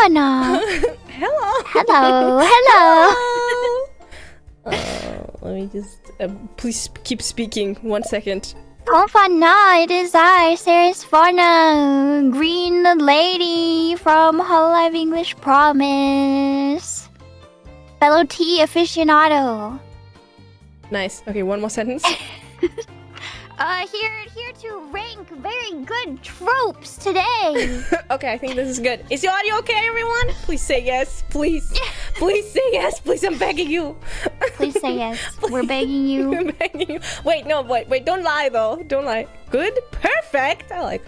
Fauna. Hello. Hello. Hello. Let me just... please keep speaking. 1 second. Oh, Fauna, it is I, Sarah's Fauna, green lady from Hololive English Promise. Fellow tea aficionado. Nice. Okay, one more sentence. Here to rank very good tropes today. Okay, I think this is good. Is the audio okay, everyone? Please say yes. Please. Please say yes. Please, I'm begging you. Please say yes. We're begging you. We're begging you. Wait, no, wait. Don't lie, though. Don't lie. Good? Perfect? I like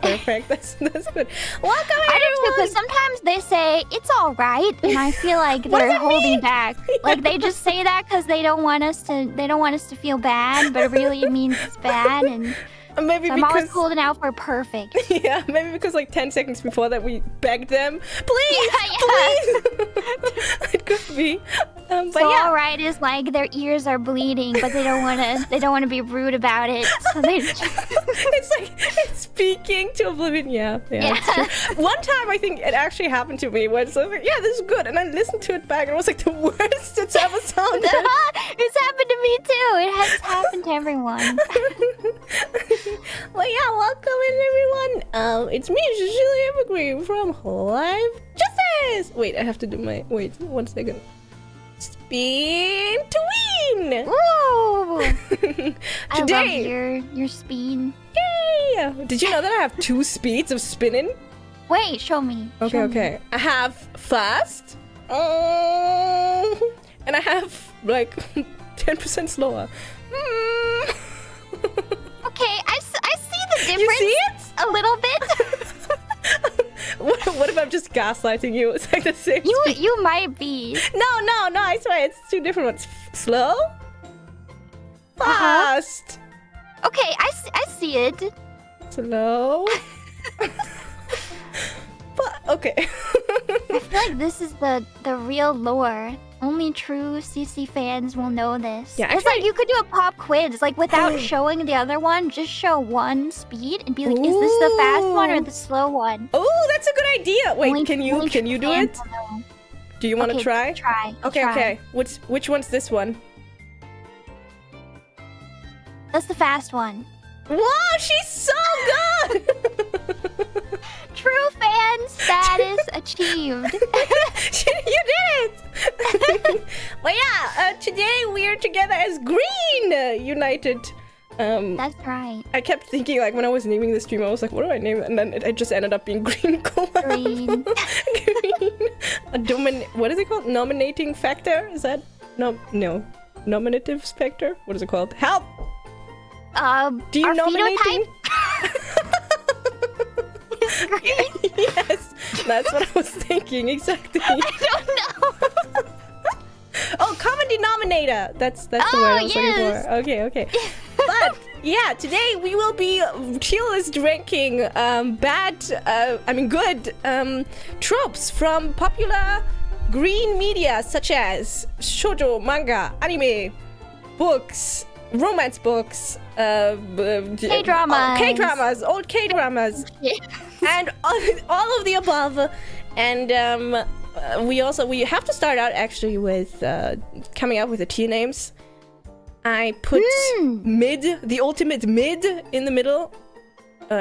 perfect. That's good. Welcome, everyone. I do too, because sometimes they say, it's alright, and I feel like they're holding back. Like, they just say that because they don't want us to feel bad, but really it means it's bad, and... Maybe so I'm always holding out for perfect. Yeah, maybe because like 10 seconds before that we begged them, please, yeah. please. It could be. But so yeah, alright is like their ears are bleeding, but they don't wanna be rude about it. So they it's like it's speaking to oblivion. Yeah. It's true. One time I think it actually happened to me where it's like, yeah, this is good, and I listened to it back and it was like the worst it's ever sounded. It's happened to me too. It has happened to everyone. Well, yeah, welcome in, everyone. It's me, Cecilia Evergreen from Live Justice. Wait, I have to do my... Wait, 1 second. Spin to win! Woo! Today, I love your speed. Yay! Did you know that I have 2 speeds of spinning? Wait, show me. Okay. I have fast. And I have, like, 10% slower. Okay, I see the difference. You see it? A little bit. What if I'm just gaslighting you? It's like the same speed. You might be. No, I swear, it's 2 different ones. Slow? Fast. Okay, I see it. Slow? But, okay. I feel like this is the real lore. Only true CC fans will know this. Yeah, it's like you could do a pop quiz, like without showing the other one, just show one speed and be like, is this the fast one or the slow one? Oh, that's a good idea. Wait, only can you do it? Do you want to try? Try. Okay. Which one's this one? That's the fast one. Wow, she's so good! True fan status achieved. You did it! Well, yeah, today we are together as Green United. That's right. I kept thinking, like, when I was naming the stream, I was like, what do I name it? And then it just ended up being Green Collab. Green. Green. What is it called? Nominating factor? Is that? No. Nominative factor? What is it called? Help! Do you nominate? Yes, that's what I was thinking, exactly. I don't know. Oh, common denominator. That's the word I was looking for. Okay. But yeah, today we will be tier list ranking good tropes from popular green media such as shoujo, manga, anime, books, romance books, K-dramas, old K-dramas, and all of the above. And we have to start out actually with coming up with the tier names. I put the ultimate mid in the middle.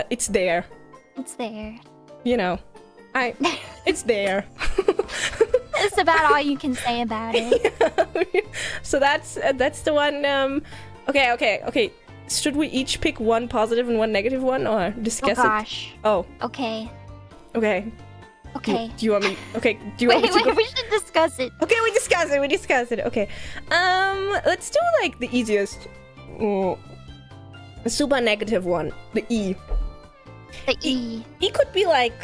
It's there. It's there. You know, it's there. That's about all you can say about it. Yeah. So that's the one. Okay. Should we each pick one positive and one negative one, or discuss it? Gosh. Oh. Okay. Okay. Okay. Do you want me? Okay. Do you want me to go? We should discuss it. Okay, we discuss it. Okay. Let's do like the easiest, super negative one. The E. The E. E could be like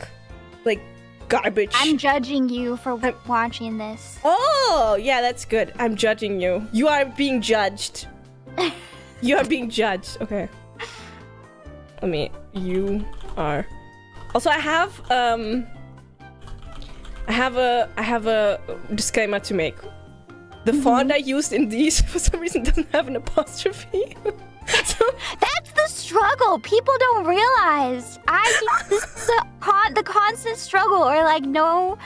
garbage. I'm judging you for watching this. Oh, yeah, that's good. I'm judging you. You are being judged. You are being judged. Okay. You are. Also, I have a disclaimer to make. The font I used in these for some reason doesn't have an apostrophe. So that's the a struggle. People don't realize. This is the constant struggle, or like no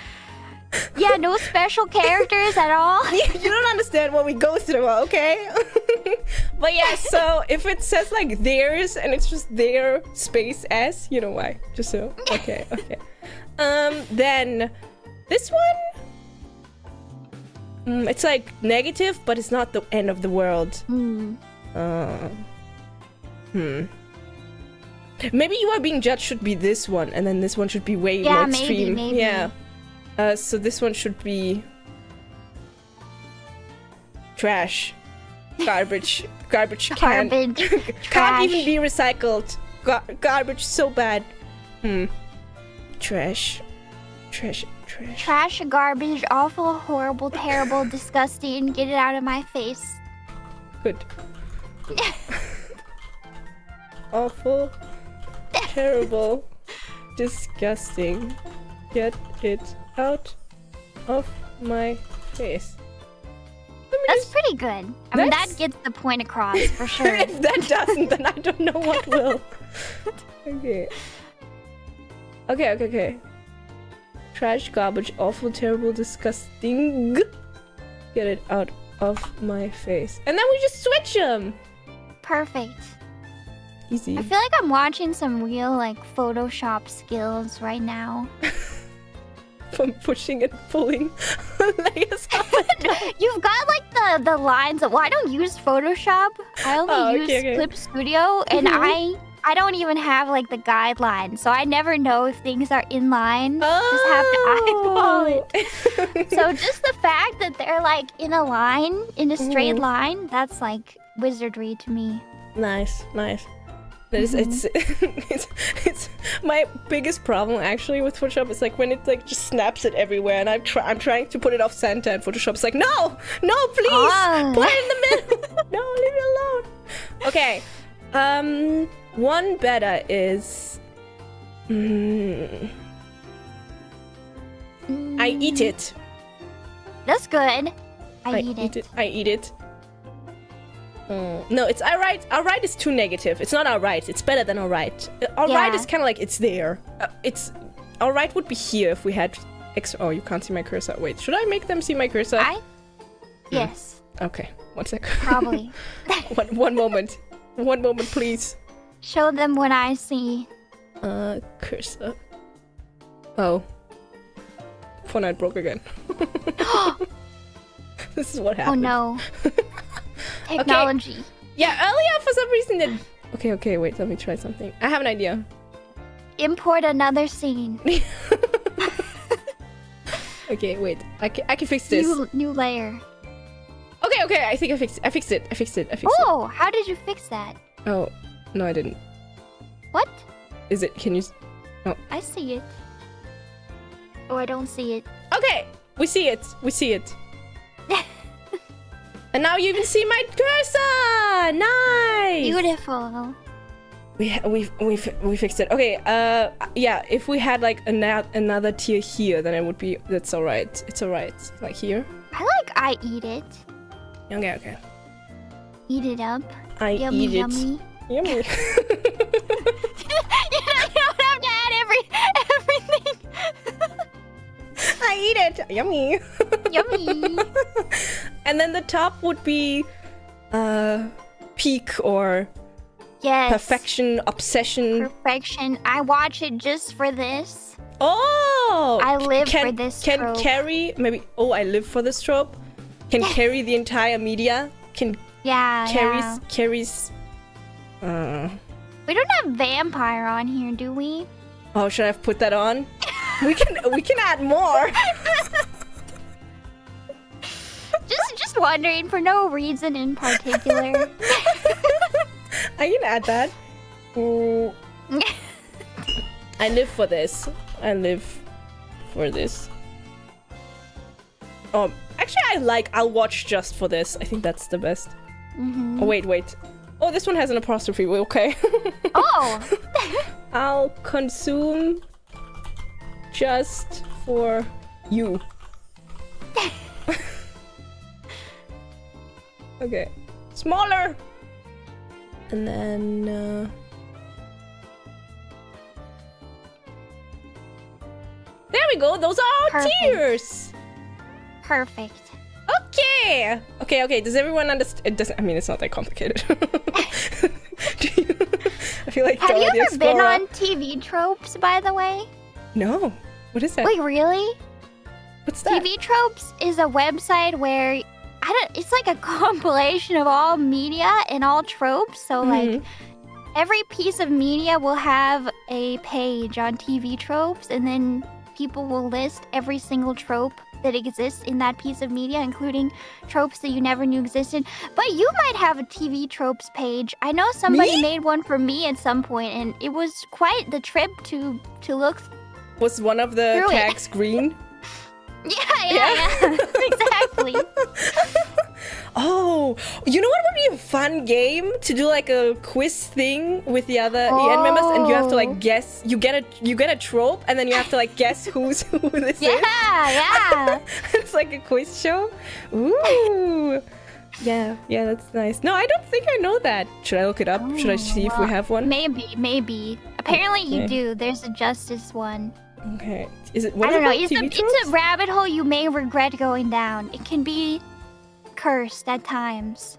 special characters at all. You don't understand what we go through, okay? But yeah, so if it says like theirs and it's just their space S, you know why? Just so. Okay. Then this one, it's like negative, but it's not the end of the world. Maybe You Are Being Judged should be this one, and then this one should be way more extreme. Maybe. Yeah. So this one should be trash, garbage can. Can't even be recycled. Garbage so bad. Trash, garbage, awful, horrible, terrible, disgusting. Get it out of my face. Good. Awful, terrible, disgusting. Get it out of my face. That's pretty good. I mean, that gets the point across for sure. If that doesn't, then I don't know what will. Okay. Trash, garbage, awful, terrible, disgusting. Get it out of my face. And then we just switch them. Perfect. Easy. I feel like I'm watching some real like Photoshop skills right now. From pushing and pulling layers up. You've got like the lines of, well, I don't use Photoshop. I only use Clip Studio, and I don't even have like the guidelines, so I never know if things are in line. Just have to eyeball it. So just the fact that they're like in a line, in a straight line, that's like wizardry to me. Nice. It's my biggest problem actually with Photoshop is like when it like just snaps it everywhere, and I'm trying to put it off center, and Photoshop's like, no, please, put it in the middle. No, leave it alone. Okay, one better is I eat it. That's good. I eat it. No, it's alright. Alright is too negative. It's not alright. It's better than alright. Alright is kind of like it's there. It's alright would be here if we had extra. Oh, you can't see my cursor. Wait, should I make them see my cursor? Yes. Okay, 1 second. Probably. one moment. 1 moment, please. Show them what I see. Cursor. Oh. Fanart broke again. This is what happened. Oh no. Technology. Okay. Yeah, earlier for some reason it... Okay, wait, let me try something. I have an idea. Import another scene. Okay, wait. I can fix this. New layer. Okay, I think I fixed it. Oh, how did you fix that? Oh, no, I didn't. What? Is it? Can you... Oh. I see it. Oh, I don't see it. Okay, we see it. And now you even see my cursor! Nice! Beautiful. We fixed it. Okay, yeah, if we had like another tier here, then it would be... That's alright. It's alright. Like here. I eat it. Okay. Eat it up. Yummy. You don't have to add everything. I eat it. Yummy. And then the top would be peak or perfection, obsession. Perfection. I watch it just for this. Oh! I live for this trope. Can carry maybe... Oh, I live for this trope. Can carry the entire media. Carries... We don't have vampire on here, do we? Oh, should I have put that on? we can add more. Just wondering for no reason in particular. I can add that. I live for this. Actually, I'll watch just for this. I think that's the best. Oh, wait. Oh, this one has an apostrophe. Okay. Oh! I'll consume just for you. Okay. Smaller! And then there we go. Those are our tiers. Perfect. Okay. Does everyone understand? It doesn't. I mean, it's not that complicated. I feel like. Have you ever been on TV Tropes, by the way? No. What is that? Wait, really? What's that? TV Tropes is a website where it's like a compilation of all media and all tropes. So like every piece of media will have a page on TV Tropes, and then people will list every single trope that exists in that piece of media, including tropes that you never knew existed. But you might have a TV Tropes page. I know somebody made one for me at some point, and it was quite the trip to look. Was one of the tags green? Yeah. Exactly. Oh, you know what would be a fun game to do, like a quiz thing with the other EN members, and you have to like guess. You get a trope, and then you have to like guess who this is. Yeah. It's like a quiz show. Ooh. Yeah, that's nice. No, I don't think I know that. Should I look it up? Should I see if we have one? Maybe. Apparently you do. There's a Justice one. Okay. Is it? I don't know. It's a rabbit hole you may regret going down. It can be cursed at times.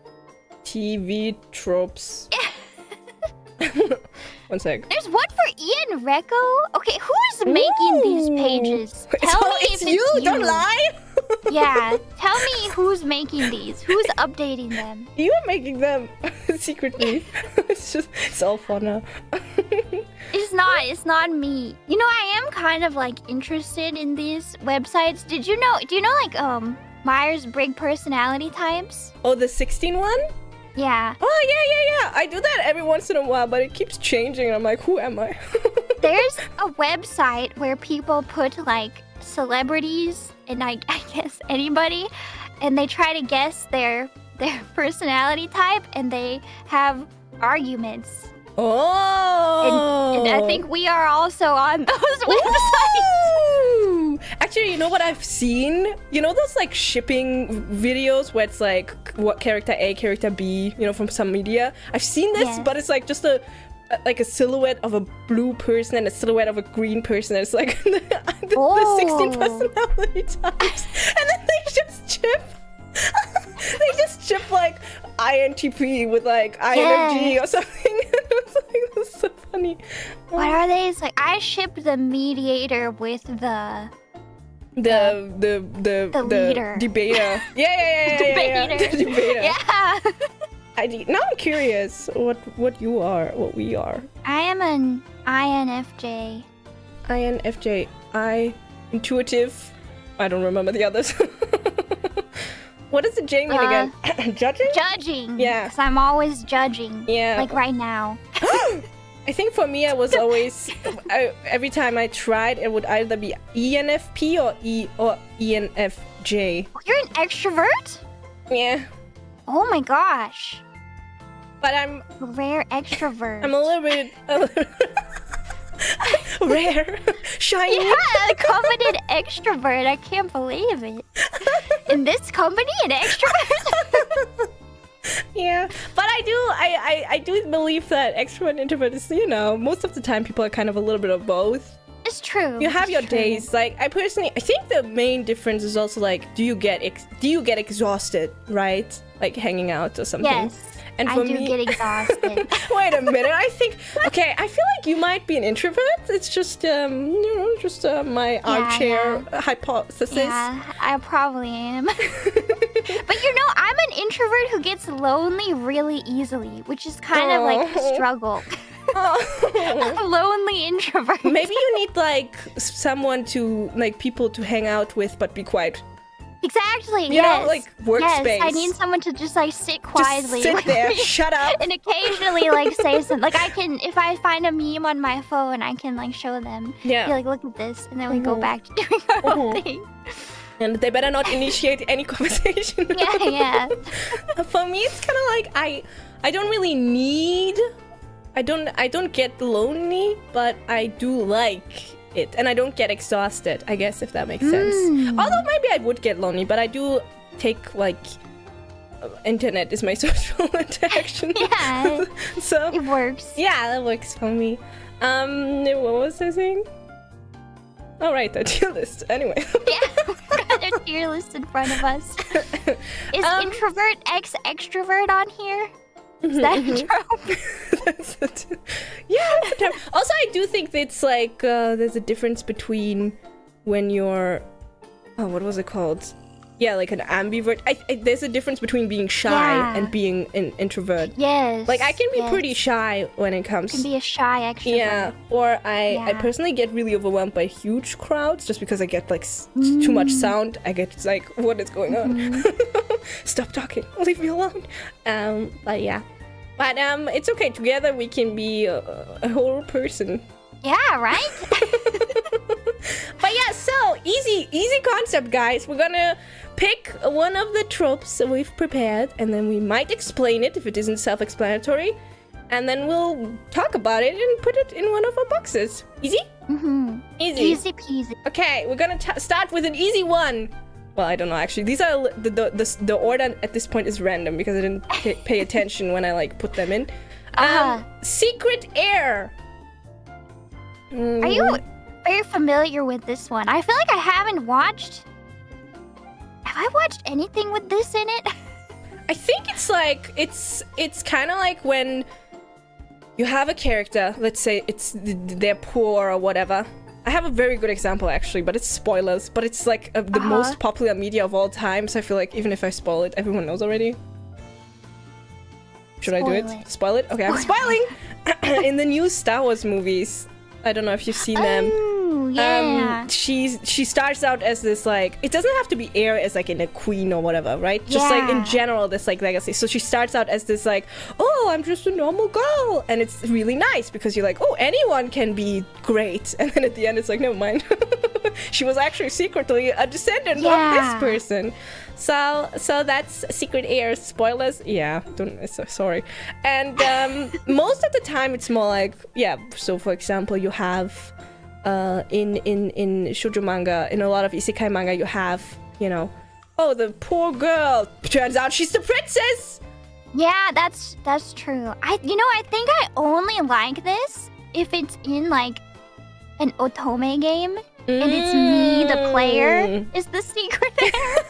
TV Tropes. 1 sec. There's one for Ian Recco. Okay, who's making these pages? Tell me if it's you. Don't lie. Yeah, tell me who's making these. Who's updating them? You are making them secretly. It's all Fauna. It's not me. You know, I am kind of like interested in these websites. Do you know like Myers-Briggs personality types? Oh, the 16 one? Yeah. Oh, yeah. I do that every once in a while, but it keeps changing, and I'm like, who am I? There's a website where people put like celebrities and I guess anybody, and they try to guess their personality type, and they have arguments. Oh! And I think we are also on those websites. Actually, you know what I've seen? You know those like shipping videos where it's like what character A, character B, you know, from some media? I've seen this, but it's like just a silhouette of a blue person and a silhouette of a green person. It's like the 16 personality types. And then they just chip. They just chip like INTP with like INFG or something. It's like, this is so funny. What are they? It's like I shipped the mediator with the leader. Debater. Yeah. The debater. Yeah. Now I'm curious what you are, what we are. I am an INFJ. INFJ. Intuitive. I don't remember the others. What does the J mean again? Judging? Judging. Yeah. Because I'm always judging. Yeah. Like right now. I think for me, I was always... every time I tried, it would either be ENFP or ENFJ. You're an extrovert? Yeah. Oh my gosh. But I'm... Rare extrovert. I'm a little bit... rare. Shiny. Yeah, coveted extrovert. I can't believe it. In this company, an extrovert? Yeah, but I do believe that extrovert and introvert is, you know, most of the time people are kind of a little bit of both. It's true. You have your days. Like I think the main difference is also like, do you get exhausted, right? Like hanging out or something. Yes. And for I do get exhausted. Wait a minute. I feel like you might be an introvert. It's just my armchair hypothesis. Yeah, I probably am. But you know, I'm an introvert who gets lonely really easily, which is kind of like a struggle. Lonely introvert. Maybe you need like someone to like people to hang out with, but be quiet. Exactly. You know, like workspace. Yes, I need someone to just like sit quietly. Just sit there, shut up. And occasionally like say something. Like I can, if I find a meme on my phone, I can like show them. Yeah. Be like, look at this, and then we go back to doing our own thing. And they better not initiate any conversation. Yeah. For me, it's kind of like I don't really need. I don't get lonely, but I do like it, and I don't get exhausted, I guess, if that makes sense. Although maybe I would get lonely, but I do take like internet is my social interaction. Yeah. So it works. Yeah, that works for me. What was I saying? All right, the tier list. Anyway. Yeah, we've got a tier list in front of us. Is introvert X extrovert on here? Is that a trope? That's a that's a trope. Also, I do think it's like there's a difference between when you're what was it called? Yeah, like an ambivert. There's a difference between being shy and being an introvert. Yes. Like I can be pretty shy when it comes. You can be a shy extrovert. Yeah. Or I personally get really overwhelmed by huge crowds just because I get like too much sound. I get like, what is going on? Stop talking. Leave me alone. But yeah. But it's okay. Together we can be a whole person. Yeah, right? But yeah, so easy concept, guys. We're gonna pick one of the tropes that we've prepared, and then we might explain it if it isn't self-explanatory, and then we'll talk about it and put it in one of our boxes. Easy? Easy. Easy peasy. Okay, we're gonna start with an easy one. Well, I don't know, actually. These are the order at this point is random because I didn't pay attention when I like put them in. Secret Air. Are you familiar with this one? I feel like I haven't watched. Have I watched anything with this in it? I think it's like it's kind of like when you have a character. Let's say they're poor or whatever. I have a very good example actually, but it's spoilers. But it's like the most popular media of all time, so I feel like even if I spoil it, everyone knows already. Should I do it? Spoil it? Okay, I'm spoiling! In the new Star Wars movies, I don't know if you've seen them. Yeah. She starts out as this like, it doesn't have to be Air as like in a queen or whatever, right? Just like in general, this like legacy. So she starts out as this like, oh, I'm just a normal girl, and it's really nice because you're like, oh, anyone can be great, and then at the end it's like, never mind. She was actually secretly a descendant of this person. So that's Secret Air. Spoilers? Yeah, sorry. And most of the time it's more like, so for example, you have in shoujo manga, in a lot of isekai manga, you have, you know, oh, the poor girl, turns out she's the princess. Yeah, that's true. I think I only like this if it's in like an otome game and it's me, the player, is the secret Air.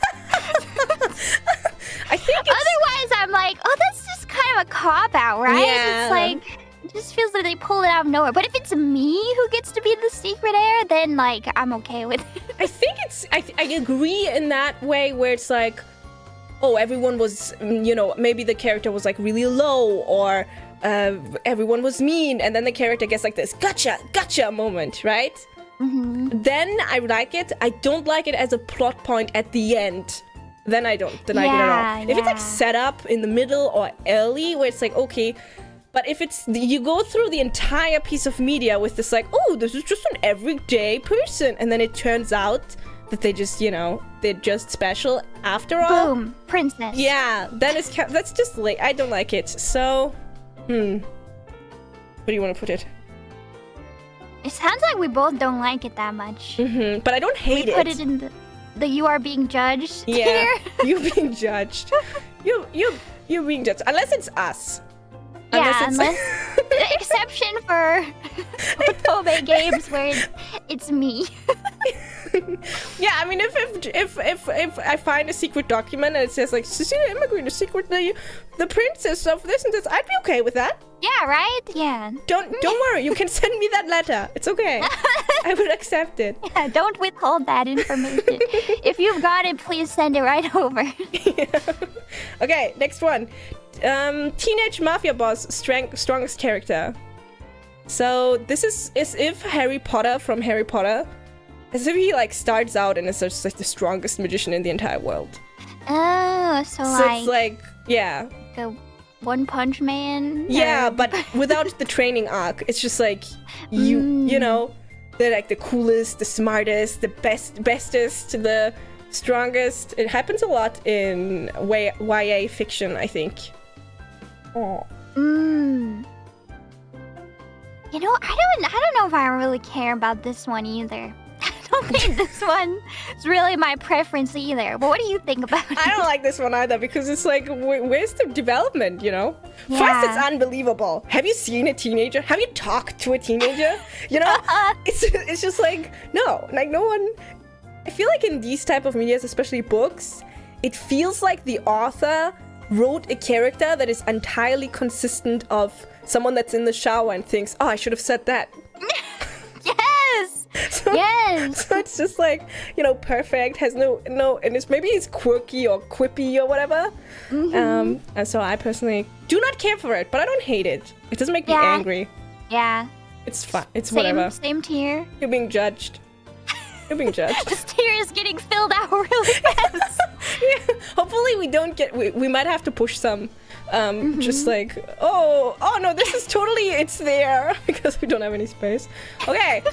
I think otherwise I'm like, oh, that's just kind of a cop-out, right? Yeah. It's like, it just feels like they pull it out of nowhere. But if it's me who gets to be the secret Air, then like I'm okay with it. I think I agree in that way where it's like, oh, everyone was, you know, maybe the character was like really low, or everyone was mean, and then the character gets like this gotcha moment, right? Then I like it. I don't like it as a plot point at the end. Then I don't like it at all. If it's like set up in the middle or early, where it's like, okay, but if it's you go through the entire piece of media with this like, oh, this is just an everyday person, and then it turns out that they just, you know, they're just special after all. Boom, princess. Yeah, then that's just like, I don't like it. So, where do you want to put it? It sounds like we both don't like it that much. But I don't hate it. Put it in the you are being judged. Yeah, you being judged. You being judged. Unless it's us. Yeah, unless the exception for otome games where it's me. Yeah, I mean, if I find a secret document and it says like, Cecilia Immigrant is secretly the princess of this and this, I'd be okay with that. Yeah, right? Yeah. Don't worry, you can send me that letter. It's okay. I would accept it. Yeah, don't withhold that information. If you've got it, please send it right over. Yeah. Okay, next one. Teenage mafia boss, strongest character. So this is as if Harry Potter from Harry Potter, as if he like starts out and is just like the strongest magician in the entire world. Oh, so like it's like, yeah, the One Punch Man. Yeah, but without the training arc. It's just like you know, they're like the coolest, the smartest, the bestest, the strongest. It happens a lot in YA fiction, I think. Oh. You know, I don't know if I really care about this one either. I don't don't think this one is really my preference either. But what do you think about it? I don't like this one either because it's like, where's the development, you know? Yeah. First, it's unbelievable. Have you seen a teenager? Have you talked to a teenager? You know? It's just like, no. Like, no one... I feel like in these type of medias, especially books, it feels like the author wrote a character that is entirely consistent of someone that's in the shower and thinks, oh, I should have said that. Yes! Yes! So it's just like, you know, perfect, has no, and maybe it's quirky or quippy or whatever. And so I personally do not care for it, but I don't hate it. It doesn't make me angry. Yeah. It's fine. It's whatever. Same tier. You're being judged. You're being judged. This tier is getting filled out really fast. Yeah. Hopefully we don't get... We might have to push some. Just like, oh no, this is totally... It's there. Because we don't have any space. Okay.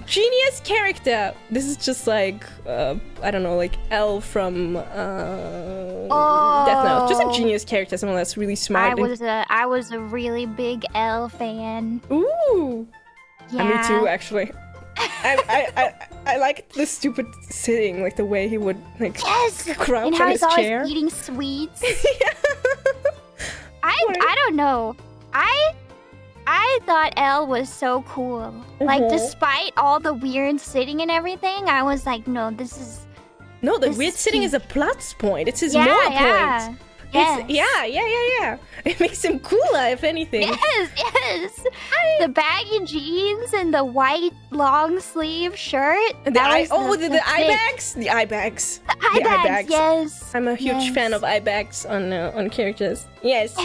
Genius character. This is just like... I don't know, like L from... Death Note. Just a genius character. Someone that's really smart. I was a really big L fan. Ooh. Yeah. And me too, actually. I like the stupid sitting, like the way he would like crouch and on how his he's chair. always eating sweets. Yeah. I don't know. I thought Elle was so cool. Like despite all the weird sitting and everything, I was like, no, this is. No, the weird sitting is a plus point. It's his more point. Yes. Yeah. It makes him cooler, if anything. Yes. The baggy jeans and the white long sleeve shirt. The eye bags. The eye bags. The eye bags. Yes. I'm a huge fan of eye bags on characters. Yes.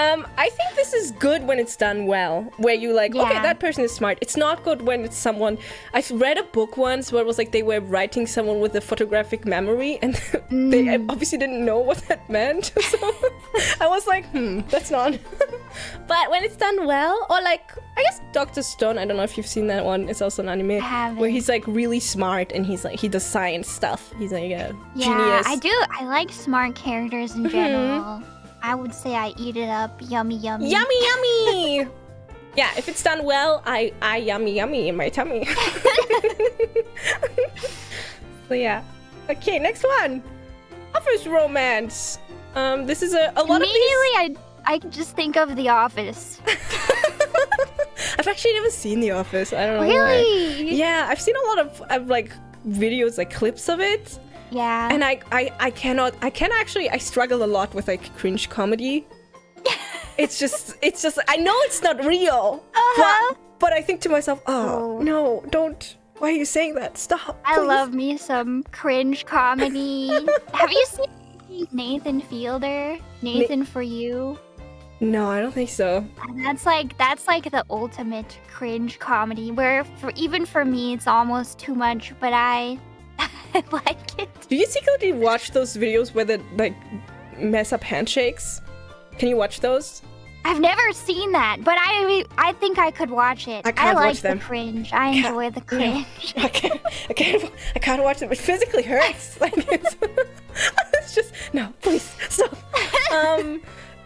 I think this is good when it's done well, where you like, okay, that person is smart. It's not good when it's someone... I've read a book once where it was like they were writing someone with a photographic memory, and they obviously didn't know what that meant. So I was like, that's not... But when it's done well, or like, I guess Dr. Stone, I don't know if you've seen that one, it's also an anime, where he's like really smart and he's like, he does science stuff. He's like a genius. I do. I like smart characters in general. I would say I eat it up. Yummy, yummy. Yummy, yummy! Yeah, if it's done well, I yummy, yummy in my tummy. So yeah. Okay, next one. Office romance. This is a lot of these... Immediately, I just think of The Office. I've actually never seen The Office. I don't know why. Yeah, I've seen a lot of like videos, like clips of it. Yeah. And I struggle a lot with like cringe comedy. It's just I know it's not real. But I think to myself, no, don't. Why are you saying that? Stop. I love me some cringe comedy. Have you seen Nathan Fielder? Nathan For You? No, I don't think so. That's like the ultimate cringe comedy where even for me it's almost too much, but I like it. Do you secretly watch those videos where they like mess up handshakes? Can you watch those? I've never seen that, but I think I could watch it. I like the cringe. I enjoy the cringe. I can't watch them. It physically hurts. Like it's just no. Please stop.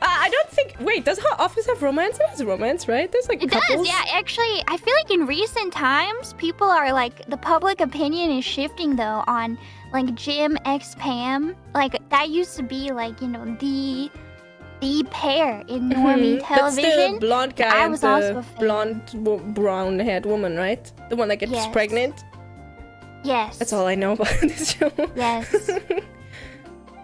I don't think. Wait, does Office have romance? It has romance, right? There's like couples. It does, yeah. Actually, I feel like in recent times, people are like, the public opinion is shifting though on like Jim x Pam. Like that used to be like, you know, the pair in normie television. That's the blonde guy and the blonde brown-haired woman, right? The one that gets pregnant. Yes. That's all I know about this show. Yes.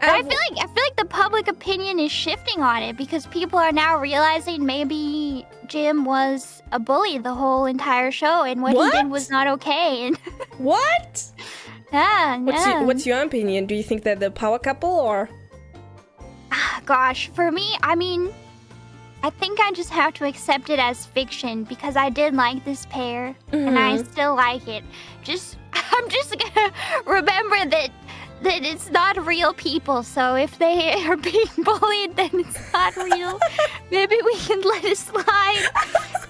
I feel like the public opinion is shifting on it because people are now realizing maybe Jim was a bully the whole entire show and what he did was not okay. And what? Yeah. What's your opinion? Do you think they're the power couple or? Gosh, for me, I mean, I think I just have to accept it as fiction because I did like this pair and I still like it. I'm just gonna remember that it's not real people, so if they are being bullied, then it's not real. Maybe we can let it slide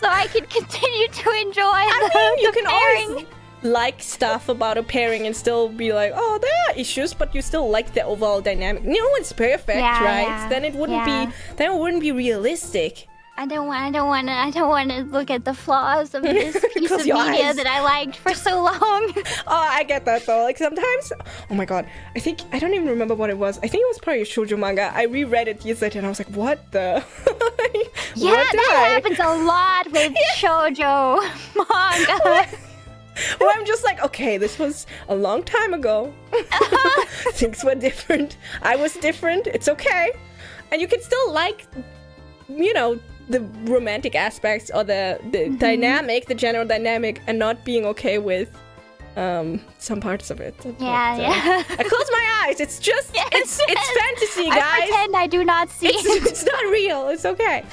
so I can continue to enjoy the pairing. Always like stuff about a pairing and still be like, oh, there are issues, but you still like the overall dynamic. No one's perfect, right? Then it wouldn't be realistic. I don't want to look at the flaws of this piece of media that I liked for so long. Oh, I get that though. Like sometimes, oh my god, I don't even remember what it was. I think it was probably a shoujo manga. I reread it yesterday and I was like, what the? Yeah, that happens a lot with shoujo manga. Well, I'm just like, okay, this was a long time ago. Things were different. I was different. It's okay. And you can still like, you know, the romantic aspects or the dynamic, the general dynamic, and not being okay with some parts of it. Yeah. I close my eyes. It's just, it's fantasy, guys. I pretend I do not see it. It's not real. It's okay.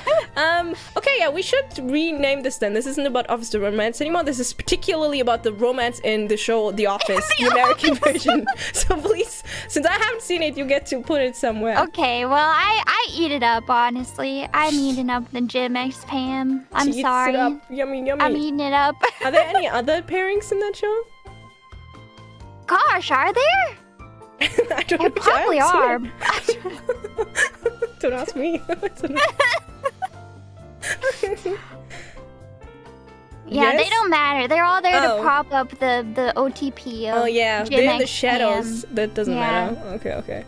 Okay, yeah, we should rename this then. This isn't about Office the Romance anymore. This is particularly about the romance in the show The Office, the American version. So please, since I haven't seen it, you get to put it somewhere. Okay, well, I eat it up, honestly. I'm eating up the gym spam. I'm sorry. It up. Yummy, yummy. I'm eating it up. Are there any other pairings in that show? Gosh, are there? I don't know. There probably are. Don't ask me. Yeah, yes? They don't matter. They're all there to prop up the OTP of they're in the shadows. That doesn't matter. Okay.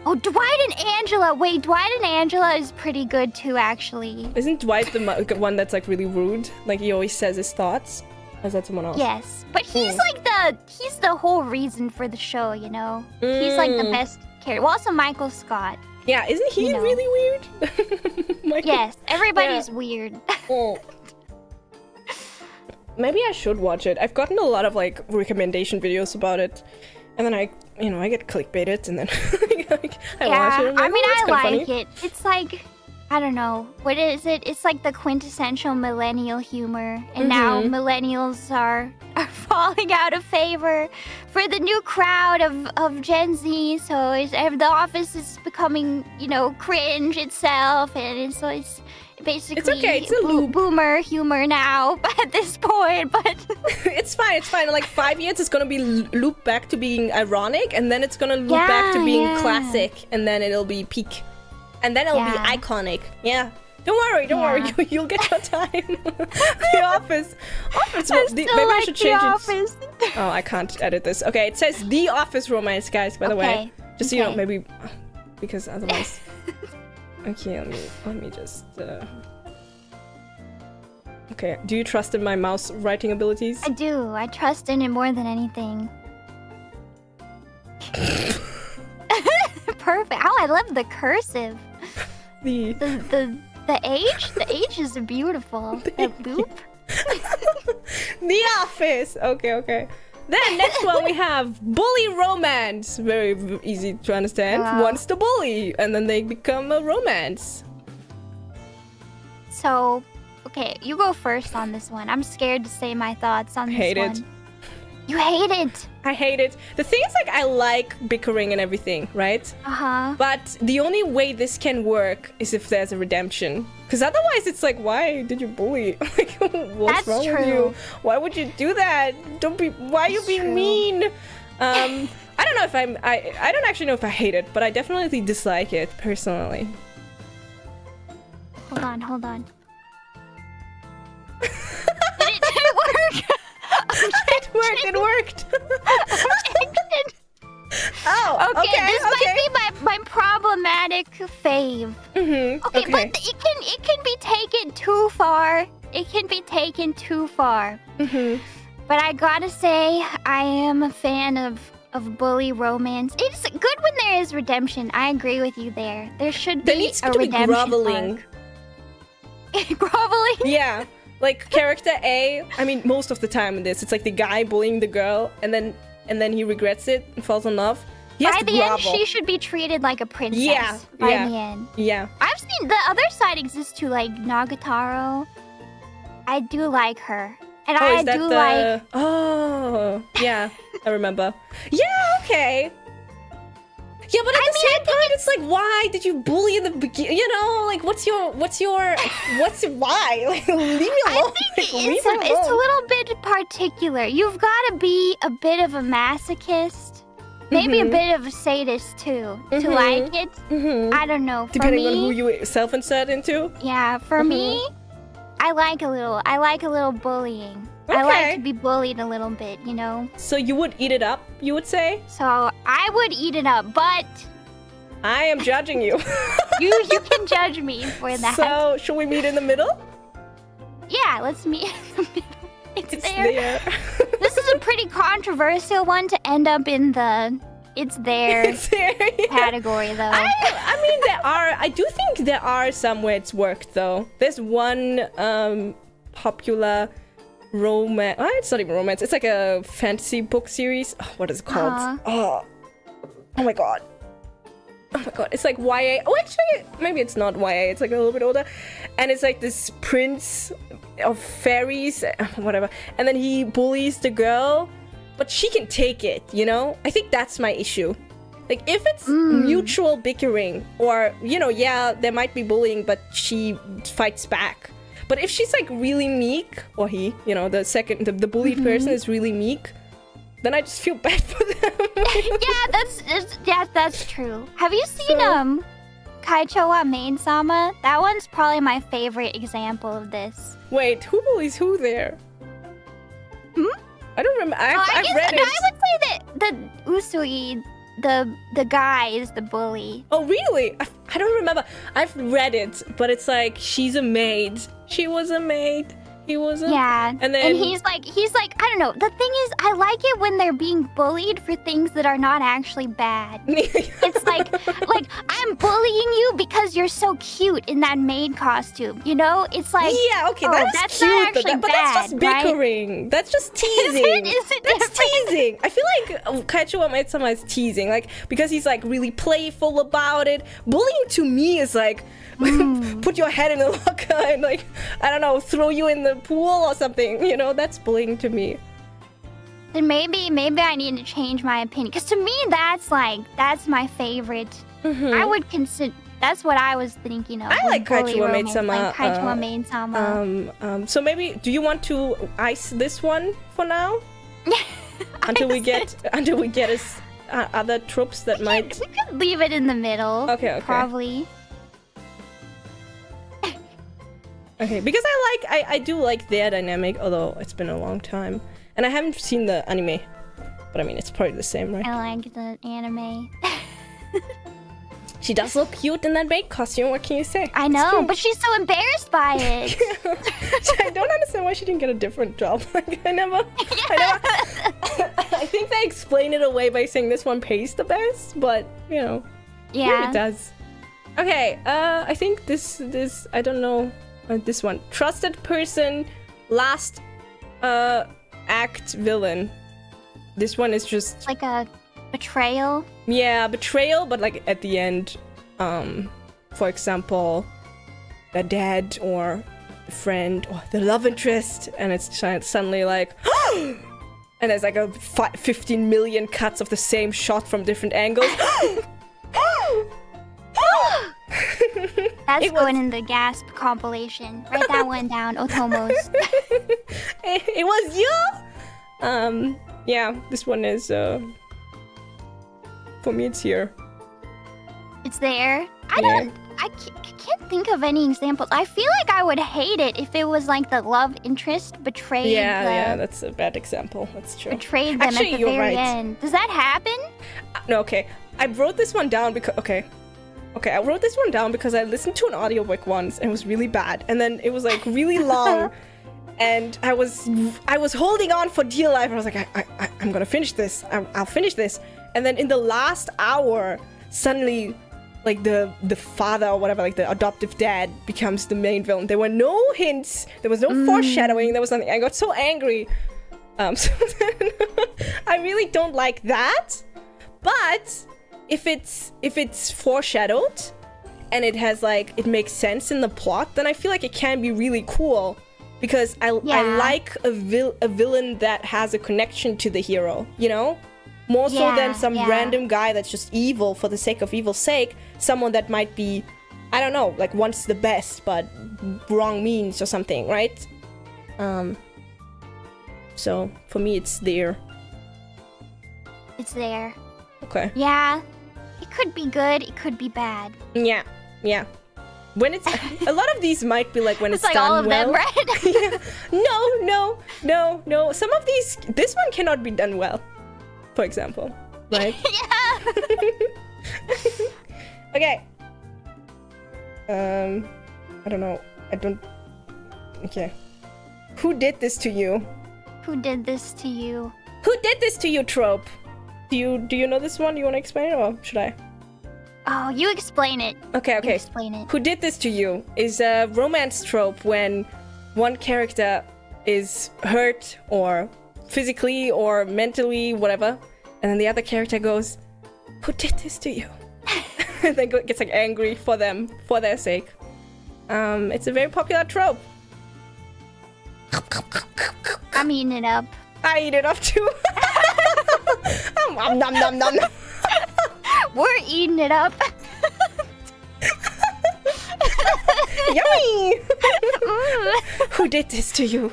Oh, Dwight and Angela. Wait, Dwight and Angela is pretty good too, actually. Isn't Dwight the one that's like really rude? Like he always says his thoughts? Or is that someone else? Yes, but he's like he's the whole reason for the show, you know? He's like the best character. Well, also Michael Scott. Yeah, isn't he really weird? Yes, everybody's weird. Maybe I should watch it. I've gotten a lot of like recommendation videos about it. And then I get clickbaited and then I watch it. I mean, I like it. It's like, I don't know. What is it? It's like the quintessential millennial humor. And now millennials are falling out of favor for the new crowd of Gen Z. So The Office is becoming, cringe itself. And so it's basically it's okay. It's a loop. Boomer humor now at this point. But it's fine. In like 5 years, it's going to be loop back to being ironic. And then it's going to loop back to being classic. And then it'll be peak. And then it'll be iconic. Yeah. Don't worry. You'll get your time. The Office. Maybe I should change it. Oh, I can't edit this. Okay, it says The Office Romance, guys, by the way. Just so you know, maybe... Because otherwise... Okay, let me just... Okay, do you trust in my mouse writing abilities? I do. I trust in it more than anything. Perfect. Oh, I love the cursive. The H? The H is beautiful. The boop. The Office! Okay. Then, next one we have bully romance. Very easy to understand. Once the bully, and then they become a romance. So, okay, you go first on this one. I'm scared to say my thoughts on this one. Hate it. You hate it? I hate it. The thing is, like, I like bickering and everything, right? But the only way this can work is if there's a redemption. Because otherwise, it's like, why did you bully? Like, what's wrong with you? Why would you do that? Why are you being mean? I don't know if I don't actually know if I hate it, but I definitely dislike it, personally. Hold on. Did it work? It worked. Oh, okay. This might be my problematic fave. Okay, but it can be taken too far. But I gotta say, I am a fan of bully romance. It's good when there is redemption. I agree with you there. There should be a redemption groveling. Groveling? Yeah. Like, character A, I mean, most of the time in this, it's like the guy bullying the girl, and then he regrets it and falls in love. By the end, she should be treated like a princess. By the end. Yeah. I've seen the other side exists too, like Nagatoro. I do like her. And I do like... Oh, yeah, I remember. Yeah, okay. Yeah, but at the same point, it's like, why did you bully in the beginning? You know, like, what's why? Like, leave me alone. I think it's a little bit particular. You've got to be a bit of a masochist maybe a bit of a sadist too to like it. I don't know. Depending on who you self-insert into. Yeah, for me, I like a little bullying. Okay. I like to be bullied a little bit, you know. So you would eat it up, you would say? So I would eat it up, but I am judging you. you can judge me for that. So should we meet in the middle? Yeah, let's meet in the middle. It's there. This is a pretty controversial one to end up in the it's there category, though. I mean, I do think there are some where it's worked, though. There's one popular romance. Oh, it's not even romance. It's like a fantasy book series. Oh, what is it called? Oh my god. Oh my god, it's like YA. Oh, actually, maybe it's not YA. It's like a little bit older. And it's like this prince of fairies, whatever. And then he bullies the girl, but she can take it, you know? I think that's my issue. Like, if it's mutual bickering, or, you know, yeah, there might be bullying, but she fights back. But if she's like really meek, or he, you know, the bullied person is really meek, then I just feel bad for them. that's true. Have you seen Kaicho wa Main-sama? That one's probably my favorite example of this. Wait, who bullies who there? I don't remember. I've read it. I would say that the Usui, the guy, is the bully. Oh, really? I don't remember. I've read it, but it's like she's a maid. She was a maid. He wasn't. Yeah, and he's like, I don't know. The thing is, I like it when they're being bullied for things that are not actually bad. It's like I'm bullying you because you're so cute in that maid costume. You know, it's like okay, that's cute, not actually but bad, that's just bickering. Right? That's just teasing. Is it that's different? Teasing. I feel like Kaicho wa Maid-sama is teasing, like because he's like really playful about it. Bullying to me is like. Put your head in the locker and like, I don't know, throw you in the pool or something, you know, that's bullying to me. Then maybe I need to change my opinion, because to me that's my favorite. I would consider, that's what I was thinking of. I like Kaicho wa Maid-sama. Like Kaicho wa Maid-sama. So maybe, do you want to ice this one for now? until we get us other tropes that might... We could leave it in the middle. Okay. Probably. Okay, because I do like their dynamic, although it's been a long time. And I haven't seen the anime. But I mean, it's probably the same, right? I like the anime. She does look cute in that maid costume, what can you say? I know, but she's so embarrassed by it. I don't understand why she didn't get a different job. Like, I never... I think they explain it away by saying this one pays the best, but, you know. Yeah. It does. Okay, I think this, I don't know... this one. Trusted person, last act villain. This one is just... like a betrayal? Yeah, betrayal, but like at the end, for example, the dad or the friend or the love interest, and it's suddenly like... and there's like a 15 million cuts of the same shot from different angles. That's going in the gasp compilation. Write that one down, Otomos. It was you? Yeah, this one is, for me it's here. It's there? I can't think of any examples. I feel like I would hate it if it was like the love interest betrayed Yeah, that's a bad example. That's true. Betrayed them at the very end. Does that happen? No, okay. I wrote this one down because... Okay, I wrote this one down because I listened to an audiobook once and it was really bad. And then it was like really long and I was holding on for dear life. I was like, I'm gonna finish this. I'll finish this. And then in the last hour, suddenly like the father or whatever, like the adoptive dad becomes the main villain. There were no hints. There was no foreshadowing. There was nothing. I got so angry. So then I really don't like that. But... If it's foreshadowed and it has like it makes sense in the plot, then I feel like it can be really cool because I like a villain that has a connection to the hero, you know, more so than some random guy that's just evil for the sake of evil's sake. Someone that might be, I don't know, like wants the best but wrong means or something, right? So for me, it's there. It's there. Okay. Yeah. It could be good, it could be bad. Yeah. When it's a lot of these might be like when it's like done all of well. them, right? Yeah. No. Some of these, this one cannot be done well, for example. Right? Yeah. Okay. I don't know. Okay. Who did this to you? Who did this to you? Who did this to you, trope? Do you know this one? Do you want to explain it, or should I? Oh, you explain it. Okay. You explain it. Who did this to you is a romance trope when one character is hurt or physically or mentally, whatever, and then the other character goes, "Who did this to you?" And then gets like angry for them, for their sake. It's a very popular trope. I'm eating it up. I eat it up too. Nom nom nom. We're eating it up. Yummy! Who did this to you?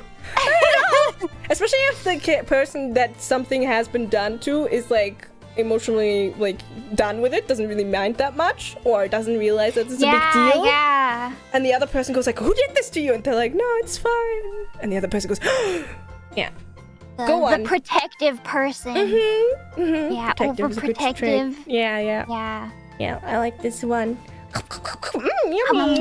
Especially if the person that something has been done to is like emotionally like done with it, doesn't really mind that much, or doesn't realize that it's a big deal. Yeah. And the other person goes like, "Who did this to you?" And they're like, "No, it's fine." And the other person goes, "Yeah." Go on. The protective person. Yeah, overprotective. Yeah, I like this one. Yummy.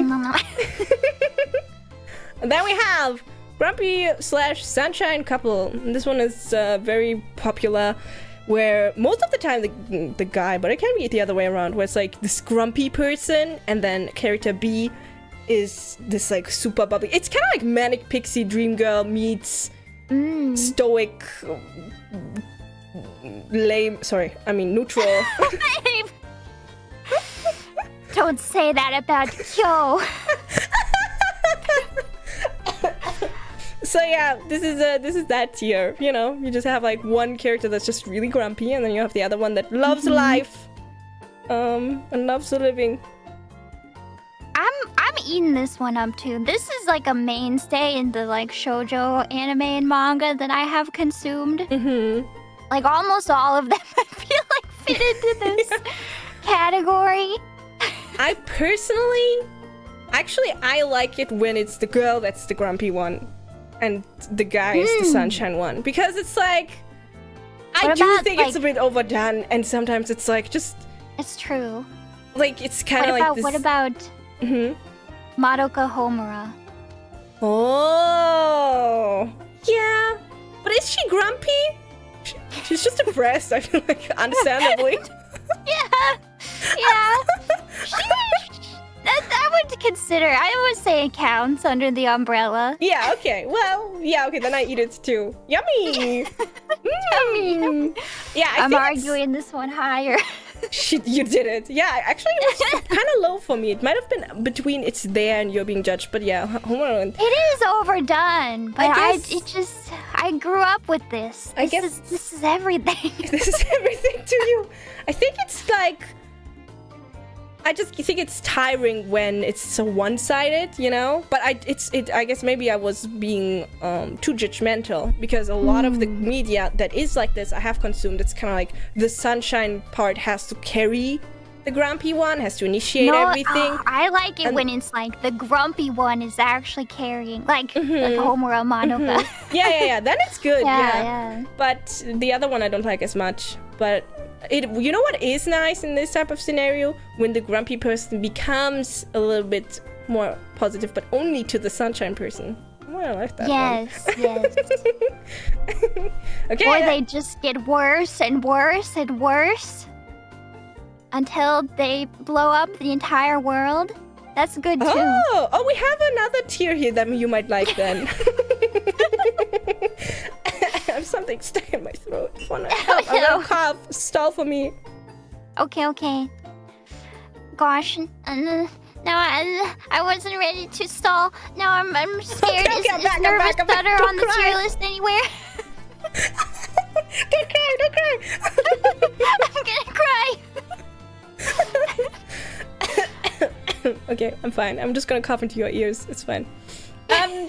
And then we have Grumpy/Sunshine couple. And this one is very popular, where most of the time the guy, but it can be the other way around, where it's like this grumpy person, and then character B is this like super bubbly. It's kind of like Manic Pixie Dream Girl meets stoic, neutral. Don't say that about Kyo. So yeah, this is that tier. You know, you just have like one character that's just really grumpy, and then you have the other one that loves life, and loves the living. I'm eating this one up too. This is like a mainstay in the like shoujo anime and manga that I have consumed. Like almost all of them, I feel like fit into this category. I personally, I like it when it's the girl that's the grumpy one, and the guy is the sunshine one, because it's like, I do think it's a bit overdone, and sometimes it's like just. It's true. Like it's kind of like this. What about? Madoka Homura. Oh, yeah. But is she grumpy? She's just depressed, I feel like, understandably. Yeah. I would consider. I would say it counts under the umbrella. Yeah, okay. Well, yeah, okay, then I eat it too. Yummy! Yummy. Yeah, I'm arguing this one higher. You did it. Yeah, actually it was kind of low for me. It might have been between it's there and you're being judged, but yeah, it is overdone. But I grew up with this. This is everything. This is everything to you. I think it's like, I just think it's tiring when it's so one-sided, you know? But I guess maybe I was being too judgmental, because a lot of the media that is like this I have consumed, it's kind of like the sunshine part has to carry the grumpy one, has to initiate everything. I like it when it's like the grumpy one is actually carrying, like Homura Madoka. Yeah. Then it's good. Yeah. But the other one I don't like as much. But you know what is nice in this type of scenario? When the grumpy person becomes a little bit more positive, but only to the sunshine person. Oh, I like that one. Okay. Or they just get worse and worse and worse until they blow up the entire world. That's good too. Oh, we have another tier here that you might like then. I have something stuck in my throat. I'm gonna cough. Stall for me. Okay. Gosh, no, I wasn't ready to stall. Now I'm scared. Okay, is nervous stutter on the tier list anywhere? Don't cry. I'm gonna cry. Okay, I'm fine. I'm just gonna cough into your ears. It's fine.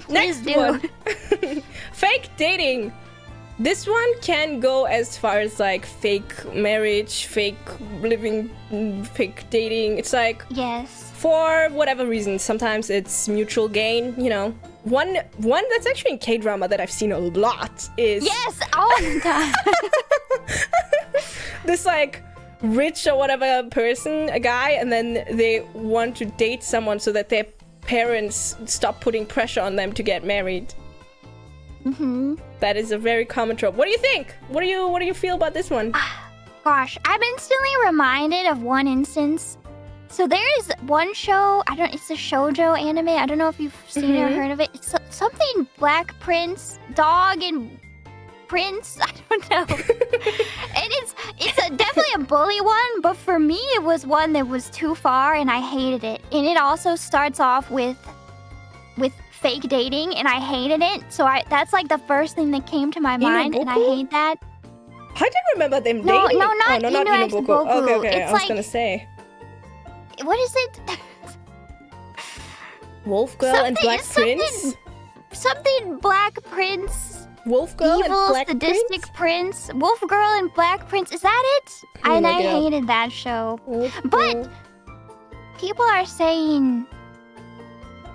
Next do. one. Fake dating. This one can go as far as like fake marriage, fake living, fake dating. It's like Yes. for whatever reason. Sometimes it's mutual gain, you know. One that's actually in K-drama that I've seen a lot is Yes, all the time. this like rich or whatever person, a guy, and then they want to date someone so that their parents stop putting pressure on them to get married. That is a very common trope. What do you think? What do you feel about this one? Gosh, I'm instantly reminded of one instance. So there is one show, it's a shoujo anime. I don't know if you've seen or heard of it. It's something Black Prince, Dog and Prince. I don't know. And it's definitely a bully one, but for me it was one that was too far and I hated it. And it also starts off with fake dating, and I hated it. So that's like the first thing that came to my mind, and I hate that. I didn't remember them dating. No, not Inuboku. Okay, It's I was gonna say. What is it? Wolf Girl and Black Prince? Something Black Prince. Wolf Girl Evil, and Black sadistic Prince. Wolf Girl and Black Prince. Is that it? And I hated that show. But people are saying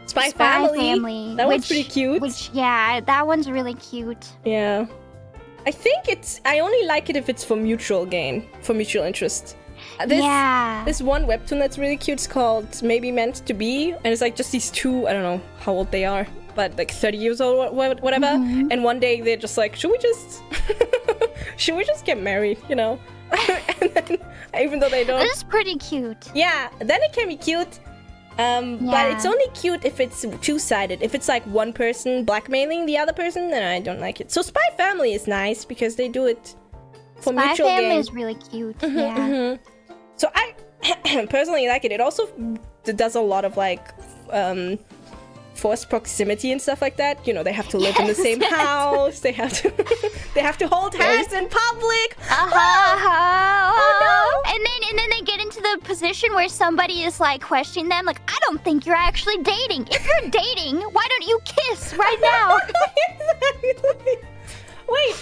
Spy Family. That one's pretty cute. Yeah, that one's really cute. Yeah. I think I only like it if it's for mutual gain, for mutual interest. This one webtoon that's really cute is called Maybe Meant to Be, and it's like just these two, I don't know how old they are, but like 30 years old or whatever, and one day they're just like, should we just get married, you know? And then, even though they don't. This is pretty cute. Yeah, then it can be cute. But it's only cute if it's two-sided. If it's like one person blackmailing the other person, then I don't like it. So Spy Family is nice because they do it for mutual gain. Spy Family is really cute. So I personally like it. It also does a lot of like forced proximity and stuff like that. You know, they have to live in the same house. They have to hold hands in public. Oh no! And then they get into the position where somebody is like questioning them, like, I don't think you're actually dating. If you're dating, why don't you kiss right now? Exactly. Wait,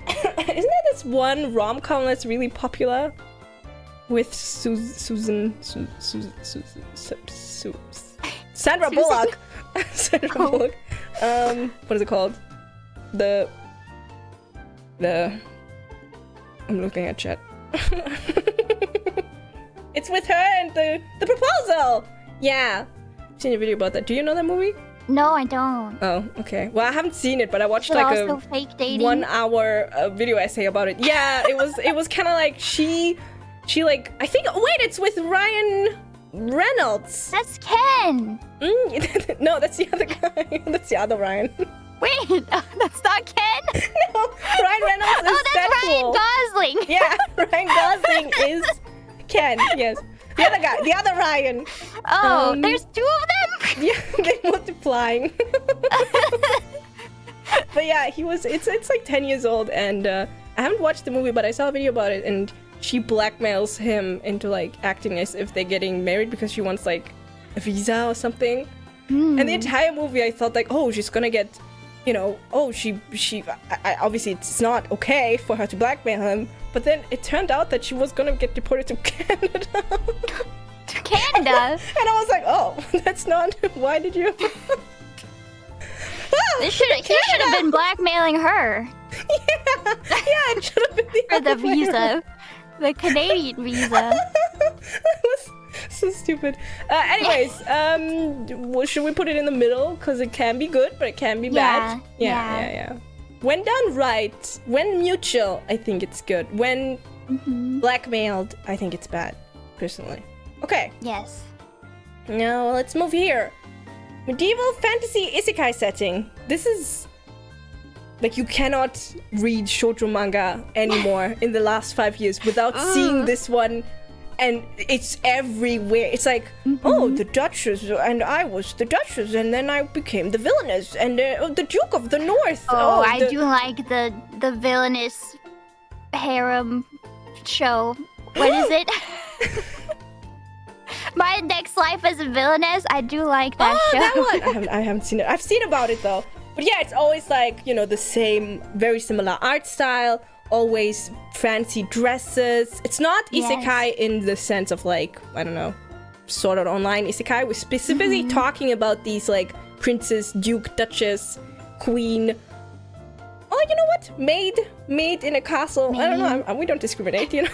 isn't there this one rom-com that's really popular with Sandra Bullock? Sandra Bullock. What is it called? I'm looking at chat. It's with her and the proposal. Yeah, I've seen a video about that. Do you know that movie? No, I don't. Oh, okay. Well, I haven't seen it, but I watched Is it like also a fake dating? 1 hour video essay about it. Yeah, it was kind of like she like, I think, wait, it's with Ryan Reynolds. That's Ken. No, that's the other guy. That's the other Ryan. Wait, that's not Ken? No, Ryan Reynolds is that's Deadpool. Ryan Gosling. Yeah, Ryan Gosling is Ken, yes. The other guy, the other Ryan. Oh, there's two of them? Yeah, they're multiplying. But yeah, it's like 10 years old, and I haven't watched the movie, but I saw a video about it, and she blackmails him into like acting as if they're getting married because she wants like a visa or something. And the entire movie I thought like, oh, she's gonna get, you know, oh, she obviously it's not okay for her to blackmail him, but then it turned out that she was gonna get deported to Canada. To Canada? And I was like, oh, that's not, why did you? He should have been blackmailing her. Yeah, it should have been for the visa. The Canadian visa. That was so stupid. Anyways, should we put it in the middle? Because it can be good, but it can be bad. Yeah. When done right, when mutual, I think it's good. When blackmailed, I think it's bad, personally. Okay. Yes. Now, let's move here. Medieval fantasy isekai setting. This is... like, you cannot read shoujo manga anymore in the last 5 years without seeing this one, and it's everywhere. It's like, oh, the Duchess, and I was the Duchess, and then I became the villainess, and the Duke of the North. I do like the villainous harem show. What is it? My Next Life as a Villainess. I do like that show. That one. I haven't seen it. I've seen about it though. But yeah, it's always like, you know, the same, very similar art style, always fancy dresses. It's not isekai in the sense of like, I don't know, Sword Art Online isekai. We're specifically talking about these like princess, duke, duchess, queen. Oh, you know what? Maid in a castle. Maid. I don't know. We don't discriminate, you know.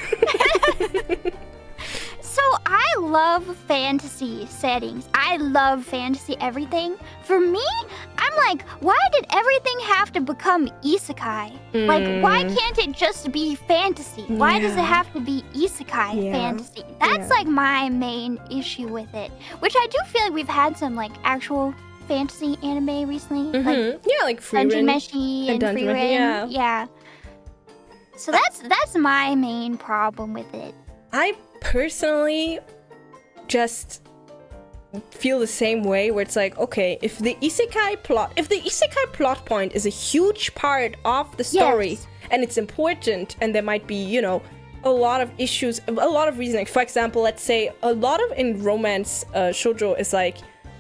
So I love fantasy settings. I love fantasy everything. For me, I'm like, why did everything have to become isekai? Like, why can't it just be fantasy? Why does it have to be isekai fantasy? That's like my main issue with it. Which I do feel like we've had some like actual fantasy anime recently. Like Dungeon Meshi and Frieren. Yeah. So that's my main problem with it. I personally just feel the same way, where it's like, okay, if the isekai plot point is a huge part of the story and it's important, and there might be, you know, a lot of issues, a lot of reasoning. For example, let's say a lot of in romance shoujo is like,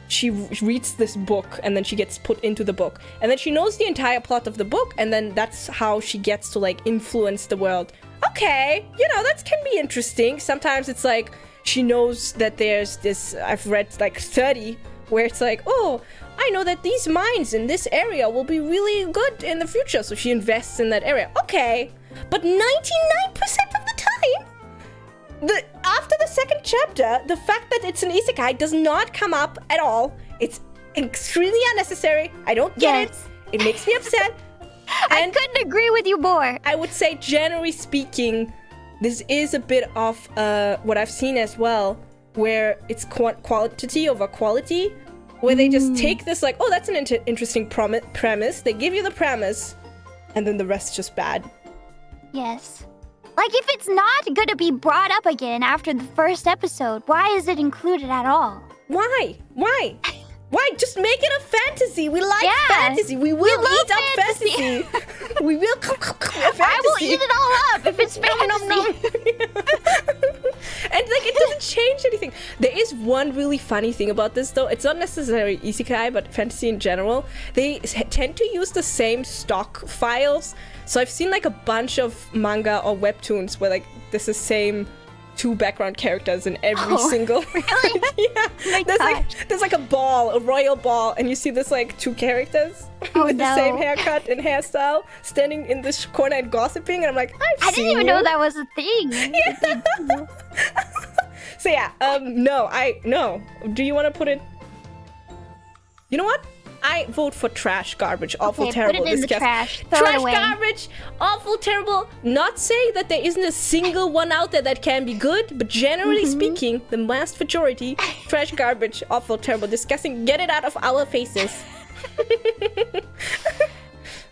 she reads this book and then she gets put into the book and then she knows the entire plot of the book, and then that's how she gets to like influence the world. Okay, you know, that can be interesting. Sometimes it's like she knows that there's this, I've read like 30 where it's like, oh, I know that these mines in this area will be really good in the future, so she invests in that area. Okay, but 99% of the time, after the second chapter, the fact that it's an isekai does not come up at all. It's extremely unnecessary. I don't get it. It makes me upset. I couldn't agree with you more. I would say, generally speaking, this is a bit of what I've seen as well, where it's quantity over quality, where they just take this like, oh, that's an interesting premise. They give you the premise, and then the rest is just bad. Yes. Like, if it's not gonna be brought up again after the first episode, why is it included at all? Why? Why? Just make it a fantasy. We like fantasy. We will eat up fantasy. We will fantasy. I will eat it all up if it's fantasy. And like, it doesn't change anything. There is one really funny thing about this, though. It's not necessarily isekai, but fantasy in general. They tend to use the same stock files. So I've seen like a bunch of manga or webtoons where like this is the same 2 background characters in every single. Really? Yeah. There's like a ball, a royal ball, and you see this like 2 characters with the same haircut and hairstyle standing in this corner and gossiping, and I'm like, I didn't even know that was a thing. Yeah. So yeah, no. Do you want to put it? You know what? I vote for trash, garbage, awful, terrible. Put it in the trash. Throw it away. Garbage, awful, terrible. Not saying that there isn't a single one out there that can be good, but generally speaking, the vast majority, trash, garbage, awful, terrible, disgusting. Get it out of our faces.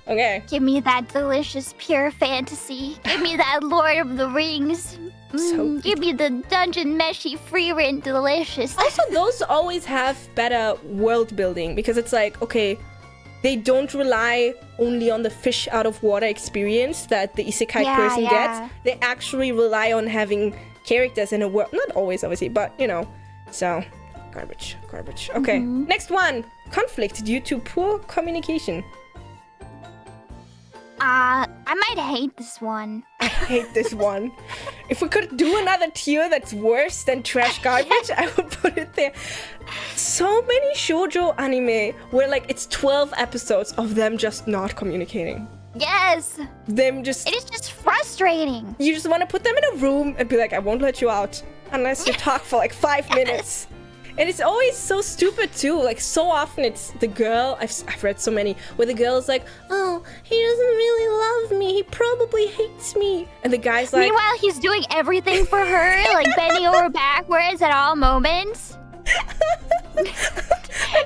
Okay. Give me that delicious, pure fantasy. Give me that Lord of the Rings. Give me the Dungeon Meshi Frieren delicious. Also, those always have better world building, because it's like, okay, they don't rely only on the fish out of water experience that the isekai person gets. They actually rely on having characters in a world. Not always, obviously, but you know. So, garbage. Okay, next one. Conflict due to poor communication. I might hate this one. I hate this one. If we could do another tier that's worse than trash garbage, I would put it there. So many shoujo anime where like it's 12 episodes of them just not communicating. Yes. Them just... It is just frustrating. You just want to put them in a room and be like, I won't let you out unless you talk for like 5 minutes. And it's always so stupid too. Like, so often it's the girl, I've read so many, where the girl is like, oh, he doesn't really love me, he probably hates me. And the guy's like... Meanwhile, he's doing everything for her, like bending over backwards at all moments. And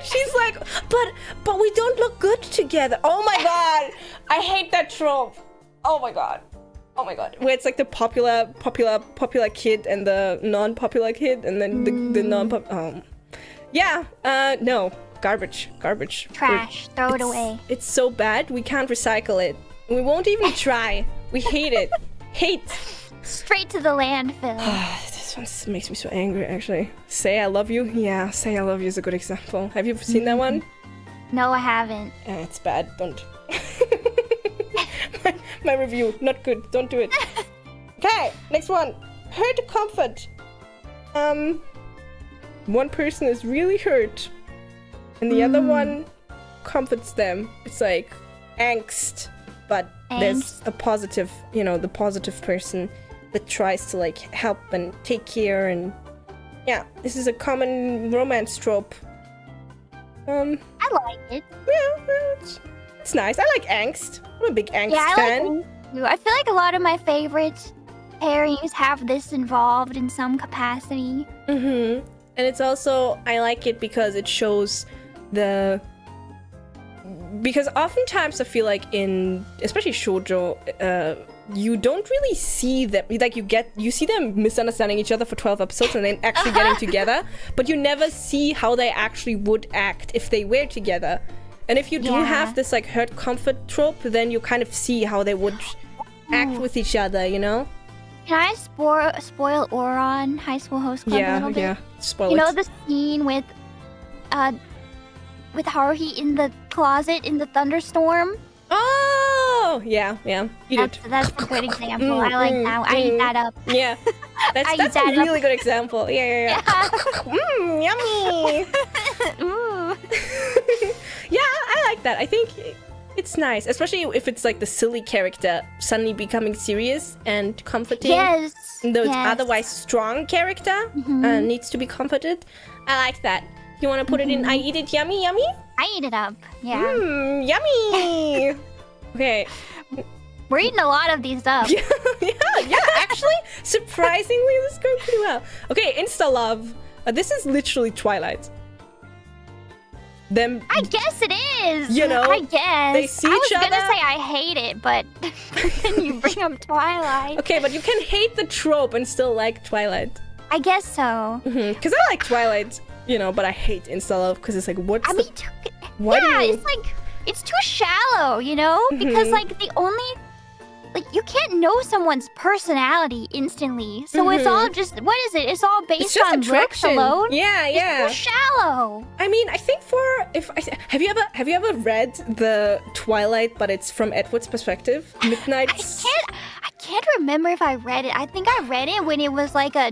she's like, but we don't look good together. Oh my god, I hate that trope. Oh my god. Where it's like the popular kid and the non-popular kid, and then the non-popular... no. Garbage. Trash. Throw it away. It's so bad, we can't recycle it. We won't even try. We hate it. Hate. Straight to the landfill. This one makes me so angry, actually. Say I love you? Yeah, Say I love you is a good example. Have you seen that one? No, I haven't. It's bad. Don't. my review, not good. Don't do it. Okay, next one. Hurt comfort. One person is really hurt, and the other one comforts them. It's like angst, but there's a positive, the positive person that tries to like help and take care, and yeah, this is a common romance trope. I like it. Yeah, it's nice. I like angst. I'm a big angst fan. I feel like a lot of my favorite pairings have this involved in some capacity. And it's also, I like it because it shows because oftentimes I feel like in, especially shoujo, you don't really see them, like you see them misunderstanding each other for 12 episodes and then actually getting together, but you never see how they actually would act if they were together. And if you do have this like hurt comfort trope, then you kind of see how they would act with each other, Can I spoil Oron, High School Host Club a little bit? Yeah, spoil it. The scene with Haruhi in the closet in the thunderstorm? Oh, yeah. That's a good example. I like that. I eat that up. Yeah, that's a really good example. Yeah. Yummy. Ooh. Yeah, I like that. I think it's nice, especially if it's like the silly character suddenly becoming serious and comforting. Yes. The otherwise strong character needs to be comforted. I like that. You want to put it in I eat it yummy? I eat it up. Yeah. Yummy. Okay. We're eating a lot of these up. Yeah. Actually, surprisingly, this is going pretty well. Okay, Insta Love. This is literally Twilight. I guess it is. I guess. They see each other. I was gonna say I hate it, but then you bring up Twilight. Okay, but you can hate the trope and still like Twilight. I guess so. Because I like Twilight, but I hate Insta Love because it's like, what's it's like, it's too shallow, Because like the only, you can't know someone's personality instantly. So it's all just, what is it? It's all based on looks alone? Yeah. It's too shallow. I mean, I think have you ever read the Twilight, but it's from Edward's perspective? Midnight. I can't remember if I read it. I think I read it when it was like a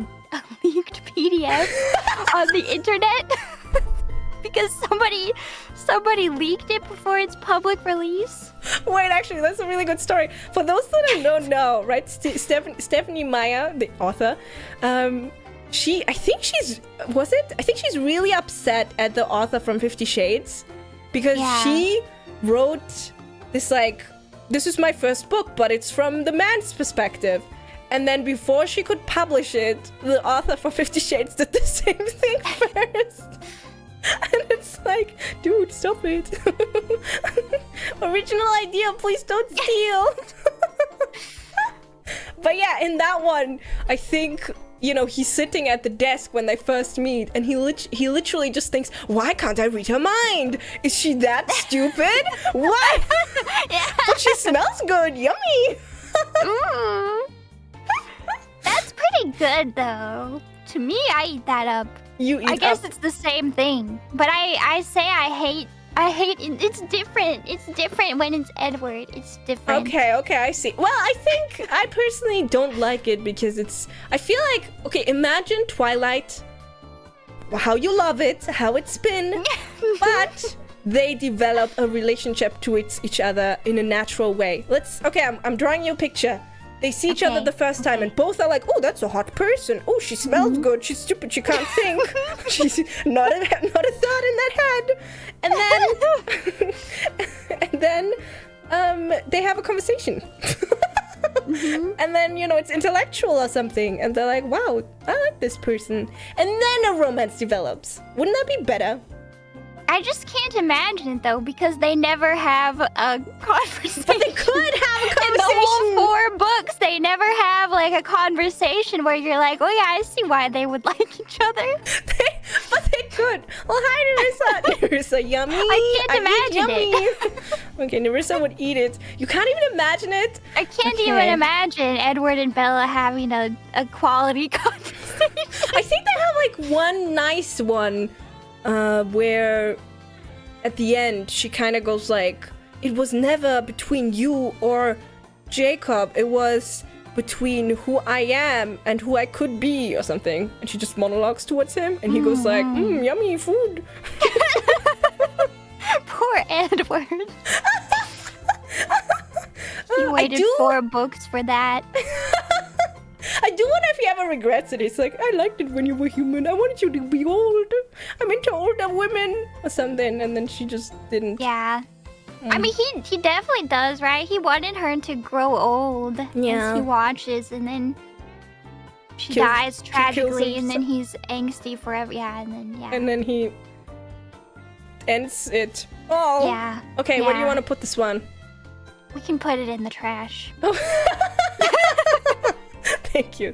leaked PDF on the internet. Because somebody leaked it before its public release. Wait, actually, that's a really good story. For those that don't know, right? Stephanie Meyer, the author, I think she's really upset at the author from 50 Shades because she wrote this this is my first book, but it's from the man's perspective. And then before she could publish it, the author for 50 Shades did the same thing first. And it's like, dude, stop it. Original idea, please don't steal. But yeah, in that one, I think, he's sitting at the desk when they first meet, and he literally just thinks, why can't I read her mind? Is she that stupid? What? But she smells good, yummy. That's pretty good, though. To me, I eat that up. I guess it's the same thing, but I say I hate. It's different. It's different when it's Edward. It's different. Okay, I see. Well, I think I personally don't like it because I feel like, okay, imagine Twilight, how you love it, how it's been, but they develop a relationship to each other in a natural way. I'm drawing you a picture. They see each other the first time, and both are like, oh, that's a hot person. Oh, she smells good. She's stupid. She can't think. She's not a thought in that head. And then they have a conversation. And then, it's intellectual or something. And they're like, wow, I like this person. And then a romance develops. Wouldn't that be better? I just can't imagine it, though, because they never have a conversation. But they could have a conversation. In the whole 4 books, they never have, a conversation where you're like, oh, yeah, I see why they would like each other. But they could. Well, hi, Nerissa. Nerissa, yummy. I can't imagine it. Okay, Nerissa would eat it. You can't even imagine it? I can't even imagine Edward and Bella having a quality conversation. I think they have, one nice one. Where at the end, she kind of goes like, it was never between you or Jacob. It was between who I am and who I could be or something. And she just monologues towards him and he goes like, yummy food. Poor Edward. He waited 4 books for that. I do wonder if he ever regrets it. It's like, I liked it when you were human. I wanted you to be old. I'm into older women or something. And then she just didn't. Yeah. I mean, he definitely does, right? He wanted her to grow old as he watches, and then she dies tragically, and then he's angsty forever. Yeah, and then and then he ends it. Oh. Yeah. Okay, where do you want to put this one? We can put it in the trash. Thank you.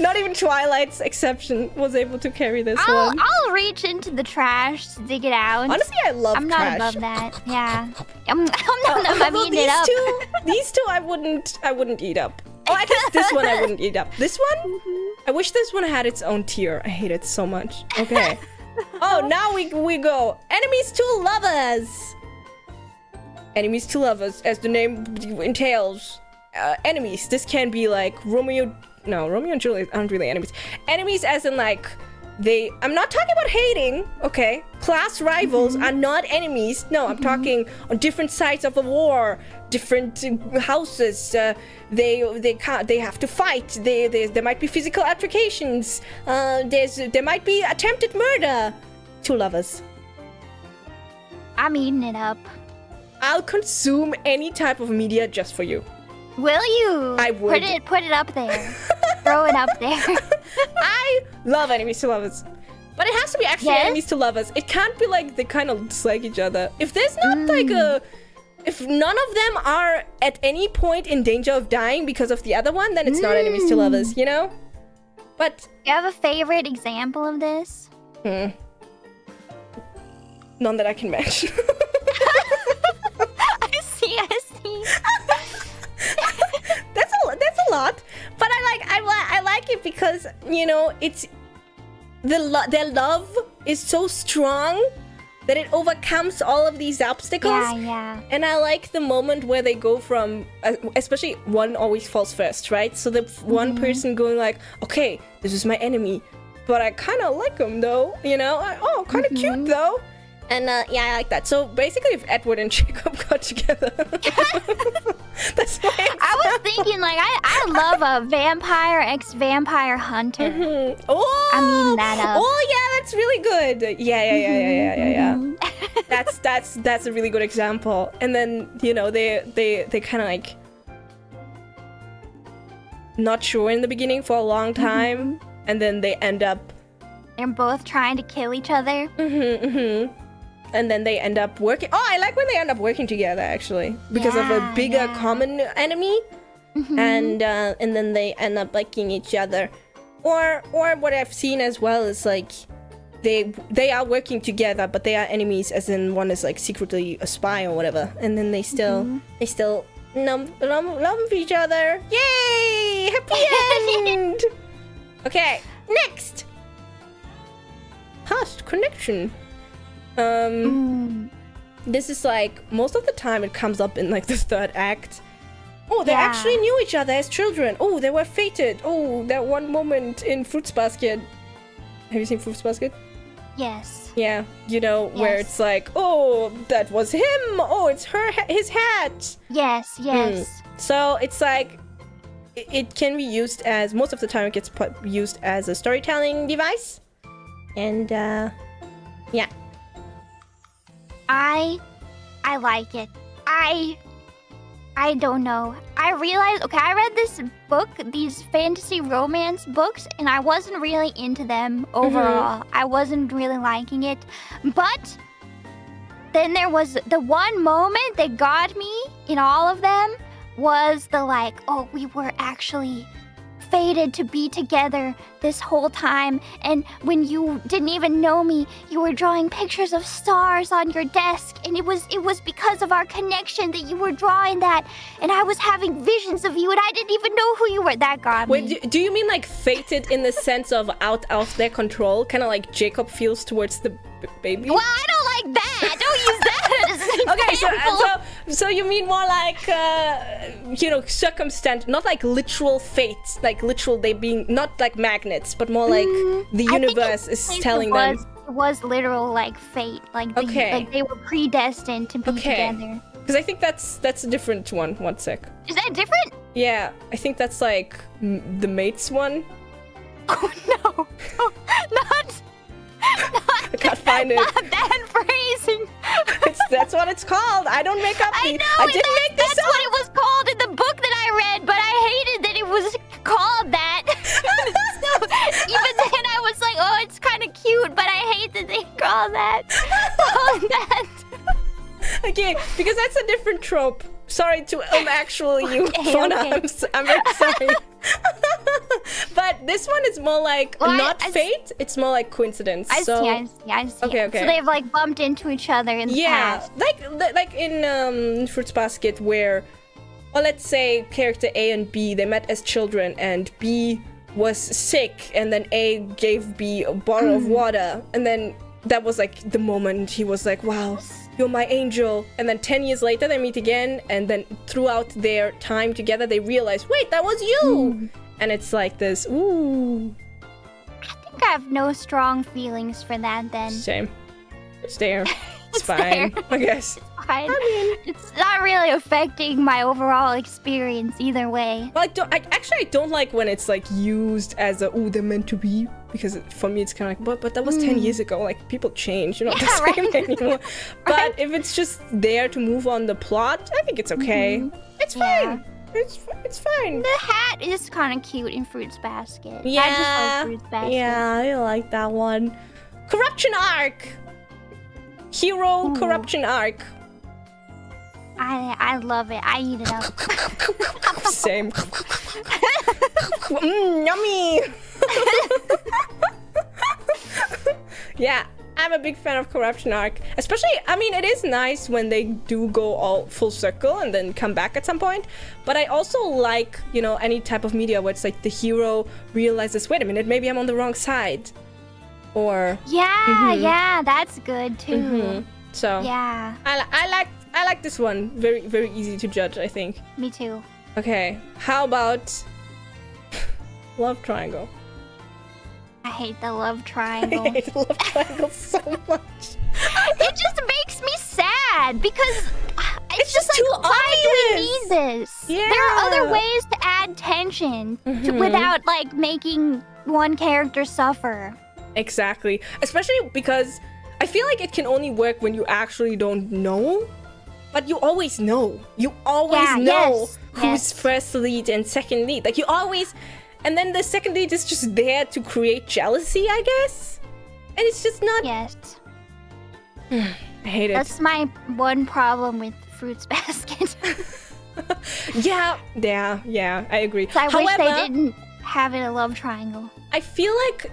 Not even Twilight's exception was able to carry this one. I'll reach into the trash to dig it out. Honestly, I love trash. I'm not above that. Yeah. I'm eating it up. These two I wouldn't eat up. Oh, I guess this one I wouldn't eat up. This one? I wish this one had its own tier. I hate it so much. Okay. Oh, now we go. Enemies to lovers. Enemies to lovers, as the name entails. Enemies. This can be like Romeo and Juliet aren't really enemies. Enemies as in like, I'm not talking about hating, okay? Class rivals are not enemies. No, I'm talking on different sides of a war, different houses. They have to fight. There might be physical altercations. There might be attempted murder. Two lovers. I'm eating it up. I'll consume any type of media just for you. Will you? I would. Put it up there. Throw it up there. I love enemies to lovers. But it has to be actually enemies to lovers. It can't be like they kind of dislike each other. If there's not like if none of them are at any point in danger of dying because of the other one, then it's not enemies to lovers, you know? But... Do you have a favorite example of this? None that I can match. I see. That's a lot, but I like it because, you know, it's their love is so strong that it overcomes all of these obstacles. Yeah. And I like the moment where they go from, especially one always falls first, right? So the one person going like, okay, this is my enemy, but I kind of like him though, you know? Kind of cute though. And yeah, I like that. So basically, if Edward and Jacob got together, that's why I was thinking, like, I love a vampire ex-vampire hunter. Oh, I'm eating that up. Oh yeah, that's really good. Yeah. That's a really good example. And then, you know, they kind of like not sure in the beginning for a long time, and then they end up. They're both trying to kill each other. And then they end up working. Oh, I like when they end up working together, actually, because of a bigger common enemy, and then they end up liking each other. Or what I've seen as well is like they are working together, but they are enemies, as in one is like secretly a spy or whatever, and then they still love each other. Yay! Happy end. Okay, next. Past connection. This is like, most of the time it comes up in like the third act. Oh, they actually knew each other as children. Oh, they were fated. Oh, that one moment in Fruits Basket. Have you seen Fruits Basket? Yes. Yeah, you know, where it's like, oh, that was him. Oh, it's his hat. Yes. So it's like, it can be used as, most of the time it gets used as a storytelling device. And, yeah. I like it. I don't know. I realized, okay, I read this book, these fantasy romance books, and I wasn't really into them overall. I wasn't really liking it. But then there was the one moment that got me in all of them was the like, oh, we were actually fated to be together this whole time. And when you didn't even know me, you were drawing pictures of stars on your desk. And it was because of our connection that you were drawing that. And I was having visions of you, and I didn't even know who you were. That got me. Wait, do you mean like fated in the sense of out of their control? Kind of like Jacob feels towards the baby? Well, I don't like that. Don't use that as an Okay, example. so you mean more like, circumstance, not like literal fate, like literal they being, not like magnets, but more like the universe is telling them. It was literal like fate, like they were predestined to be together. Because I think that's a different one. One sec. Is that different? Yeah, I think that's like the mates one. Oh no, not I can't find it. Not that phrasing. That's what it's called. I don't make up I know. I didn't make this that's up. What it was called in the book that I read, but I hated that it was called that. So even then, I was like, oh, it's kind of cute, but I hate that they call that. Okay, because that's a different trope. Sorry to actually you, Fauna. Okay. I'm very sorry. But this one is more like fate. It's more like coincidence. I see. Okay. So they've like bumped into each other in the past. like in Fruits Basket, where, well, let's say character A and B, they met as children, and B was sick, and then A gave B a bottle of water, and then that was like the moment he was like, wow, you're my angel. And then 10 years later they meet again, and then throughout their time together they realize, wait, that was you. And it's like this, ooh. I think I have no strong feelings for that then. Same. It's there. It's fine, I guess. It's fine. I mean, it's not really affecting my overall experience either way. Well, I don't like when it's like used as a, ooh, they're meant to be. Because for me it's kind of like, but that was 10 years ago. Like, people change, you're not the same anymore. But if it's just there to move on the plot, I think it's okay. It's fine. It's fine. The hat is kind of cute in Fruits Basket. Yeah. I just like Fruits Basket. Yeah, I like that one. Corruption arc. Hero corruption arc. I love it. I eat it up. Same. Yummy. Yeah, I'm a big fan of corruption arc. Especially, I mean, it is nice when they do go all full circle and then come back at some point. But I also like, any type of media where it's like the hero realizes, wait a minute, maybe I'm on the wrong side. Or yeah, that's good too. So yeah, I like this one. Very, very easy to judge, I think. Me too. Okay, how about love triangle? I hate the love triangle. I hate the love triangle so much. It just makes me sad because it's just too like, why do we obvious. need this? Yeah. There are other ways to add tension without like making one character suffer. Exactly. Especially because I feel like it can only work when you actually don't know. But you always know. You always know who's first lead and second lead. Like, you always... And then the second lead is just there to create jealousy, I guess? And it's just not... Yes. I hate it. That's my one problem with Fruits Basket. Yeah, I agree. So I wish they didn't have it a love triangle. I feel like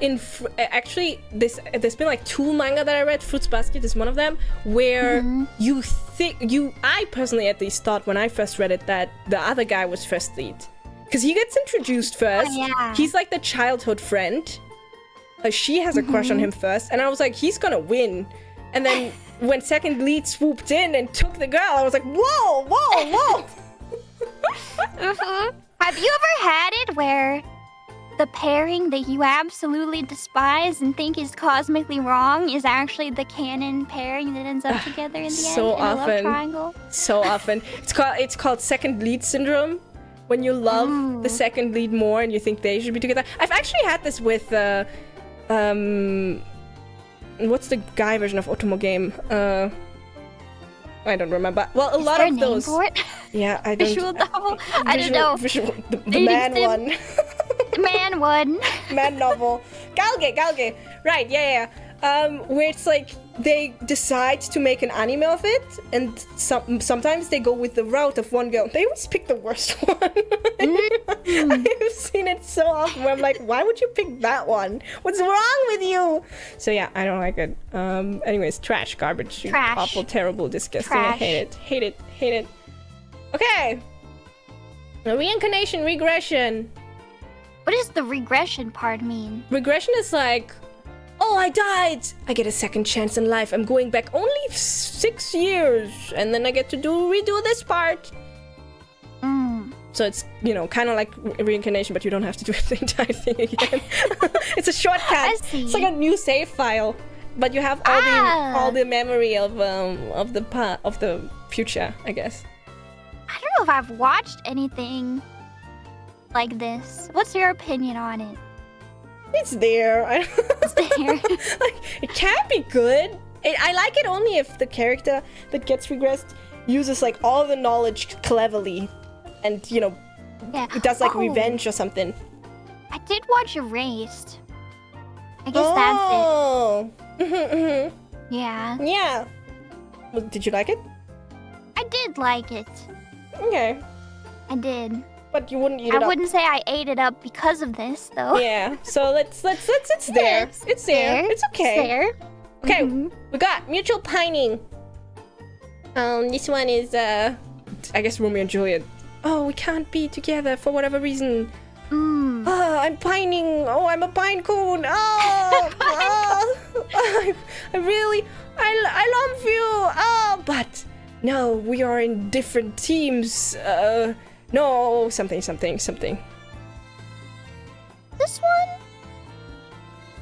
actually there's been like 2 manga that I read. Fruits Basket is one of them, where I personally at least thought when I first read it that the other guy was first lead, because he gets introduced first. Oh, yeah. He's like the childhood friend. She has a crush on him first, and I was like, he's gonna win. And then when second lead swooped in and took the girl, I was like, whoa. Have you ever had it where the pairing that you absolutely despise and think is cosmically wrong is actually the canon pairing that ends up together in the end in a love triangle? So often. It's called second lead syndrome. When you love the second lead more and you think they should be together. I've actually had this with what's the guy version of Otomo game? I don't remember. Well, a lot of those. For it? Yeah, I don't. Visual novel? I don't know. The man one. The man one. Man novel. Galge. Right, yeah. Where it's like they decide to make an anime of it, and sometimes they go with the route of one girl. They always pick the worst one. I've seen it so often where I'm like, why would you pick that one? What's wrong with you? So yeah, I don't like it. Anyways, trash, garbage, Trash. awful, terrible, disgusting. Trash. I hate it. Okay. Reincarnation, regression. What does the regression part mean? Regression is like, oh, I died. I get a second chance in life. I'm going back only 6 years, and then I get to redo this part. So it's, you know, kind of like reincarnation, but you don't have to do the entire thing again. It's a shortcut. I see. It's like a new save file, but you have all the memory of the future, I guess. I don't know if I've watched anything like this. What's your opinion on it? It's there. It's there. Like, it can be good. I like it only if the character that gets regressed uses like all the knowledge cleverly, and you know, it does like revenge or something. I did watch Erased. I guess that's it. Yeah. Yeah. Well, did you like it? I did like it. Okay. I did. But you wouldn't eat it up. I wouldn't say I ate it up because of this, though. Yeah. So let's it's there. Yes, It's there. It's okay. It's there. Okay. We got mutual pining. This one is I guess Romeo and Juliet. Oh, we can't be together for whatever reason. Oh, I'm pining. Oh, I'm a pine cone. Oh, I love you. Oh, but no, we are in different teams. No, something. This one,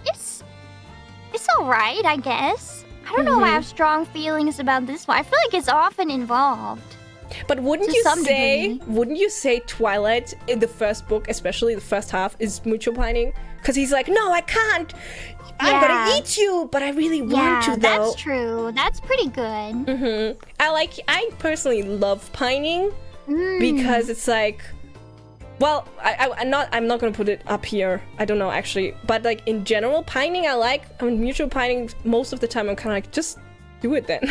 it's alright, I guess. I don't know if I have strong feelings about this one. I feel like it's often involved. But wouldn't degree. you say Twilight in the first book, especially the first half, is mutual pining? Because he's like, no, I can't. I'm gonna eat you, but I really want to, though. That's true. That's pretty good. I personally love pining because it's like, well, I'm not gonna put it up here. I don't know actually, but like in general, pining I like. I mean, mutual pining most of the time I'm kind of like, just do it then.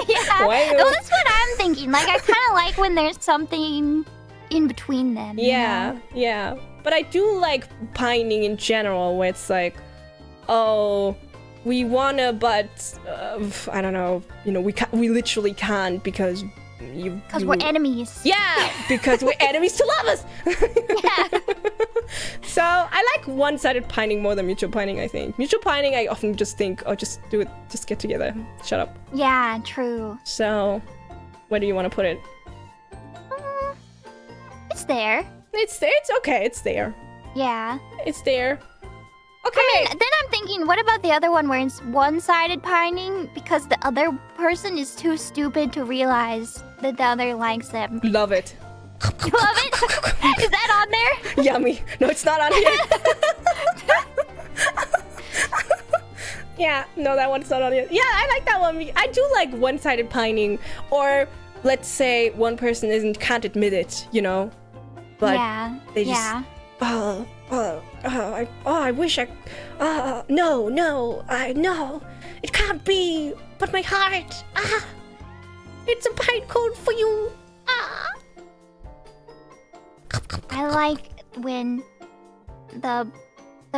Yeah. Well, that's what I'm thinking. Like, I kind of like when there's something in between them. Yeah, yeah. But I do like pining in general, where it's like, oh, we wanna, but I don't know. You know, we literally can't because we're enemies. Yeah, because we're enemies to lovers. Yeah. So I like one-sided pining more than mutual pining, I think. Mutual pining, I often just think, oh, just do it. Just get together. Shut up. Yeah, true. So, where do you want to put it? It's there. It's okay. It's there. Yeah. It's there. Okay. I mean, then I'm thinking, what about the other one where it's one-sided pining because the other person is too stupid to realize that the other likes them? Love it. You love it? Is that on there? Yummy. No, it's not on here. Yeah, no, that one's not on here. Yeah, I like that one. I do like one-sided pining, or let's say one person can't admit it, you know, but they just I wish I no, it can't be, but my heart, it's a pine cone for you. I like when the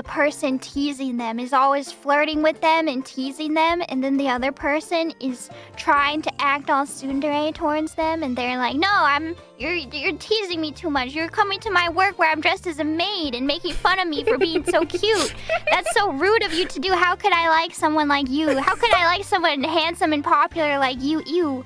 person teasing them is always flirting with them and teasing them, and then the other person is trying to act all tsundere towards them, and they're like, no, you're teasing me too much. You're coming to my work where I'm dressed as a maid and making fun of me for being so cute. That's so rude of you to do. How could I like someone like you? How could I like someone handsome and popular like you? Ew.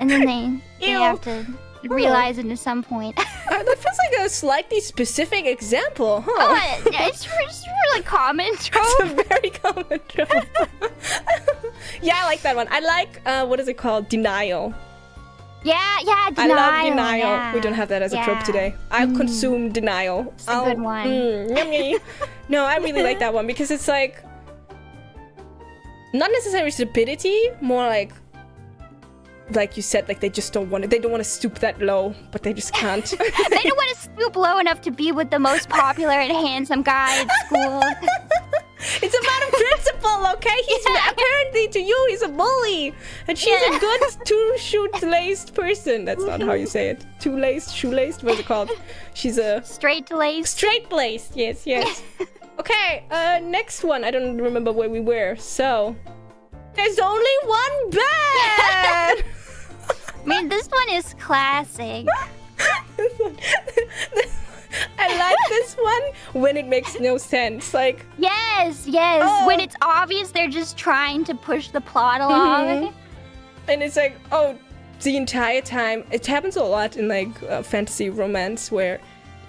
And then they have to realize it at some point. That feels like a slightly specific example, huh? Oh, it's really common trope. It's a very common trope. Yeah, I like that one. I like, what is it called? Denial. Yeah, denial. I love denial. Yeah. We don't have that as a trope today. I'll consume denial. It's a good one. Yummy. No, I really like that one because it's like, not necessarily stupidity, more like you said, like they just don't want to. They don't want to stoop that low, but they just can't. They don't want to stoop low enough to be with the most popular and handsome guy at school. It's a matter of simple, okay? He's apparently to you, he's a bully. And she's a good two-shoe-laced person. That's not how you say it. Two-laced, shoe-laced, what's it called? She's a... Straight-laced. Straight-laced, yes. Okay, next one. I don't remember where we were, so... There's only one bed! I mean, this one is classic. I like this one when it makes no sense. Like, yes. When it's obvious they're just trying to push the plot along. And it's like, the entire time. It happens a lot in like fantasy romance where,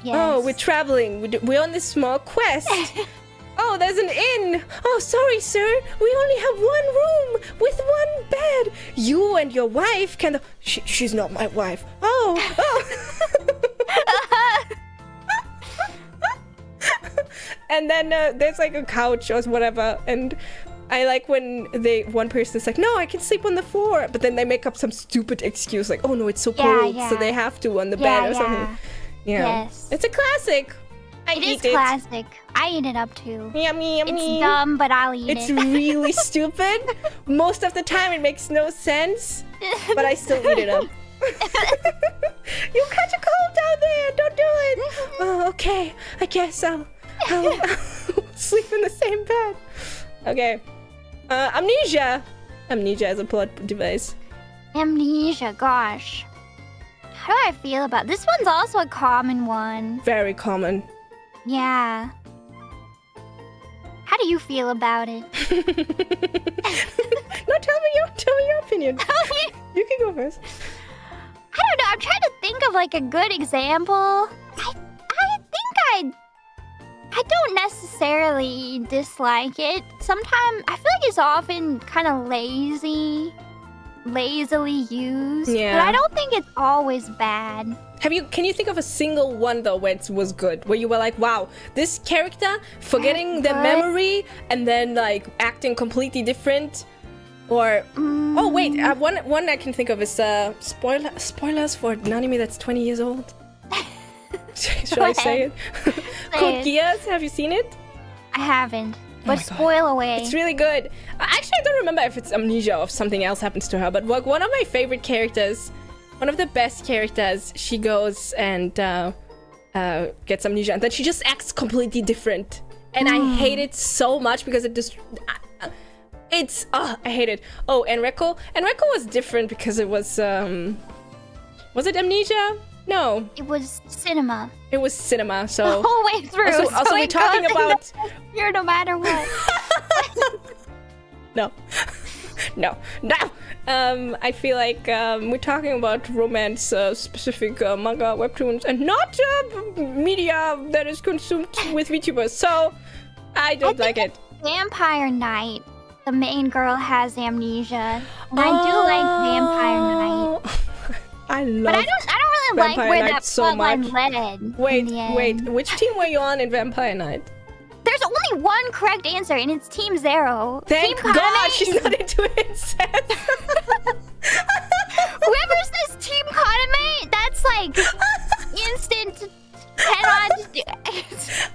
we're traveling. We're on this small quest. Oh, there's an inn. Oh, sorry, sir. We only have one room with one bed. You and your wife can... She's not my wife. Oh. And then there's like a couch or whatever. And I like when one person is like, no, I can sleep on the floor. But then they make up some stupid excuse like, oh, no, it's so cold. So they have to on the bed or something. Yeah. Yes. It's a classic. It is classic. I eat it up too. Yummy. It's dumb, but I'll eat it. It's really stupid. Most of the time it makes no sense, but I still eat it up. You catch a cold down there. Don't do it. Oh, okay. I guess I'll sleep in the same bed. Okay. Amnesia. Amnesia as a plot device. Amnesia, gosh. How do I feel about this? One's also a common one. Very common. Yeah. How do you feel about it? No, tell me your opinion. You can go first. I don't know. I'm trying to think of like a good example. I think I don't necessarily dislike it. Sometimes I feel like it's often kind of lazily used. Yeah. But I don't think it's always bad. Can you think of a single one though where it was good? Where you were like, wow, this character forgetting the memory and then like acting completely different? Or oh wait, one I can think of is spoilers for an anime that's 20 years old. Shall I say it? Code Geass, have you seen it? I haven't. But spoil away. It's really good. Actually, I don't remember if it's Amnesia or if something else happens to her, but one of my favorite characters, one of the best characters, she goes and gets amnesia, and then she just acts completely different. And I hate it so much because it just... I hate it. Oh, Enrico was different because it was it Amnesia? No. It was cinema. It was cinema, so... The whole way through. Also we're talking about... Here no matter what. No. I feel like we're talking about romance, specific manga, webtoons, and not media that is consumed with VTubers, so I don't like it. Vampire Knight. The main girl has amnesia, and I do like Vampire Knight. I love. But I don't really like where that plotline led. Wait, which team were you on in Vampire Knight? There's only one correct answer, and it's Team Zero. Thank Team God she's not into incest. Whoever says Team Kaname, that's like instant.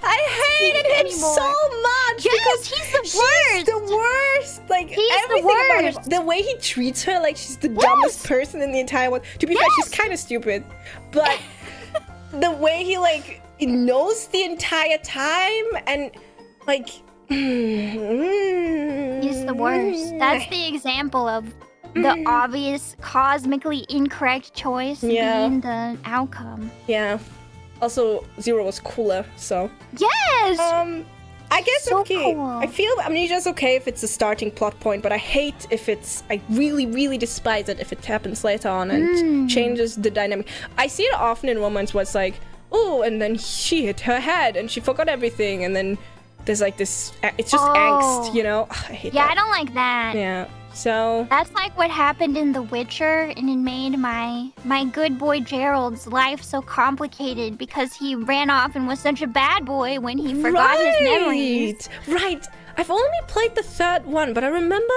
I hated him so much because he's the worst. He's the worst. Like he's everything the worst. about him, the way he treats her, like she's the dumbest person in the entire world. To be fair, she's kind of stupid, but the way he like knows the entire time and like he's the worst. That's the example of the obvious cosmically incorrect choice being the outcome. Yeah. Also, Zero was cooler, so... Yes! I guess so okay. Cool. I feel Amnesia's okay if it's a starting plot point, but I hate if it's... I really, really despise it if it happens later on and changes the dynamic. I see it often in romance where it's like, oh, and then she hit her head and she forgot everything, and then there's like this... It's just angst, you know? Ugh, I hate that. Yeah, I don't like that. Yeah. So that's like what happened in The Witcher, and it made my good boy Gerald's life so complicated because he ran off and was such a bad boy when he forgot his memories. Right. I've only played the third one, but I remember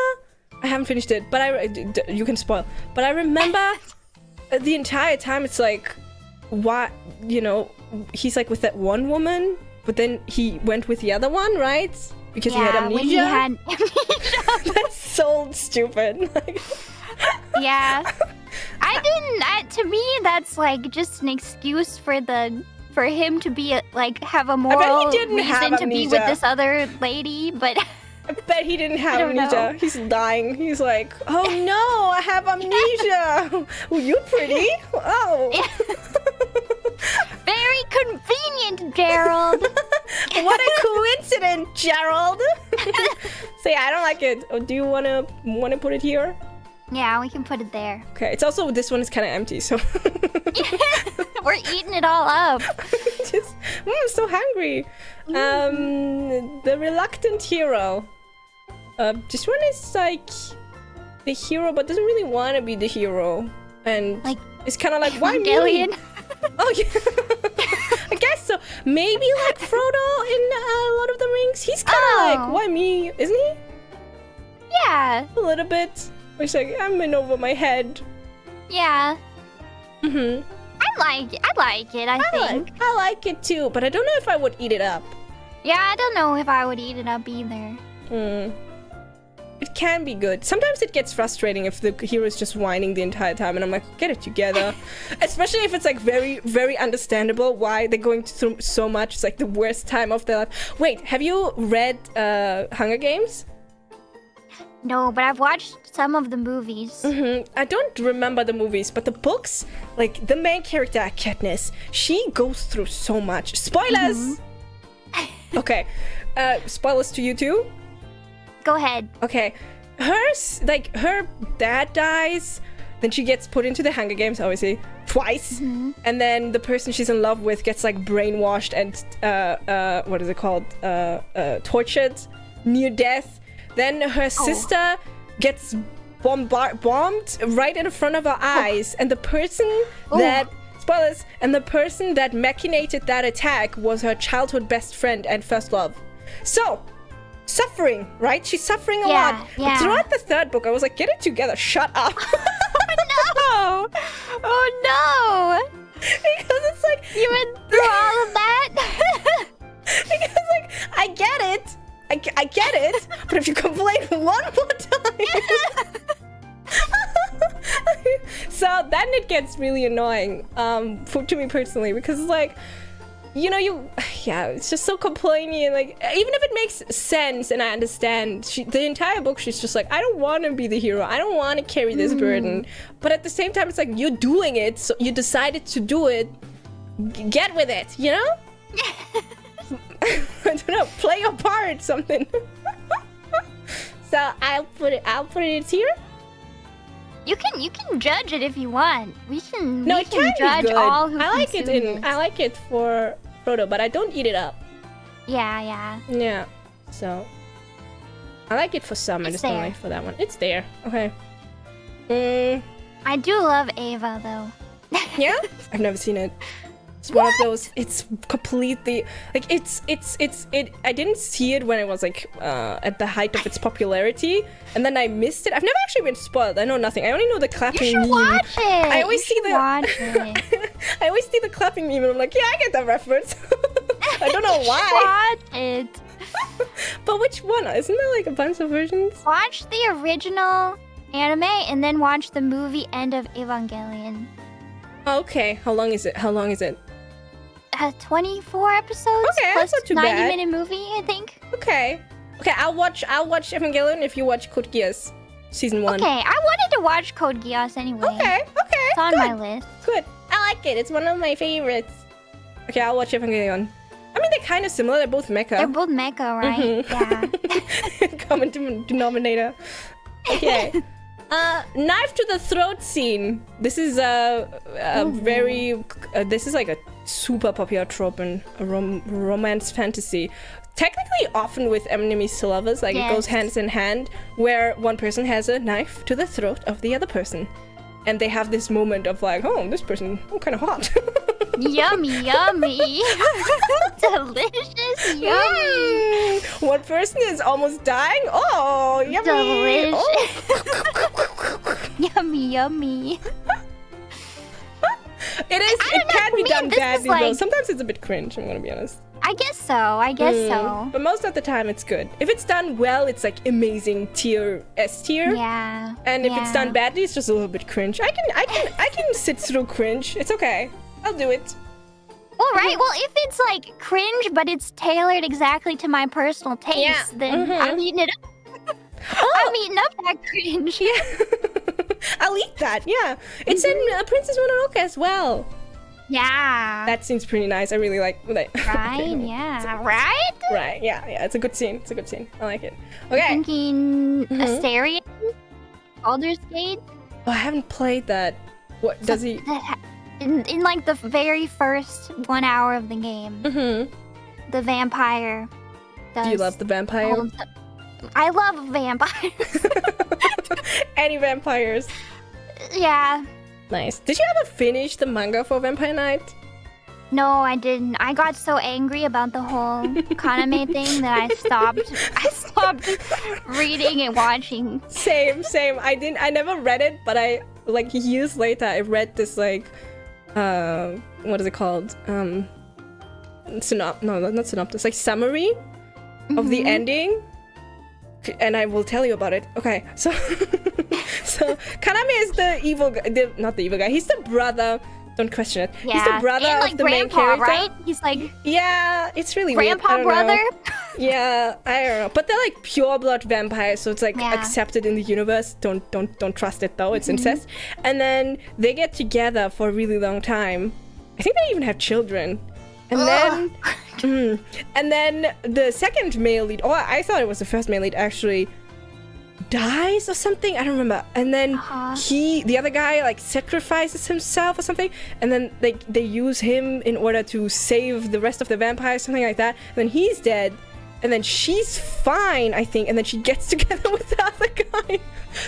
I haven't finished it. But you can spoil. But I remember the entire time it's like, what, you know, he's like with that one woman, but then he went with the other one, right? Because he had amnesia? When he had amnesia. That's so stupid. Yeah. To me, that's like just an excuse for him to be like have a moral reason to be with this other lady, but I bet he didn't have amnesia. He's dying. He's like, oh no, I have amnesia. Oh, you're pretty. Oh. Very convenient, Gerald. What a coincidence, Gerald. Say, I don't like it. Oh, do you wanna put it here? Yeah, we can put it there. Okay, it's also, this one is kind of empty, so. We're eating it all up. I'm so hungry. The reluctant hero. This one is like the hero, but doesn't really want to be the hero, and like it's kind of like, why me? Oh yeah, I guess so. Maybe like Frodo in Lord of the Rings. He's kind of like, why me? Isn't he? Yeah, a little bit. It's like, I'm in over my head. Yeah. I like it. I think I like it too, but I don't know if I would eat it up. Yeah, I don't know if I would eat it up either. It can be good. Sometimes it gets frustrating if the hero is just whining the entire time, and I'm like, get it together. Especially if it's like very, very understandable why they're going through so much. It's like the worst time of their life. Wait, have you read Hunger Games? No, but I've watched some of the movies. I don't remember the movies, but the books, like the main character, Katniss, she goes through so much. Spoilers! Okay, spoilers to you too? Go ahead. Okay, her dad dies, then she gets put into the Hunger Games, obviously, twice, and then the person she's in love with gets like brainwashed and what is it called? Tortured, near death. Then her sister gets bombed right in front of her eyes, and the person that spoilers, and the person that machinated that attack was her childhood best friend and first love. So, suffering, right? She's suffering a lot. Yeah. But throughout the third book, I was like, get it together, shut up. Oh no! Oh no! Because it's like, you went through all of that? Because like, I get it. I get it, but if you complain one more time. So then it gets really annoying to me personally, because it's like, you know, it's just so complainy, and like, even if it makes sense and I understand, the entire book she's just like, I don't want to be the hero, I don't want to carry this burden, but at the same time it's like, you're doing it, so you decided to do it, get with it, you know? I don't know, play your part, something. So I'll put it here. You can judge it if you want. We can it can judge be good. all who I like it consume I like it for Frodo, but I don't eat it up. Yeah. So I like it for some, I just don't like for that one. It's there. Okay. I do love Ava though. Yeah? I've never seen it. It's one of those, it's completely like, I didn't see it when it was like at the height of its popularity, and then I missed it. I've never actually been spoiled. I know nothing. I only know the clapping meme. You should watch it. I always see watch it. I always see the clapping meme and I'm like, yeah, I get that reference. I don't know why. Watch it. But which one? Isn't there like a bunch of versions? Watch the original anime and then watch the movie End of Evangelion. Okay, how long is it? 24 episodes. Okay, plus that's not too 90-minute movie, I think. Okay, I'll watch Evangelion if you watch Code Geass season 1. Okay, I wanted to watch Code Geass anyway. Okay, it's on my list. Good, I like it. It's one of my favorites. Okay, I'll watch Evangelion. I mean, they're kind of similar. They're both mecha. They're both mecha, right? Yeah. Common denominator. Okay. Knife to the throat scene. This is a very. This is like a super popular trope in romance fantasy. Technically, often with enemies to lovers, like it goes hand in hand, where one person has a knife to the throat of the other person, and they have this moment of like, oh, this person, kind of hot. Yummy, yummy. Delicious, yummy. One person is almost dying. Oh, yummy. Delicious. Oh. Yummy, yummy. It can be done badly though. Sometimes it's a bit cringe, I'm gonna be honest. I guess so. I guess so. But most of the time, it's good. If it's done well, it's like amazing S tier. Yeah. And if it's done badly, it's just a little bit cringe. I can sit through cringe. It's okay. I'll do it. Well, right. Well, if it's like cringe, but it's tailored exactly to my personal taste, then I'm eating it up. I'm eating up that cringe. Yeah. I'll eat that. Yeah. It's in Princess Mononoke as well. Yeah. That seems pretty nice. I really like that. Right? Yeah. Right? Right. Yeah. Yeah. It's a good scene. It's a good scene. I like it. Okay. I'm thinking Asterion? Baldur's Gate? Oh, I haven't played that. What does he? In like the very first 1 hour of the game, the vampire. Do you love the vampire? I love vampires. Any vampires? Yeah. Nice. Did you ever finish the manga for Vampire Knight? No, I didn't. I got so angry about the whole Kaname thing that I stopped reading and watching. Same. I never read it, but I like years later I read this like what is it called? Not synopsis, like summary of the ending. And I will tell you about it. Okay, so Kaname is the evil guy, not the evil guy. He's the brother. Don't question it. Yeah. He's the brother and, like, of the grandpa, main character. Right? He's like it's really grandpa weird. brother. Yeah, I don't know. But they're like pure blood vampires, so it's like accepted in the universe. Don't trust it though. It's incest. And then they get together for a really long time. I think they even have children. And then the second male lead, I thought it was the first male lead, actually dies or something. I don't remember. And then the other guy like sacrifices himself or something. And then they use him in order to save the rest of the vampires, something like that. And then he's dead. And then she's fine, I think. And then she gets together with the other guy.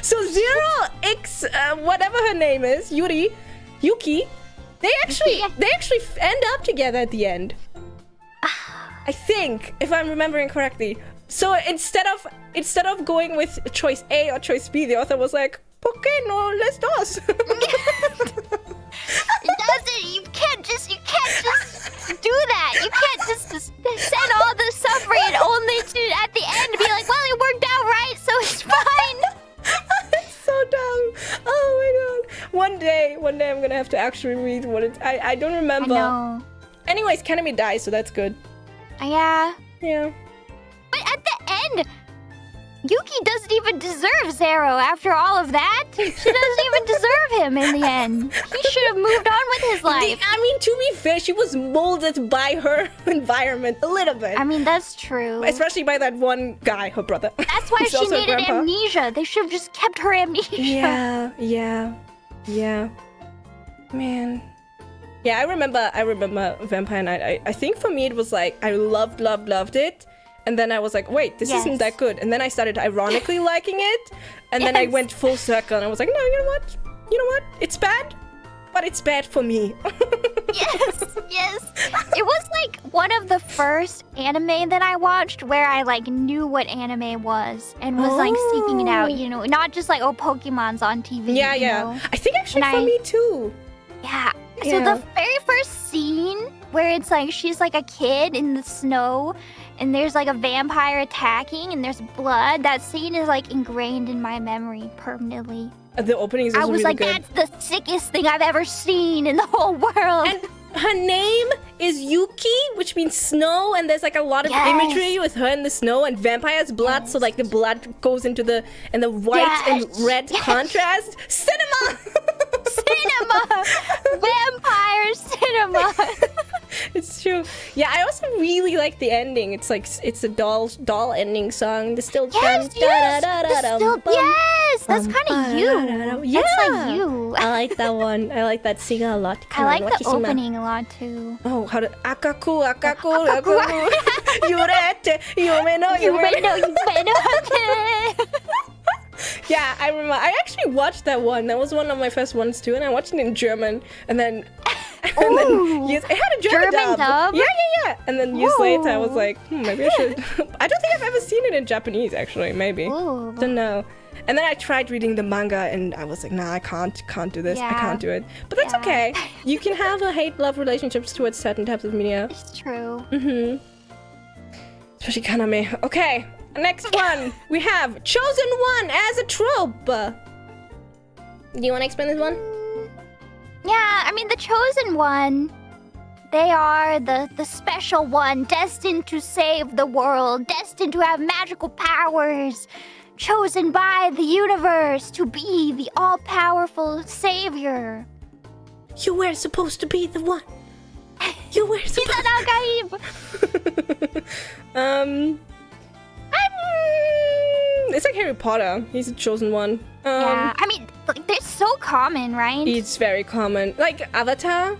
So Zero X, whatever her name is, Yuki. They actually end up together at the end. I think, if I'm remembering correctly. So instead of going with choice A or choice B, the author was like, okay, no, let's dos. You can't just do that. You can't just send all the suffering only to at the end be like, well, it worked out right, so it's fine. It's so dumb. Oh my god. One day I'm gonna have to actually read what it's. I don't remember. I know. Anyways, Kaname dies, so that's good. Yeah. Yeah. But at the end, Yuki doesn't even deserve Zero after all of that. She doesn't even deserve him in the end. He should have moved on with his life. I mean, to be fair, she was molded by her environment a little bit. I mean, that's true. Especially by that one guy, her brother. That's why she needed amnesia. They should have just kept her amnesia. Yeah. Man. Yeah, I remember Vampire Knight. I think for me it was like, I loved it. And then I was like, wait, this isn't that good. And then I started ironically liking it. And then I went full circle and I was like, no, you know what? It's bad, but it's bad for me. Yes. It was like one of the first anime that I watched where I like knew what anime was and was like seeking it out, not just like, Pokemon's on TV. Yeah. Know? I think actually for me too. Yeah. So the very first scene where it's like she's like a kid in the snow and there's like a vampire attacking and there's blood, that scene is like ingrained in my memory permanently. The opening is also I was really like, good. that's the sickest thing I've ever seen in the whole world. And her name is Yuki, which means snow, and there's like a lot of imagery with her in the snow and vampires' blood, so like the blood goes into the white and red contrast. Cinema! Vampire cinema! It's true. Yeah, I also really like the ending. It's like, it's a doll ending song. The still yes, that's kind of you. Yeah. That's like you. I like that one. I like that singer a lot. I like the opening a lot too. Oh, how did Akaku Yurete Yume no Yeah, I remember. I actually watched that one. That was one of my first ones too, and I watched it in German. And then, it had a German dub. Yeah. And then years later, I was like, maybe I should. I don't think I've ever seen it in Japanese. Actually, maybe. Don't know. And then I tried reading the manga, and I was like, nah, I can't do this. I can't do it. But that's okay. You can have a hate-love relationships towards certain types of media. It's true. Especially Kaname. Okay, next one. We have Chosen One as a trope. Do you want to explain this one? Yeah, I mean, the Chosen One, they are the special one, destined to save the world, destined to have magical powers, chosen by the universe to be the all-powerful savior. You were supposed to be the one. You were supposed it's like Harry Potter. He's a chosen one. Yeah, I mean, like, they're so common, right? It's very common. Like Avatar,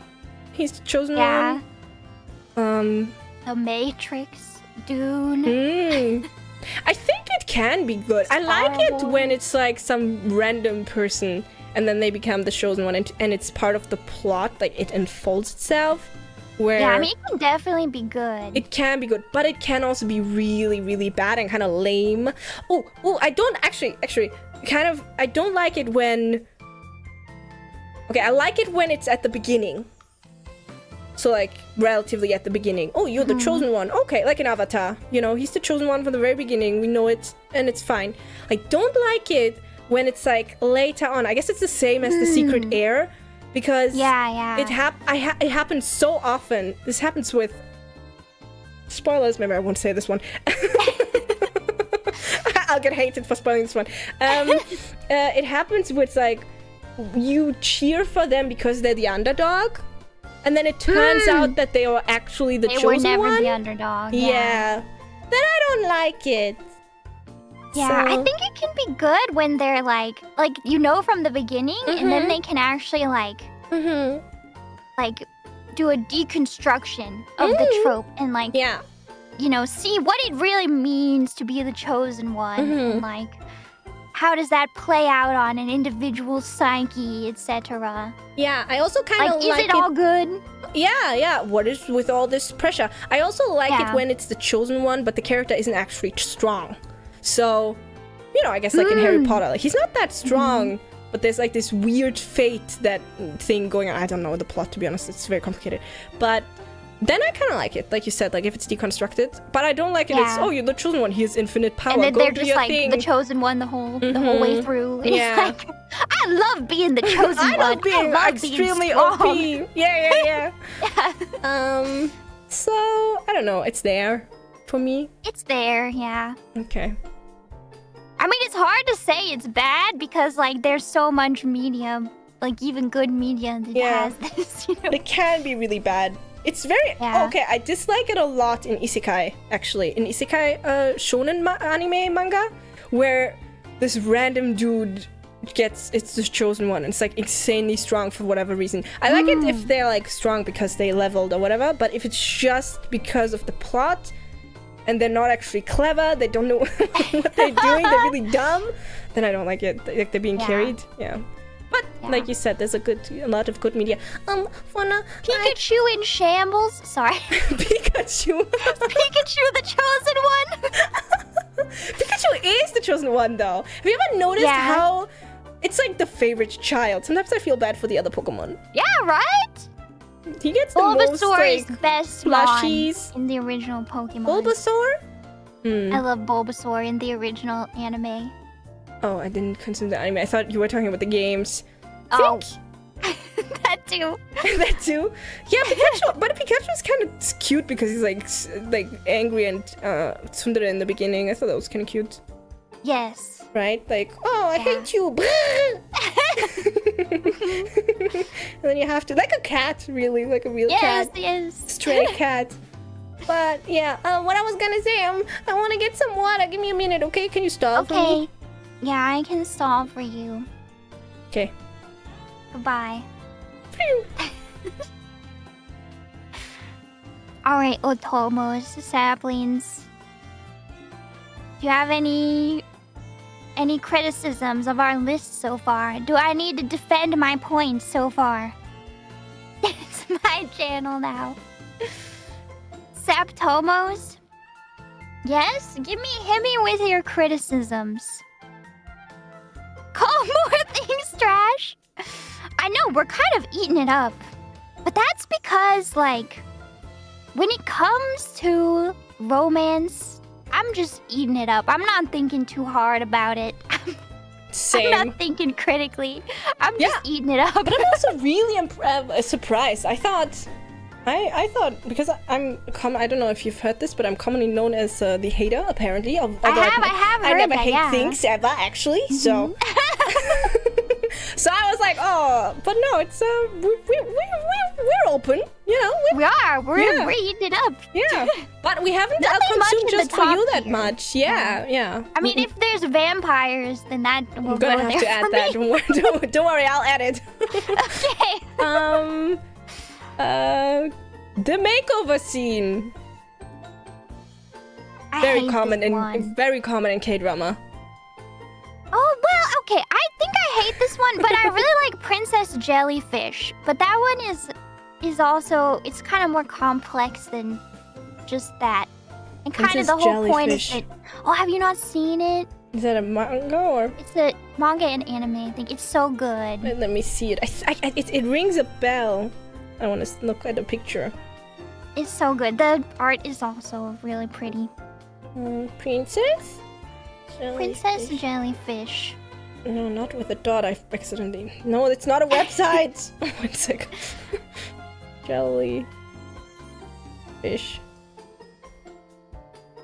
he's the chosen one. The Matrix, Dune. I think it can be good. I like it when it's like some random person and then they become the chosen one and it's part of the plot, like it unfolds itself. Where yeah, I mean, it can definitely be good. It can be good, but it can also be really, really bad and kind of lame. Oh, I don't actually, I don't like it when... Okay, I like it when it's at the beginning. So, like, relatively at the beginning. Oh, you're the chosen one. Okay, like an Avatar. You know, he's the chosen one from the very beginning. We know it, and it's fine. I don't like it when it's, like, later on. I guess it's the same as the Secret Heir. Because it happens so often. This happens with... Spoilers, maybe I won't say this one. I'll get hated for spoiling this one. It happens with, like, you cheer for them because they're the underdog. And then it turns out that they were actually the chosen one. They were never the underdog. Yeah. Then I don't like it. Yeah, I think it can be good when they're like you know from the beginning, and then they can actually like do a deconstruction of the trope and like you know, see what it really means to be the chosen one, and like how does that play out on an individual's psyche, etc. Yeah, I also kind of like is it all good? Yeah. What is with all this pressure? I also like it when it's the chosen one, but the character isn't actually strong. So, you know, I guess like in Harry Potter, like he's not that strong, but there's like this weird fate thing going on. I don't know the plot, to be honest. It's very complicated. But then I kind of like it, like you said, like if it's deconstructed. But I don't like it. It's you're the chosen one. He has infinite power. And then Go they're do just your like thing. the chosen one the whole way through. And it's like, I love being the chosen I one. love being extremely OP. Yeah. So I don't know. It's there for me. It's there, yeah. Okay. I mean, it's hard to say it's bad because, like, there's so much media, like, even good media that has this, you know? It can be really bad. It's very... Okay, I dislike it a lot in isekai, actually. In isekai shonen anime manga, where this random dude it's the chosen one, and it's, like, insanely strong for whatever reason. I like it if they're, like, strong because they leveled or whatever, but if it's just because of the plot... and they're not actually clever, they don't know what they're doing, they're really dumb, then I don't like it. Like they're being carried. But like you said, there's a lot of good media. Fauna, Pikachu in shambles. Sorry. Pikachu. Pikachu the chosen one. Pikachu is the chosen one, though. Have you ever noticed how it's like the favorite child? Sometimes I feel bad for the other Pokemon. Yeah, right? He gets the most like best plushies in the original Pokemon. Bulbasaur? I love Bulbasaur in the original anime. Oh, I didn't consume the anime. I thought you were talking about the games. Oh. That too. That too? Yeah, Pikachu. But Pikachu is kind of cute because he's like angry and tsundere in the beginning. I thought that was kind of cute. Yes. Right? Like, oh, I hate you. And then you have to, like a cat, really, like a real cat. Yes. Stray cat. But yeah, what I was gonna say, I want to get some water. Give me a minute, okay? Can you stall for me? Yeah, I can stall for you. Okay. Goodbye. Alright, Otomos, saplings. Do you have any criticisms of our list so far? Do I need to defend my points so far? It's my channel now. Saptomos? Yes? Hit me with your criticisms. we're kind of eating it up. But that's because, like, when it comes to romance, I'm just eating it up. I'm not thinking too hard about it. Same. I'm not thinking critically. I'm just eating it up. But I'm also really surprised. I thought, because I don't know if you've heard this, but I'm commonly known as the hater, apparently. I have heard I never that, hate things ever, actually. So, so I was like, oh, but no, it's we're open, you know. We're eating it up. Yeah, but we haven't consumed just for you that much. Yeah. I mean, if there's vampires, then that will go there. I'm gonna have to add that. Don't worry, I'll add it. Okay. The makeover scene. Very common in K-drama. Oh, well, okay. I think I hate this one, but I really like Princess Jellyfish. But that one is also, it's kind of more complex than just that. And kind of the whole point is that, oh, have you not seen it? Is that a manga or? It's a manga and anime, I think. It's so good. Let me see it. It rings a bell. I want to look at the picture. It's so good. The art is also really pretty. Princess? Princess Jellyfish. No, not with a dot. I've accidentally. No, it's not a website. 1 second. Jellyfish.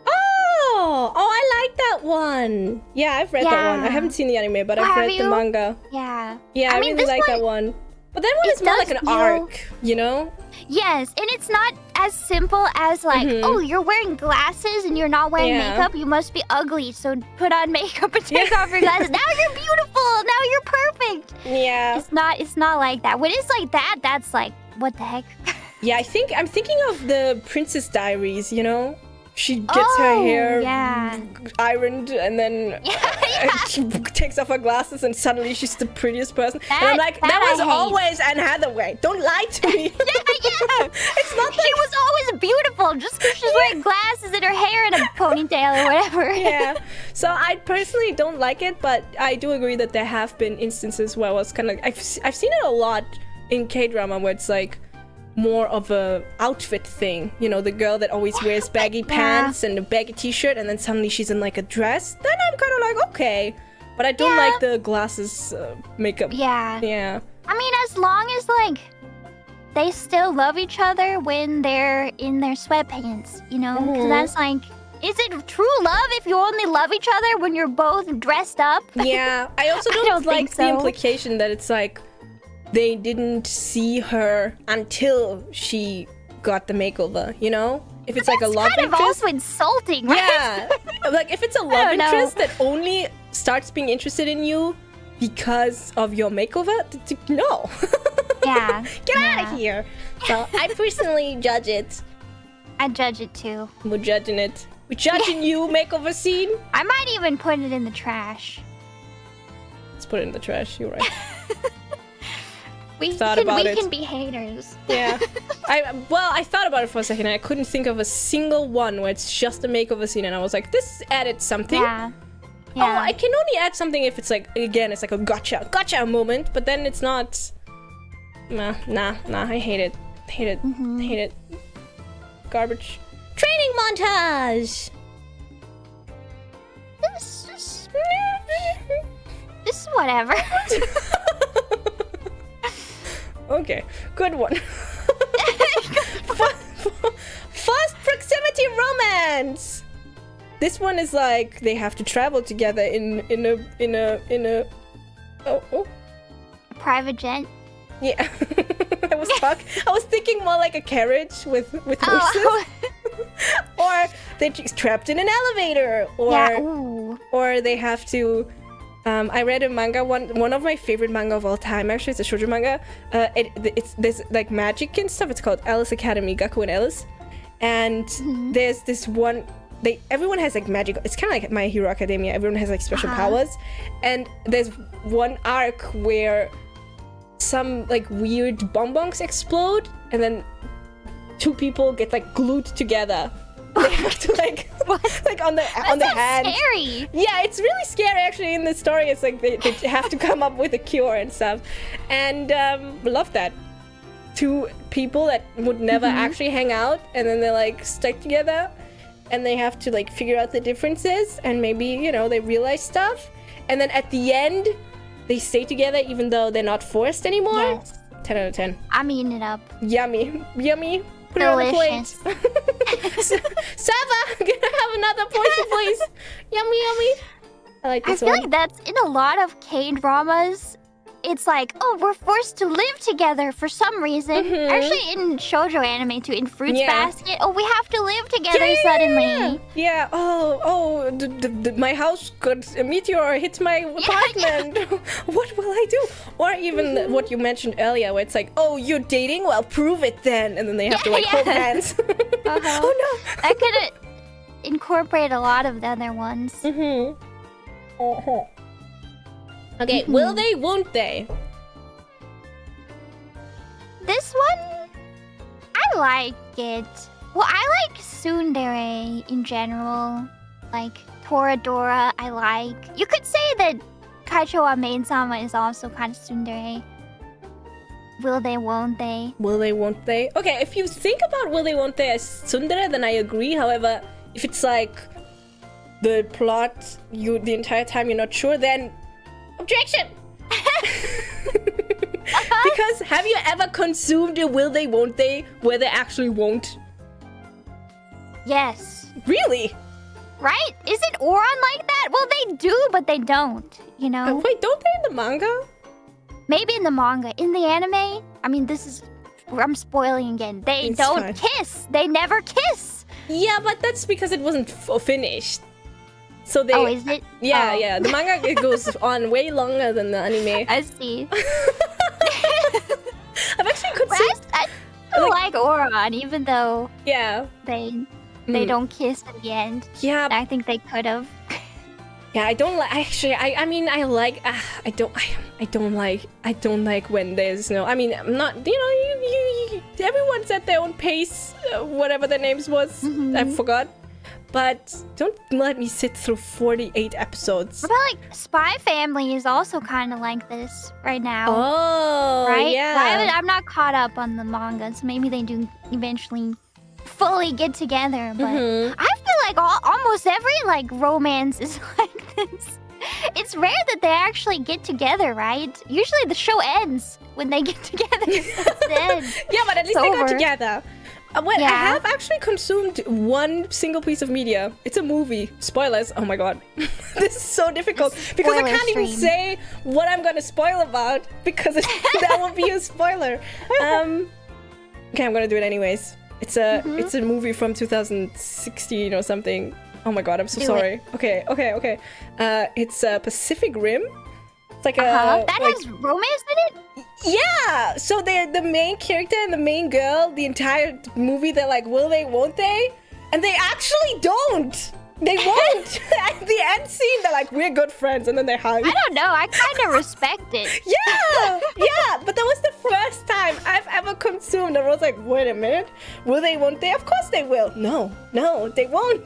Oh, I like that one. Yeah, I've read that one. I haven't seen the anime, but I've read the manga. Yeah. Yeah, I really like that one. But that one is more like an arc, you know? Yes, and it's not as simple as like, oh, you're wearing glasses and you're not wearing makeup. You must be ugly, so put on makeup and take off your glasses. Now you're beautiful. Now you're perfect. Yeah. It's not like that. When it's like that, that's like, what the heck? Yeah, I'm thinking of the Princess Diaries, you know? She gets her hair ironed and then she takes off her glasses and suddenly she's the prettiest person. And I'm like, that was always Anne Hathaway. Don't lie to me. It's not that she was always beautiful just because she's wearing glasses and her hair in a ponytail or whatever. Yeah. So I personally don't like it, but I do agree that there have been instances where I was kind of... I've seen it a lot in K-drama where it's like, more of a outfit thing, you know, the girl that always wears baggy pants and a baggy t-shirt and then suddenly she's in like a dress, then I'm kind of like, okay, but I don't like the glasses makeup. I mean, as long as like they still love each other when they're in their sweatpants, you know, because that's like, is it true love if you only love each other when you're both dressed up? Yeah, I also don't like the implication that it's like they didn't see her until she got the makeover, you know? If it's like a love interest. That's kind of also insulting, right? Yeah. Like if it's a love interest that only starts being interested in you because of your makeover, no. Yeah. Get out of here. So I personally judge it. I judge it too. We're judging it. We're judging you, makeover scene. I might even put it in the trash. Let's put it in the trash, you're right. We can be haters. Yeah. I thought about it for a second and I couldn't think of a single one where it's just a makeover scene and I was like, this added something. Yeah. Oh, I can only add something if it's like, again, it's like a gotcha moment, but then it's not... Nah, I hate it. Hate it. Garbage. Training montage! This is whatever. Okay, good one. Fast proximity romance. This one is like they have to travel together in a private jet. Yeah, I was thinking more like a carriage with horses, or they're just trapped in an elevator, or they have to. I read a manga, one of my favorite manga of all time, actually. It's a shoujo manga. There's like magic and stuff. It's called Alice Academy, Gaku and Alice. And there's this one, everyone has like magic. It's kind of like My Hero Academia. Everyone has like special powers. And there's one arc where some like weird bonbons explode and then two people get like glued together. They have to like on the hand. Scary. Yeah, it's really scary actually. In the story, it's like they have to come up with a cure and stuff, and love that. Two people that would never actually hang out, and then they're like stuck together, and they have to like figure out the differences, and maybe they realize stuff, and then at the end, they stay together even though they're not forced anymore. Yes. 10 out of 10. I'm eating it up. Yummy. Put Delicious. it on the plate. Sava, can I have another portion, please? Yummy. I like this one. I feel like that's in a lot of K-dramas. It's like, oh, we're forced to live together for some reason. Actually, in shoujo anime too, in Fruits Basket, oh, we have to live together suddenly. Yeah. Oh, my house got a meteor hit my apartment. What will I do? Or even what you mentioned earlier, where it's like, oh, you're dating? Well, prove it then. And then they have to hold hands. Oh no. That could incorporate a lot of the other ones. Okay, will they, won't they? This one, I like it. Well, I like tsundere in general. Like, Toradora, I like. You could say that Kaicho wa Maid-sama is also kind of tsundere. Will they, won't they? Will they, won't they? Okay, if you think about will they, won't they as tsundere, then I agree. However, if it's like the plot, the entire time you're not sure, then objection! Because have you ever consumed a will they, won't they, where they actually won't? Yes. Really? Right? Isn't Oran like that? Well, they do, but they don't, Wait, don't they in the manga? Maybe in the manga. In the anime, I mean, I'm spoiling again. They don't kiss. They never kiss. Yeah, but that's because it wasn't finished. So they. Oh, is it? Yeah. The manga, it goes on way longer than the anime. I see. I've actually considered. I still like Oran, even though they don't kiss at the end. Yeah. I think they could have. Yeah, I don't like. Actually, I mean, I like. I don't like when there's no. I mean, I'm not. Everyone's at their own pace. Whatever their names was, I forgot. But don't let me sit through 48 episodes. What about like Spy Family is also kind of like this right now. Oh, right? yeah. I'm not caught up on the manga, so maybe they do eventually fully get together. But I feel like almost every like romance is like this. It's rare that they actually get together, right? Usually the show ends when they get together. Yeah, but at least they got together. I have actually consumed one single piece of media. It's a movie. Spoilers. Oh my god. This is so difficult. Because I can't even say what I'm gonna spoil about. Because that will be a spoiler. Okay, I'm gonna do it anyways. It's a movie from 2016 or something. Oh my god, I'm so sorry. Okay. It's Pacific Rim. It's like that has romance in it? Yeah! So they're the main character and the main girl, the entire movie, they're like, will they, won't they? And they actually don't! They won't! At the end scene, they're like, we're good friends, and then they hug. I don't know, I kind of respect it. Yeah! But that was the first time I've ever consumed. I was like, wait a minute. Will they, won't they? Of course they will. No, they won't.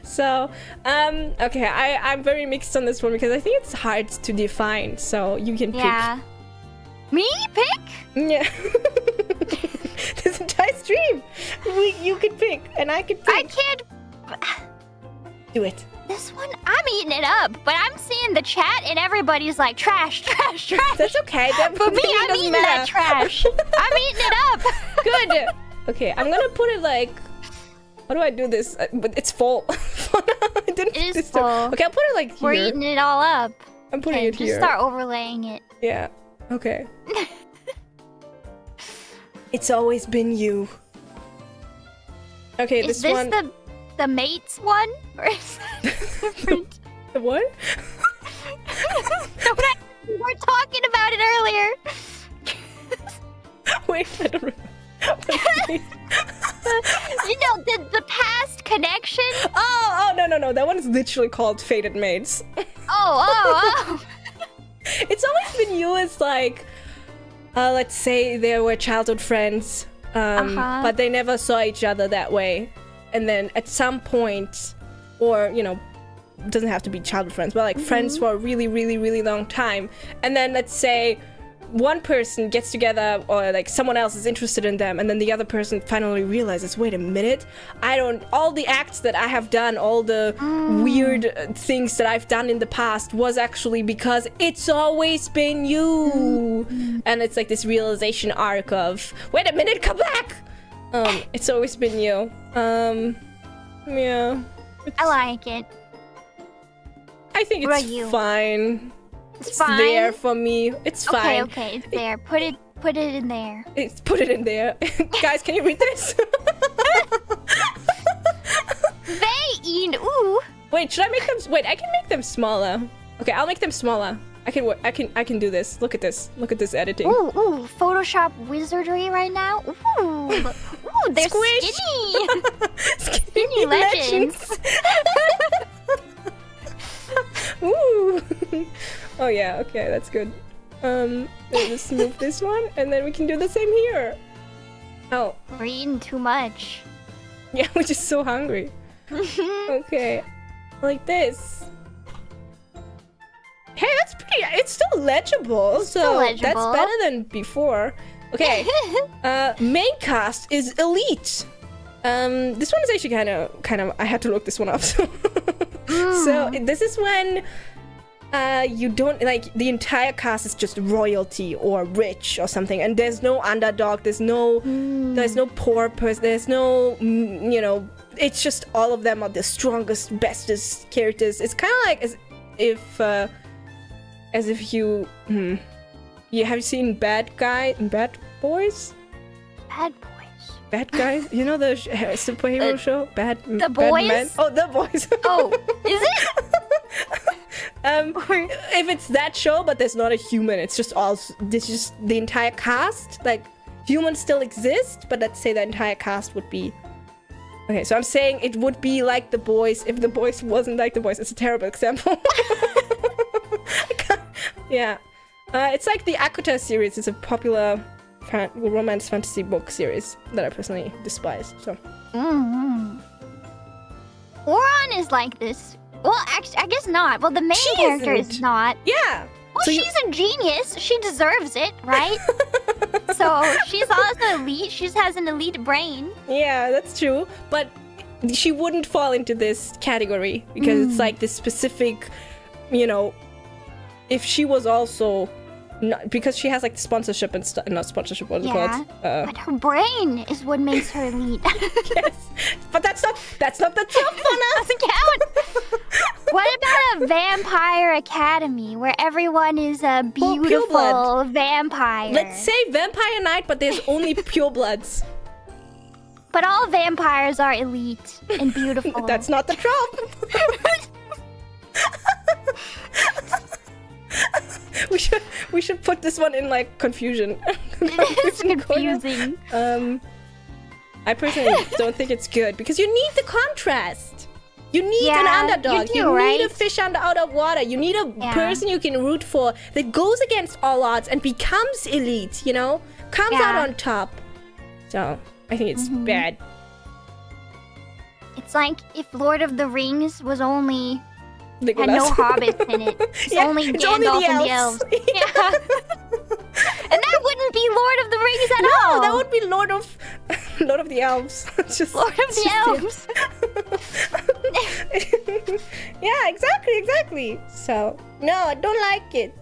So, okay, I'm very mixed on this one because I think it's hard to define, so you can pick. Yeah. Me? Pick? Yeah. This entire stream, you can pick, and I can pick. I can't. Do it. This one, I'm eating it up, but I'm seeing the chat, and everybody's like, trash. That's okay. For me, I'm eating that trash. I'm eating it up. Good. Okay, I'm gonna put it like. How do I do this? But it's full. It is full. Okay, I'll put it like here. We're eating it all up. I'm putting it here. Just start overlaying it. Yeah. Okay. It's always been you. Okay, is this one. The mates one? Or is that different? The what? We were talking about it earlier. Wait, I don't remember. The past connection? Oh, no. That one is literally called Fated Mates. Oh. It's always been you as like, let's say they were childhood friends, but they never saw each other that way. And then at some point, or, you know, doesn't have to be childhood friends, but like friends for a really, really, really long time. And then let's say one person gets together, or like someone else is interested in them, and then the other person finally realizes, wait a minute, all the acts that I have done, all the weird things that I've done in the past was actually because it's always been you. And it's like this realization arc of, wait a minute, come back. It's always been you. Yeah. I like it. I think it's fine. It's fine? There for me. It's fine. Okay, it's there. Put it in there. Put it in there. Guys, can you read this? Ooh. Wait, should I make them? Wait, I can make them smaller. Okay, I'll make them smaller. I can do this. Look at this. Look at this editing. Ooh, Photoshop wizardry right now. Ooh, they're Squish. skinny. Skinny legends. Ooh. Oh yeah, okay, that's good. Let's move this one, and then we can do the same here. Oh. We're eating too much. Yeah, we're just so hungry. Okay, like this. Hey, that's pretty. It's still legible, that's better than before. Okay, main cast is elite. This one is actually kind of. I had to look this one up. So this is when you don't like the entire cast is just royalty or rich or something, and there's no underdog. There's no poor person. There's no you know. It's just all of them are the strongest, bestest characters. It's kind of like as if you have seen Bad Boys? Bad Guys? You know the superhero show? The Boys? Men? Oh, The Boys. Oh, is it? If it's that show, but there's not a human, it's just the entire cast. Like, humans still exist, but let's say the entire cast would be... Okay, so I'm saying it would be like The Boys if The Boys wasn't like The Boys. It's a terrible example. Yeah. It's like the Akuta series. It's a popular romance fantasy book series that I personally despise. So. Oran is like this. Well, actually, I guess not. Well, the main character is not. Yeah. Well, so she's a genius. She deserves it, right? So she's also elite. She has an elite brain. Yeah, that's true. But she wouldn't fall into this category because it's like this specific, you know, if she was also... Not, because she has like sponsorship and stuff, not sponsorship, what's it called? But her brain is what makes her elite. Yes, but that's not the trope, Fauna. Doesn't count. What about a vampire academy where everyone is a beautiful vampire? Let's say Vampire Night, but there's only purebloods. But all vampires are elite and beautiful. That's not the trope. We should put this one in like confusion. It is confusing. I personally don't think it's good because you need the contrast. You need an underdog. You need a fish out of water. You need a person you can root for that goes against all odds and becomes elite. You know, comes out on top. So I think it's bad. It's like if Lord of the Rings was only. Legolas. Had no hobbits in it. It's only Gandalf and the elves. Yeah. And that wouldn't be Lord of the Rings at all. No, that would be Lord of the Elves. Just Lord of the Elves. Yeah, exactly. So, no, I don't like it.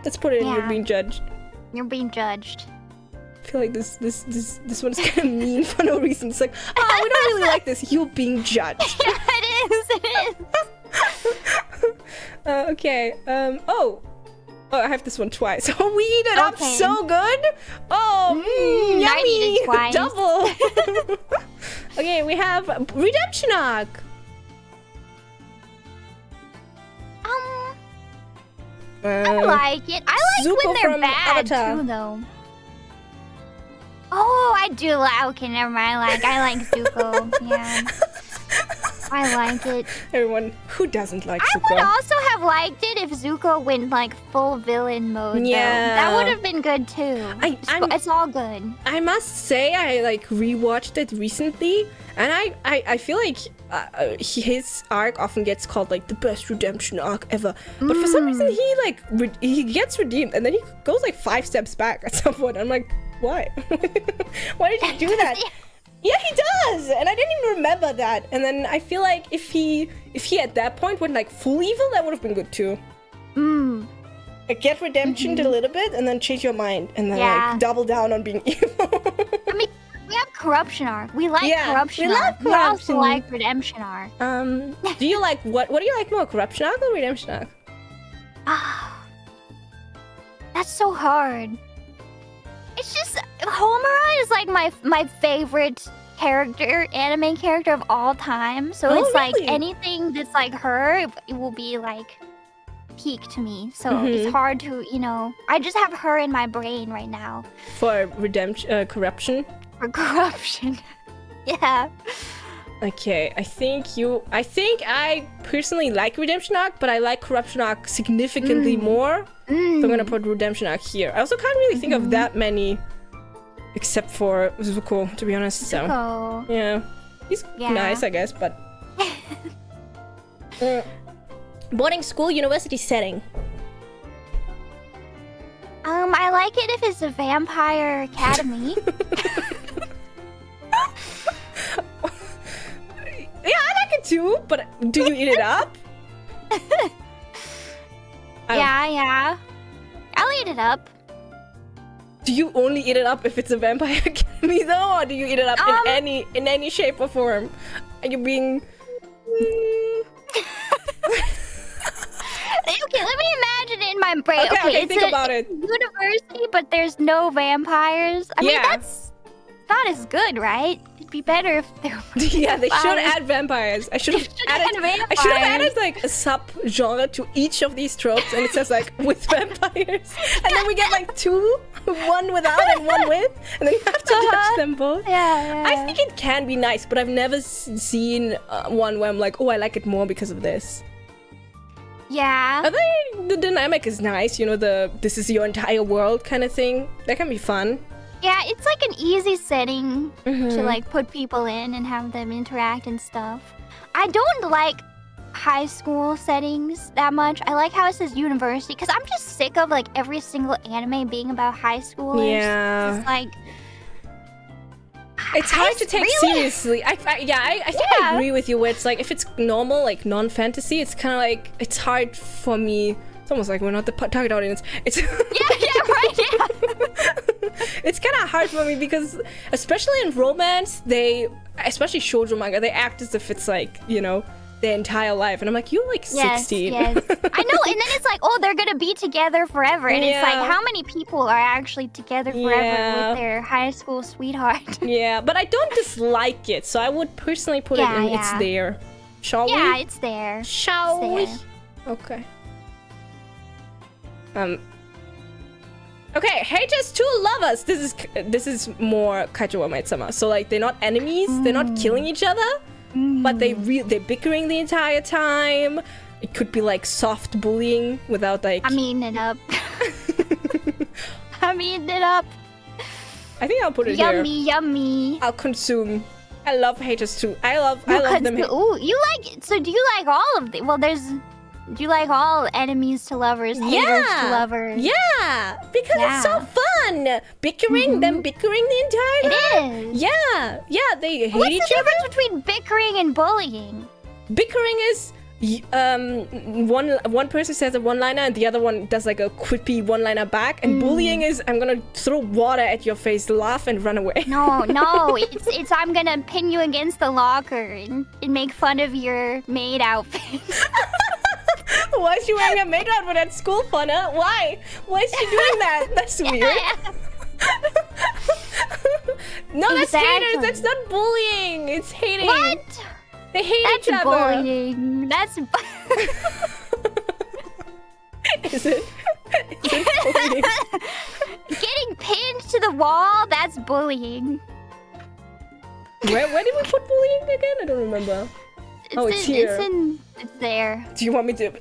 Let's put it in You're Being Judged. You're being judged. I feel like this one's kind of mean for no reason. It's like, we don't really like this. You're being judged. Yeah, it is. Okay. Oh, I have this one twice. Oh, we eat it up so good. Oh, yummy. I eat it twice. Double. Okay, we have Redemption Arc. I like it. I like Zuko when they're from bad Avatar. too, though. Oh, I do like. Okay, never mind. I like Zuko. Yeah. I like it. Everyone who doesn't like Zuko. I would also have liked it if Zuko went like full villain mode. Yeah. Though. That would have been good too. It's all good. I must say, I like rewatched it recently, and I feel like his arc often gets called like the best redemption arc ever. But for some reason, he gets redeemed, and then he goes like 5 steps back at some point. I'm like, why? Why did you do that? Yeah, he does, and I didn't even remember that. And then I feel like if he at that point went like full evil, that would have been good too. Like get redemption a little bit, and then change your mind, and then like double down on being evil. I mean, we have corruption arc. We like corruption arc. We also like redemption arc. Do you like what do you like more, corruption arc or redemption arc? That's so hard. It's just Homura is like my favorite character, anime character of all time. So it's like anything that's like her, it will be like peak to me. So it's hard to, I just have her in my brain right now. For redemption, corruption? For corruption. Yeah. Okay, I think I personally like redemption arc, but I like corruption arc significantly more. So I'm gonna put redemption arc here. I also can't really think of that many, except for Zuko, to be honest. So yeah, he's nice, I guess. But boarding school, university setting. I like it if it's a vampire academy. Yeah, I like it too, but do you eat it up? Yeah. I'll eat it up. Do you only eat it up if it's a vampire academy though, or do you eat it up in any shape or form? Are you being... Okay, let me imagine it in my brain. Okay, think about it. University, but there's no vampires. I mean, that's not as good, right? It'd be better if there were Yeah, they should add vampires. I should have added like a sub-genre to each of these tropes, and it says like with vampires. And then we get like 2, one without and one with, and then you have to judge them both. Yeah. I think it can be nice, but I've never seen one where I'm like, oh, I like it more because of this. Yeah. I think the dynamic is nice, this is your entire world kind of thing. That can be fun. Yeah, it's like an easy setting to like put people in and have them interact and stuff. I don't like high school settings that much. I like how it says university, because I'm just sick of like every single anime being about high schoolers. Yeah. It's like... It's hard to take seriously. I think I agree with you where it's like, if it's normal, like non-fantasy, it's kind of like, it's hard for me. It's almost like we're not the target audience. It's It's kind of hard for me because, especially in romance, especially shoujo manga, they act as if it's like, their entire life. And I'm like, you're like 16. Yes. I know, and then it's like, oh, they're gonna be together forever. And it's like, how many people are actually together forever with their high school sweetheart? Yeah, but I don't dislike it, so I would personally put it in it's there. Shall we? Yeah, it's there. Shall we? Okay. Okay, haters to lovers. This is more Kaijuwa Maid-sama. So like, they're not enemies, they're not killing each other, but they're bickering the entire time. It could be like soft bullying without like... I'm eating it up. I'm eating it up. I think I'll put it here. Yummy. I'll consume. I love haters too. I love them. Ooh, you like... So do you like all of them? Well, do you like all enemies to lovers, haters to lovers? Yeah, because it's so fun. Bickering, them bickering the entire time. It is. Yeah, they hate each other. What's the difference between bickering and bullying? Bickering is one person says a one-liner and the other one does like a quippy one-liner back, and bullying is, I'm gonna throw water at your face, laugh and run away. No, it's I'm gonna pin you against the locker and make fun of your maid outfit. Why is she wearing a maid outfit at school, Fauna? Why? Why is she doing that? That's weird. No, that's haters. That's not bullying. It's hating. What? They hate each other. That's bullying. That's... Is it bullying? Getting pinned to the wall, that's bullying. Where did we put bullying again? I don't remember. It's there. Do you want me to?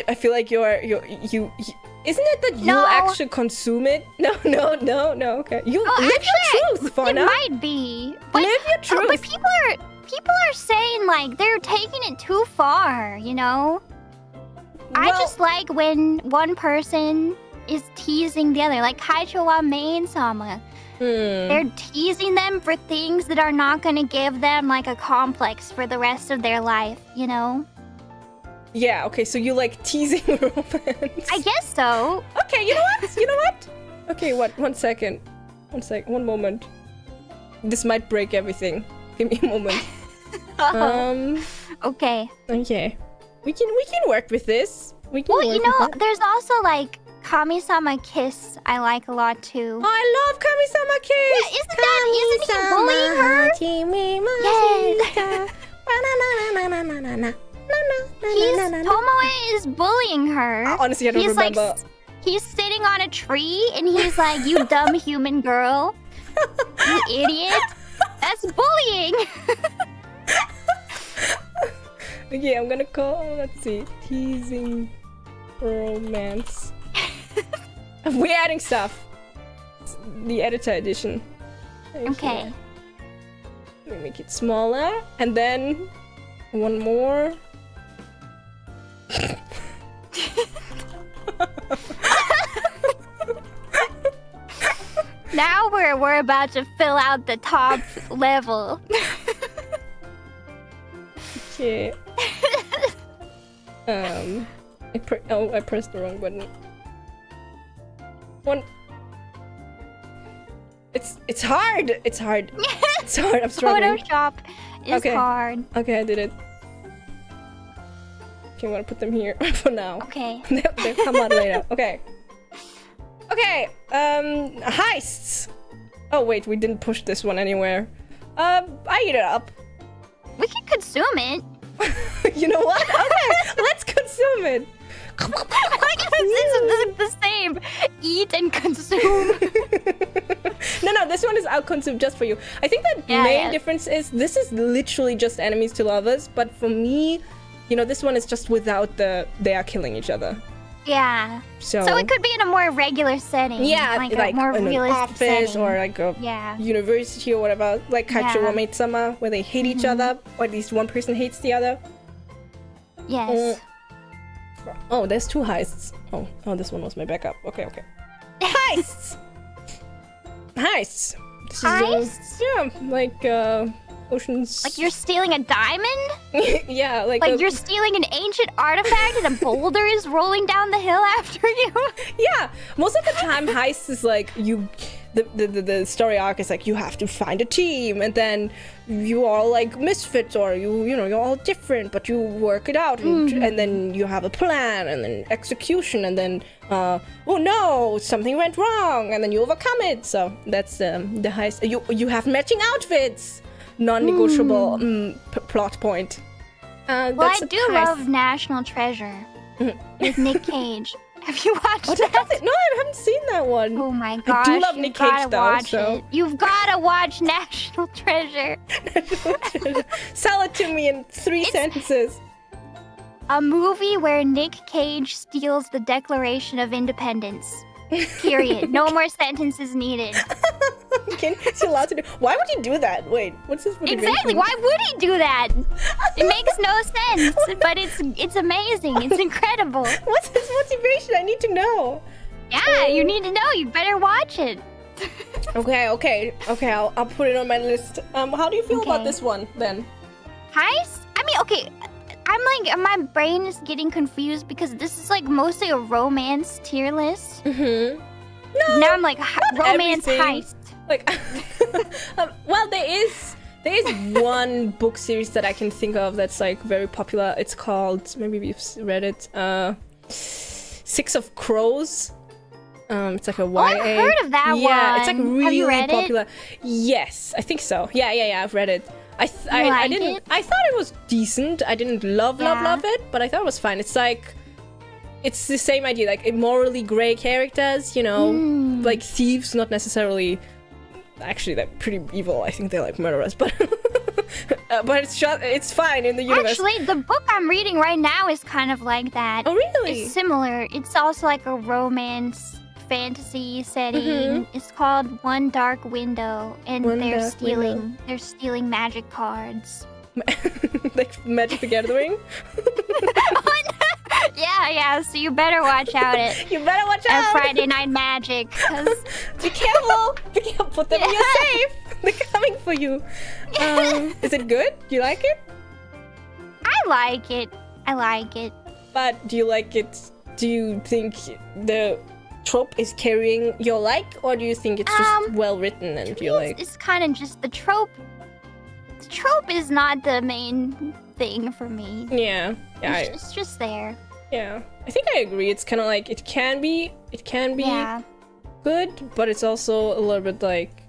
I feel like you. Isn't it that you actually consume it? No. Okay, you live your truth, Fauna. It might be. But, live your truth. But people are saying like they're taking it too far. You know. Well, I just like when one person is teasing the other, like Kaicho wa main-sama. They're teasing them for things that are not going to give them like a complex for the rest of their life, you know? Yeah, okay, so you like teasing romance. I guess so. Okay, you know what? Okay, one second. One moment. This might break everything. Give me a moment. Okay. Okay. We can work with this. There's also like Kami-sama Kiss I like a lot too. Oh, I love Kami-sama Kiss! Yeah, isn't he bullying her? Yes! Tomoe is bullying her. Honestly, I don't remember. He's sitting on a tree and he's like, you dumb human girl. You idiot. That's bullying. Okay, I'm gonna call, let's see, teasing romance. We're adding stuff. It's the editor edition. Okay. Let me make it smaller. And then one more. Now we're about to fill out the top level. Okay. I pressed the wrong button. One. It's hard. It's hard. It's hard. I'm struggling. Photoshop is hard. Okay, I did it. Okay, I'm gonna put them here for now. Okay. They'll come out later. Okay. Okay. Heists. Oh wait, we didn't push this one anywhere. I eat it up. We can consume it. You know what? Okay, let's consume it. This is the same. Eat and consume. No, this one is out-consumed just for you. I think the main difference is this is literally just enemies to lovers, but for me, you know, this one is just without they are killing each other. Yeah. So it could be in a more regular setting. Yeah, like a more in realistic an office setting. or like a university or whatever, like Kaicho wa maid-sama, where they hate each other, or at least one person hates the other. Yes. Oh, there's two heists. Oh, this one was my backup. Okay. Heists. Heists. Heists? Yeah, like oceans. Like you're stealing a diamond? Yeah, like you're stealing an ancient artifact and a boulder is rolling down the hill after you? Yeah, most of the time heists is like the story arc is like you have to find a team and then you are like misfits or you're all different but you work it out and then you have a plan and then execution and then oh no, something went wrong and then you overcome it. So that's the heist. You have matching outfits. Non-negotiable plot point. Well, I do love National Treasure with Nick Cage. Have you watched that? No, I haven't seen that one. Oh my gosh, I do love Nick Cage though. So you've gotta watch National Treasure. Sell it to me in 3 sentences. A movie where Nick Cage steals the Declaration of Independence. Period. No more sentences needed. Is he allowed to do? Why would he do that? Wait, what's his motivation? Exactly. Why would he do that? It makes no sense, but it's amazing. It's incredible. What's his motivation? I need to know. Yeah, you need to know. You better watch it. Okay. I'll put it on my list. How do you feel about this one then? Heist? I mean, okay. I'm like, my brain is getting confused because this is like mostly a romance tier list. No. Now I'm like romance everything. Heist. Like, well, there is one book series that I can think of that's like very popular. It's called, maybe you've read it, 6 of Crows. It's like a YA. I've heard of that one. Yeah, it's like really Have you read popular. It? Yes, I think so. Yeah, I've read it. I thought it was decent. I didn't love it, but I thought it was fine. It's like, it's the same idea, like morally gray characters, you know, like thieves, not necessarily. Actually, they're pretty evil. I think they're like murderers, but But it's fine in the universe. Actually, the book I'm reading right now is kind of like that. Oh, really? It's similar. It's also like a romance fantasy setting. It's called One Dark Window, and they're stealing magic cards. Like Magic the Gathering? Yeah, so you better watch out You better watch out! Friday Night Magic, 'cause... Be careful! Put them in your safe! They're coming for you! Is it good? Do you like it? I like it. But do you like it? Do you think the trope is carrying your like? Or do you think it's just well written and you like... It's kind of just the trope. The trope is not the main thing for me. Yeah. It's just there. Yeah, I think I agree. It's kind of like it can be good, but it's also a little bit like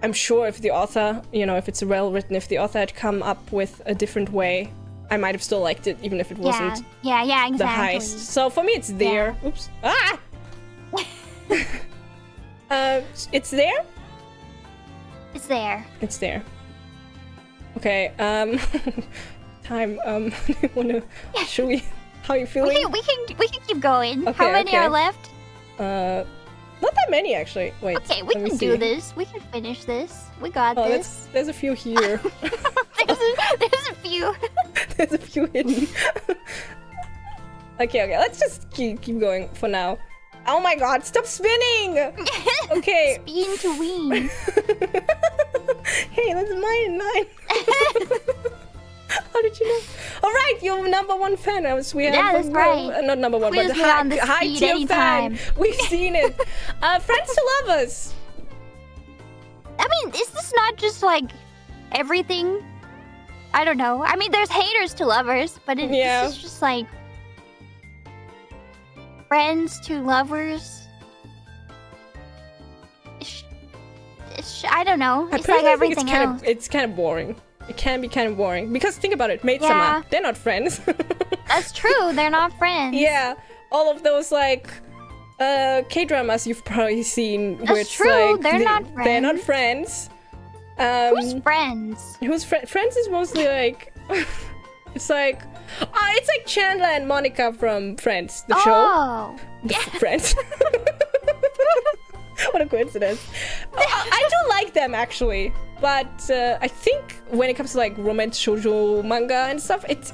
I'm sure if the author, if it's well written, if the author had come up with a different way, I might have still liked it, even if it wasn't exactly. the heist. So for me, it's there. Yeah. Oops. It's there. It's there. It's there. Okay. Time. Should we? How are you feeling? We can keep going. Okay, How many are left? Not that many actually. Wait. Okay, we can do this. We can finish this. We got this. There's a few here. there's a few. There's a few hidden. Okay. Let's just keep going for now. Oh my God! Stop spinning. Okay. Spin to win. Hey, that's mine. How did you know? All right, you're number one fan. That's right. Not number one, but high tier fan. We've seen it. Friends to lovers. I mean, is this not just like everything? I don't know. I mean, there's haters to lovers, but it's just like friends to lovers. I don't know. It's like everything else. It's kind of boring. It can be kind of boring because think about it, Maid-sama, they're not friends. That's true. They're not friends. Yeah, all of those like K-dramas you've probably seen. That's true. Like, they're not friends. They're not friends. Who's friends? Friends is mostly like it's like Chandler and Monica from Friends, the show. Friends. What a coincidence. I do like them actually, but I think when it comes to like romance shoujo manga and stuff, it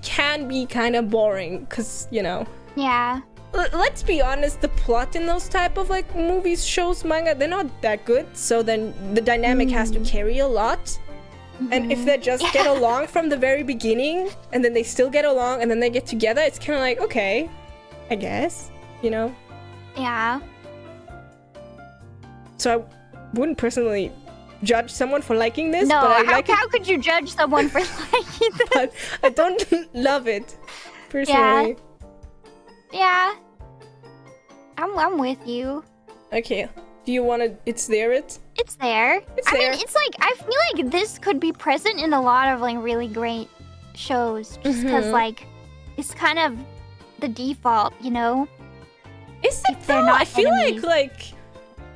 can be kind of boring because Yeah. Let's be honest, the plot in those type of like movies, shows, manga, they're not that good. So then the dynamic has to carry a lot. And if they just get along from the very beginning, and then they still get along, and then they get together, it's kind of like okay, I guess, Yeah. So I wouldn't personally judge someone for liking this. No, but how could you judge someone for liking this? But I don't love it, personally. Yeah. I'm with you. Okay. Do you want to... It's there. It's there. I mean, it's like... I feel like this could be present in a lot of like really great shows. Just because like... It's kind of the default, Is it though? Not I feel enemies.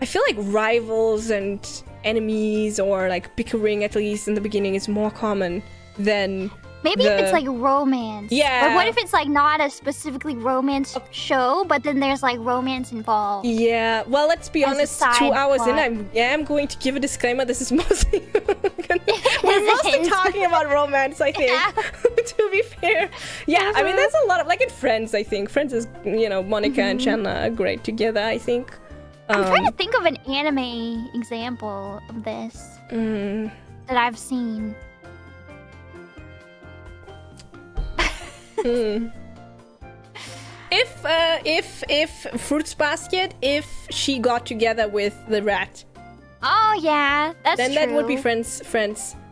I feel like rivals and enemies or like bickering at least in the beginning is more common than maybe if it's like romance. Yeah. Or what if it's like not a specifically romance show, but then there's like romance involved? Yeah. Well, let's be honest. 2 hours in, I'm going to give a disclaimer. This is mostly we're mostly talking about romance. I think. Yeah. To be fair. Yeah. I mean, there's a lot of like in Friends. I think Friends is Monica and Chandler are great together. I think. I'm trying to think of an anime example of this that I've seen. If Fruits Basket, if she got together with the rat. Oh yeah, that's then true. That would be friends.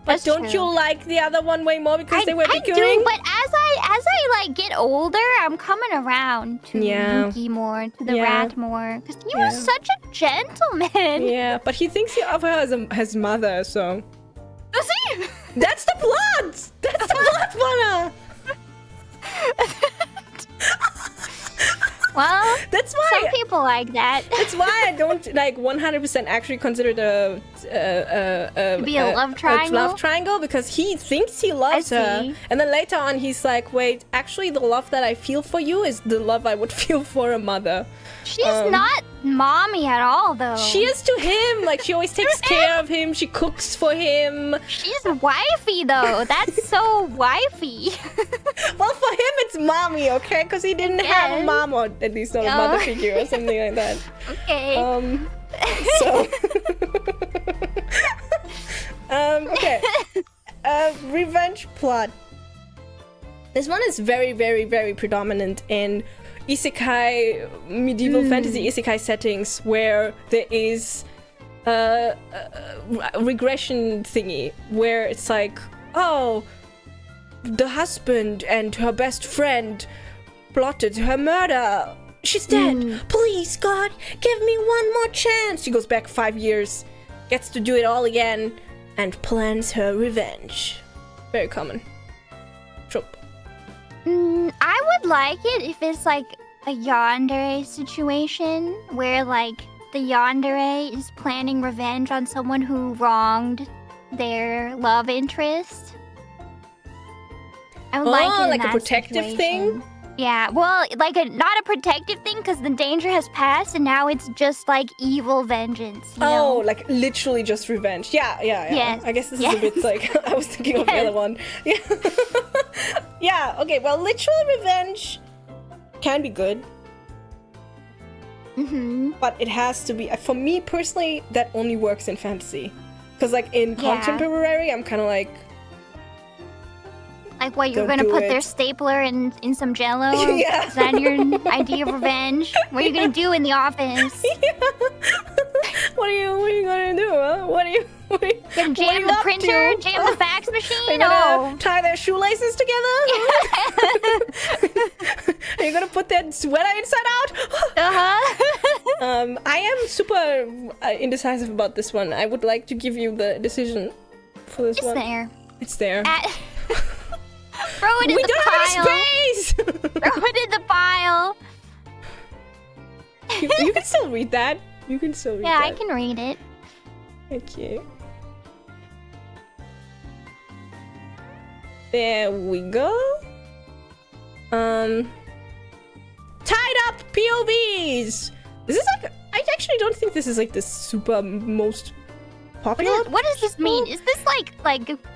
But don't you like the other one way more because they were bickering? I do, but as I like get older, I'm coming around to Yuki more, to the rat more, because he was such a gentleman. Yeah, but he thinks of her as his mother, so. Does he? That's the plot. That's the plot, Fauna. Well, that's why some people like that. That's why I don't like 100% actually consider to be a love triangle. Love triangle, because he thinks he loves her, and then later on he's like, wait, actually the love that I feel for you is the love I would feel for a mother. She's not mommy at all, though. She is to him. Like, she always takes care of him. She cooks for him. She's wifey, though. That's so wifey. Well, for him, it's mommy, okay? Because he didn't have a mom, or at least not a mother figure or something like that. Okay. So... okay. Revenge plot. This one is very, very, very predominant in isekai, medieval fantasy isekai settings, where there is a regression thingy, where it's like, oh, the husband and her best friend plotted her murder. She's dead. Please, God, give me one more chance. She goes back 5 years, gets to do it all again, and plans her revenge. Very common trope. I would like it if it's like a yandere situation where like the yandere is planning revenge on someone who wronged their love interest. I would like it in like that a protective situation. thing? Yeah, well, like not a protective thing, because the danger has passed and now it's just like evil vengeance. You know? Like literally just revenge. Yeah. Yes. I guess this is a bit like, I was thinking of the other one. Yeah. Yeah, okay, well, literal revenge can be good. But it has to be, for me personally, that only works in fantasy. Because like in contemporary, I'm kind of like, what, you're gonna put their stapler in some jello? Yeah. Is that your idea of revenge? What are you gonna do in the office? Yeah. What are you gonna do, huh? What are you gonna jam the printer? Jam the fax machine? No. Tie their shoelaces together? Are you gonna put that sweater inside out? I am super indecisive about this one. I would like to give you the decision for this one. It's there. Throw it in the pile. We don't have space! Throw it in the pile. You can still read that. You can still read that. Yeah, I can read it. Thank you. There we go. Tied up POVs! This is like, I actually don't think this is like the super most popular. What does this mean? Is this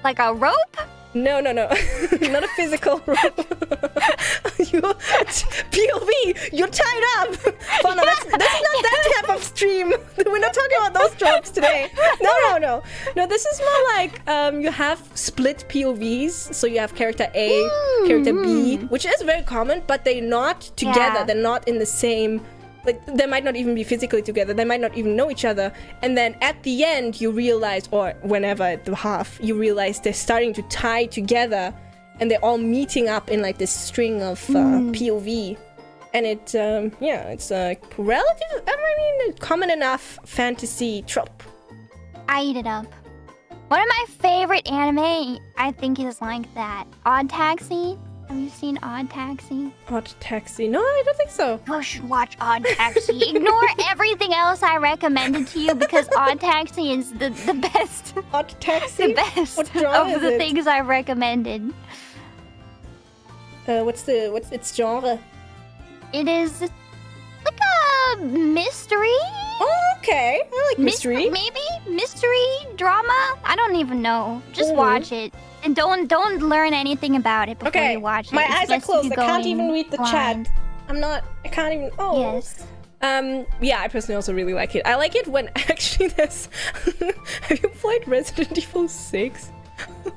like a rope? No. Not a physical rope. POV, you're tied up. Fauna, that's not that type of stream. We're not talking about those tropes today. No. No, this is more like you have split POVs. So you have character A, character B, which is very common, but they're not together. Yeah. They're not in the same... Like, they might not even be physically together. They might not even know each other. And then at the end, you realize, or whenever at the half, you realize they're starting to tie together. And they're all meeting up in, like, this string of POV. And it's a relative, common enough fantasy trope. I eat it up. One of my favorite anime, I think, is like that. Odd Taxi. Have you seen Odd Taxi? Odd Taxi? No, I don't think so. You should watch Odd Taxi. Ignore everything else I recommended to you because Odd Taxi is the best. Odd Taxi? The best of the things I recommended. What's its genre? It is like a mystery. Oh, okay. I like mystery. Maybe mystery drama. I don't even know. Just watch it. And don't learn anything about it before you watch it. My eyes are closed. I can't even read the chat. I can't even... Oh. Yes. Yeah, I personally also really like it. I like it when actually there's... Have you played Resident Evil 6?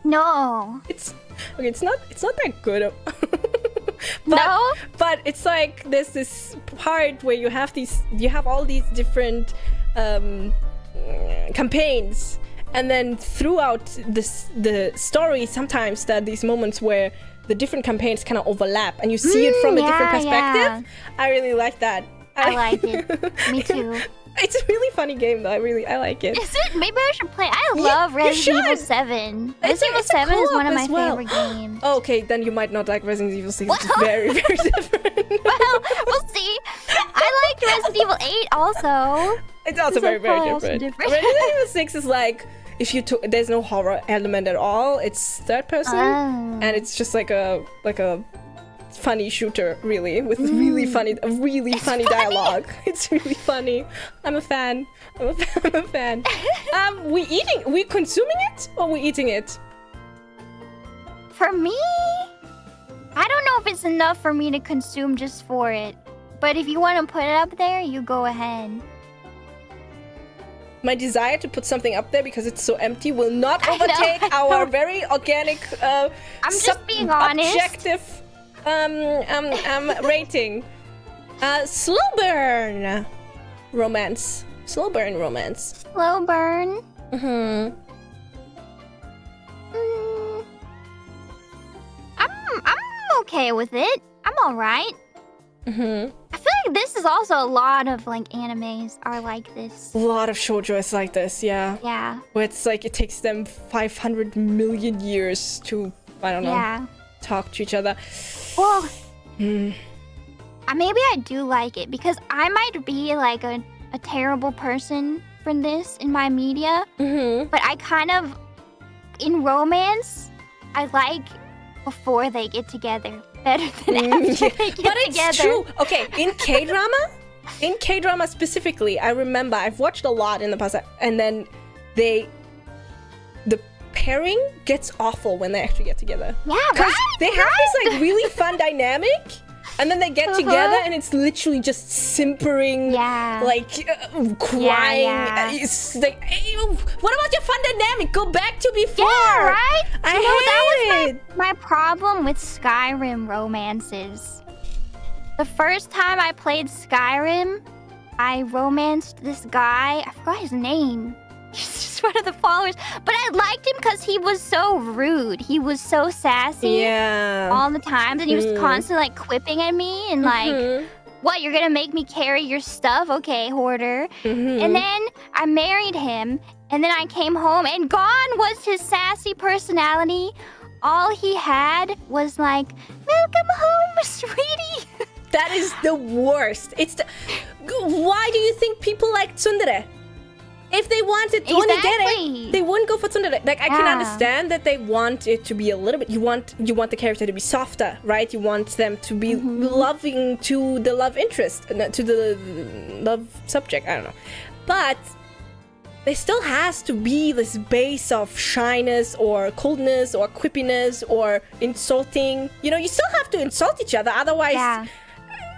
No. It's not that good. No? But it's like there's this part where you have all these different campaigns. And then throughout the story, sometimes there are these moments where the different campaigns kind of overlap and you see it from a different perspective. Yeah. I really like that. I like it. Me too. It's a really funny game though. I like it. Is it? Maybe I should play. I love Resident Evil 7. Resident Evil 7 is one of my favorite games. Oh, okay, then you might not like Resident Evil 6. It's very, very different. Well, we'll see. Resident Evil 8 also. It's also very different. Resident Evil 6 is like, if you there's no horror element at all. It's third person, and it's just like a funny shooter, really, with really funny dialogue. It's really funny. I'm a fan. I'm a fan. We consuming it or we eating it? For me, I don't know if it's enough for me to consume just for it. But if you want to put it up there, you go ahead. My desire to put something up there because it's so empty will not overtake our very organic, I'm just being honest. Objective rating. Slow burn romance. Slow burn romance. Slow burn. I'm okay with it. I'm alright. I feel like this is also a lot of like animes are like this. A lot of shoujo is like this, yeah. Yeah. Where it's like it takes them 500 million years to, I don't know, talk to each other. Well, maybe I do like it because I might be like a terrible person for this in my media. But I kind of, in romance, I like before they get together better than after they get but together. It's true. Okay, in K-drama specifically, I remember I've watched a lot in the past, and then the pairing gets awful when they actually get together. Yeah, right? They have this like really fun dynamic, and then they get together and it's literally just simpering, like crying. It's like, hey, what about your fun dynamic? Go back to before. Yeah, right? I hate it. My problem with Skyrim romances. The first time I played Skyrim, I romanced this guy. I forgot his name. He's just one of the followers. But I liked him because he was so rude. He was so sassy all the time. And he was constantly like quipping at me and like, what, you're gonna make me carry your stuff? Okay, hoarder. And then I married him. And then I came home and gone was his sassy personality. All he had was like, welcome home, sweetie. That is the worst. Why do you think people like tsundere? If they wanted to only get it, they wouldn't go for tsundere. Like, I can understand that they want it to be a little bit. You want the character to be softer, right? You want them to be loving to the love interest, to the love subject. I don't know, but there still has to be this base of shyness or coldness or quippiness or insulting. You know, you still have to insult each other, otherwise.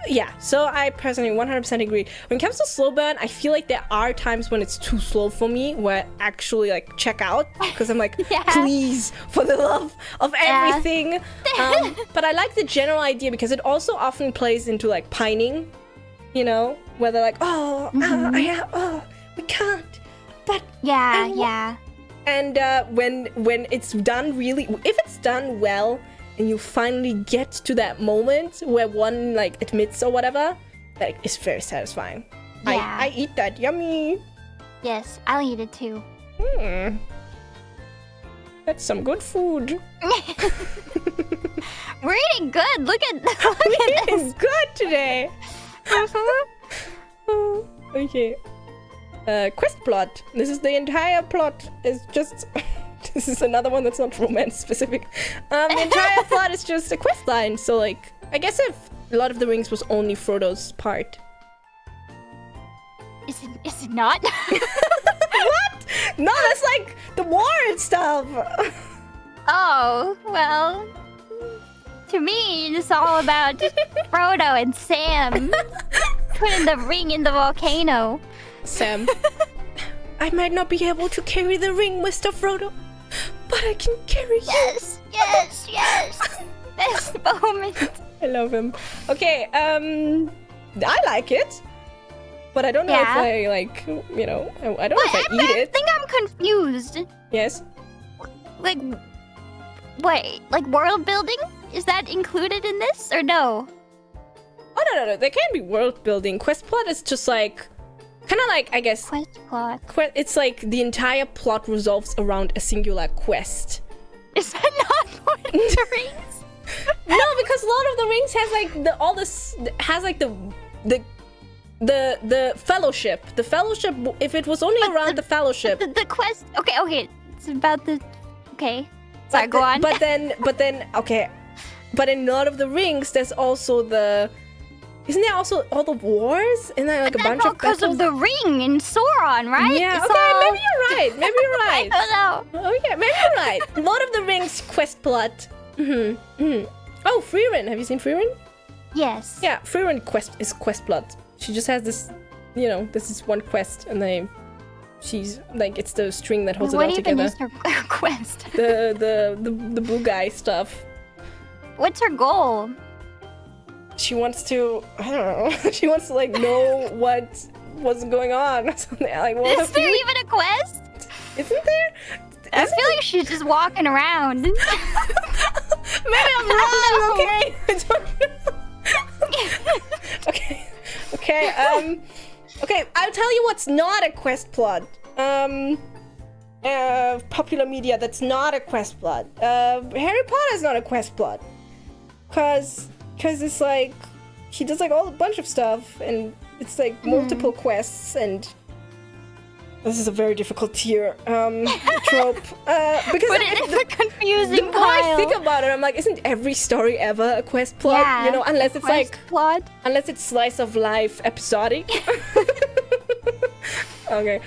Yeah, so I personally 100% agree. When it comes to slow burn, I feel like there are times when it's too slow for me, where I actually like check out because I'm like, please, for the love of everything. But I like the general idea because it also often plays into like pining, you know, where they're like, we can't. But and when it's done really, if it's done well. And you finally get to that moment where one like admits or whatever, like it's very satisfying. I eat that, yummy. Yes, I'll eat it too. That's some good food. We're eating good. Look at this. Good today. Okay. Quest plot. This is the entire plot. It's just. This is another one that's not romance specific. The entire plot is just a quest line. So, like, I guess if Lord of the Rings was only Frodo's part. Is it not? What? No, that's like the war and stuff. Oh, well. To me, it's all about Frodo and Sam putting the ring in the volcano. Sam, I might not be able to carry the ring, Mr. Frodo. But I can carry you. Yes. Best moment. I love him. Okay, I like it. But I don't know if I like, you know, I don't know if I eat it. I think I'm confused. Yes? Like, wait, like world building? Is that included in this or no? Oh, no. There can be world building. Quest plot is just like, kind of like, I guess. Quest plot. It's like the entire plot revolves around a singular quest. Is that not Lord of the Rings? No, because Lord of the Rings has like The fellowship. The fellowship, if it was only around the fellowship. The quest. Okay. It's about the. Okay. Sorry, go on. But then, okay. But in Lord of the Rings, there's also the. Isn't there also all the wars? Isn't there like a bunch of because of the ring and Sauron, right? Yeah, okay, maybe you're right. I don't know. Okay, maybe you're right. Lord of the Rings quest plot. Oh, Frieren. Have you seen Frieren? Yes. Yeah, Frieren is quest plot. She just has this, this is one quest, and she's like, it's the string that holds it all together. What even is her quest? The blue guy stuff. What's her goal? She wants to, I don't know. She wants to know what's going on or something. Like, is there even a quest? Isn't there? I feel like she's just walking around. Maybe I'm wrong. Okay. I don't know. Okay. Okay. I'll tell you what's not a quest plot. Popular media that's not a quest plot. Harry Potter is not a quest plot. Cause it's like he does a bunch of stuff, and it's multiple quests, and this is a very difficult tier trope. Because it's a confusing the more I think about it, I'm like, isn't every story ever a quest plot? Yeah, unless it's plot. Unless it's slice of life episodic. Okay.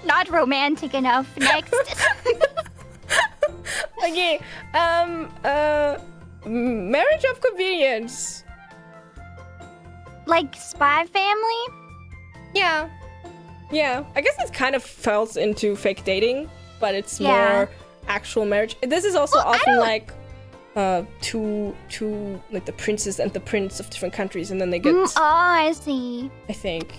Not romantic enough. Next. Okay. Marriage of convenience. Like Spy Family? Yeah. I guess it kind of falls into fake dating, but it's more actual marriage. This is also often two the princess and the prince of different countries, and then they get. Oh, I see. I think.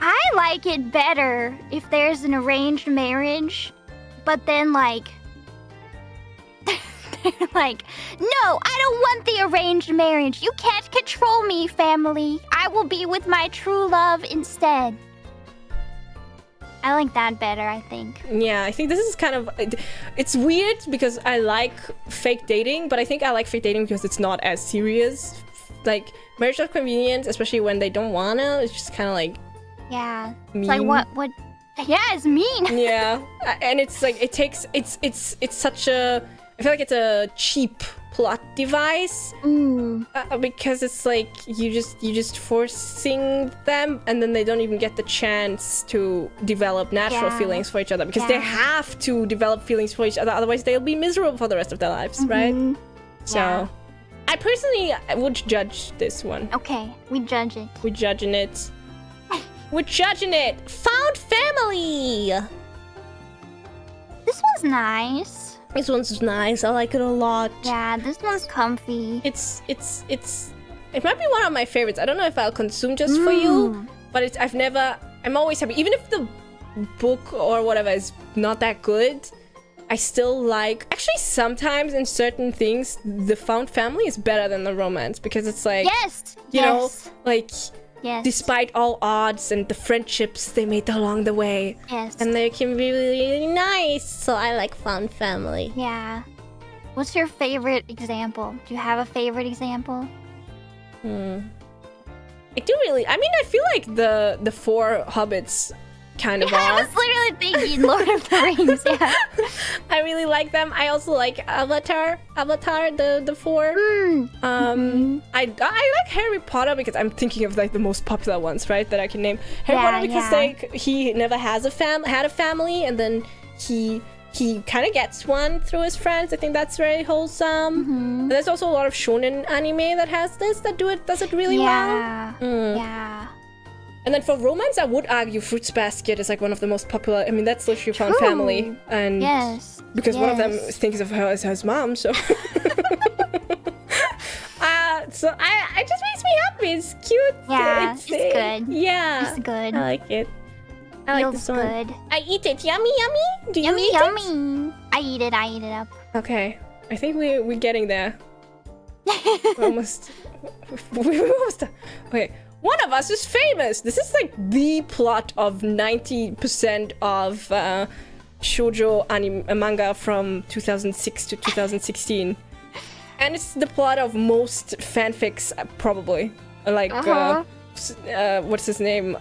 I like it better if there's an arranged marriage, but then they're like, no, I don't want the arranged marriage. You can't control me, family. I will be with my true love instead. I like that better, I think. Yeah, I think this is kind of... It's weird because I like fake dating, but I think I like fake dating because it's not as serious. Like, marriage of convenience, especially when they don't wanna, it's just kind of like... Yeah. Mean. It's like, what... Yeah, it's mean. Yeah. And it's like, it takes... It's such a... I feel like it's a cheap plot device. Because it's like, you just forcing them, and then they don't even get the chance to develop natural feelings for each other. Because they have to develop feelings for each other, otherwise they'll be miserable for the rest of their lives, right? So... I personally would judge this one. Okay, we judge it. We're judging it. We're judging it. Found family. This one's nice. This one's nice. I like it a lot. Yeah, this one's comfy. It might be one of my favorites. I don't know if I'll consume just for you, but I'm always happy. Even if the book or whatever is not that good, I still like... Actually, sometimes in certain things, the found family is better than the romance, because it's like... You know, like... Yes. Despite all odds and the friendships they made along the way. Yes. And they can be really, really nice. So I like found family. Yeah. What's your favorite example? Do you have a favorite example? I do really... I mean, I feel like the four hobbits kind of are. I was literally thinking Lord of the Rings, yeah. I really like them. I also like Avatar, the four. I like Harry Potter because I'm thinking of like the most popular ones, right? That I can name. Harry Potter because like he never had a family, and then he kind of gets one through his friends. I think that's very wholesome. And there's also a lot of shonen anime that has this, does it really well. Yeah. And then for romance, I would argue Fruits Basket is like one of the most popular. I mean, that's literally found family. And because one of them thinks of her as his mom, so... so it just makes me happy. It's cute. Yeah, it's good. Yeah. It's good. I like it. I like this one. Good. I eat it. Yummy, yummy. Do you eat yummy. it? I eat it up. Okay. I think we're getting there. We're almost done. Okay. One of us is famous. This is like the plot of 90% of shoujo manga from 2006 to 2016. And it's the plot of most fanfics, probably. Like, what's his name?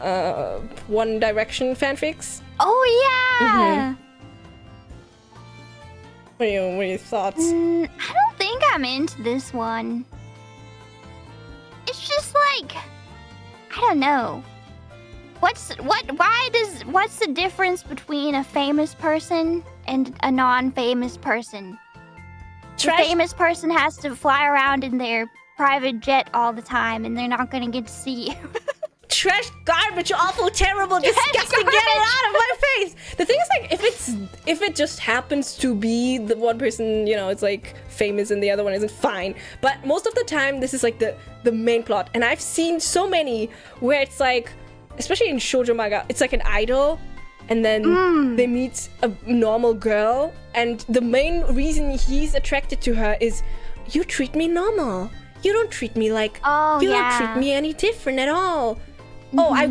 One Direction fanfics. Oh, yeah! What are your thoughts? I don't think I'm into this one. It's just like, I don't know. What's the difference between a famous person and a non-famous person? The famous person has to fly around in their private jet all the time, and they're not gonna get to see you. Trash, garbage, awful, terrible, disgusting. Get it out of my face. The thing is, like, if it just happens to be the one person, you know, it's like famous and the other one isn't, fine. But most of the time, this is like the main plot, and I've seen so many where it's like, especially in shoujo manga, it's like an idol, and then they meet a normal girl, and the main reason he's attracted to her is, you treat me normal. You don't treat me like, you don't treat me any different at all. Oh, I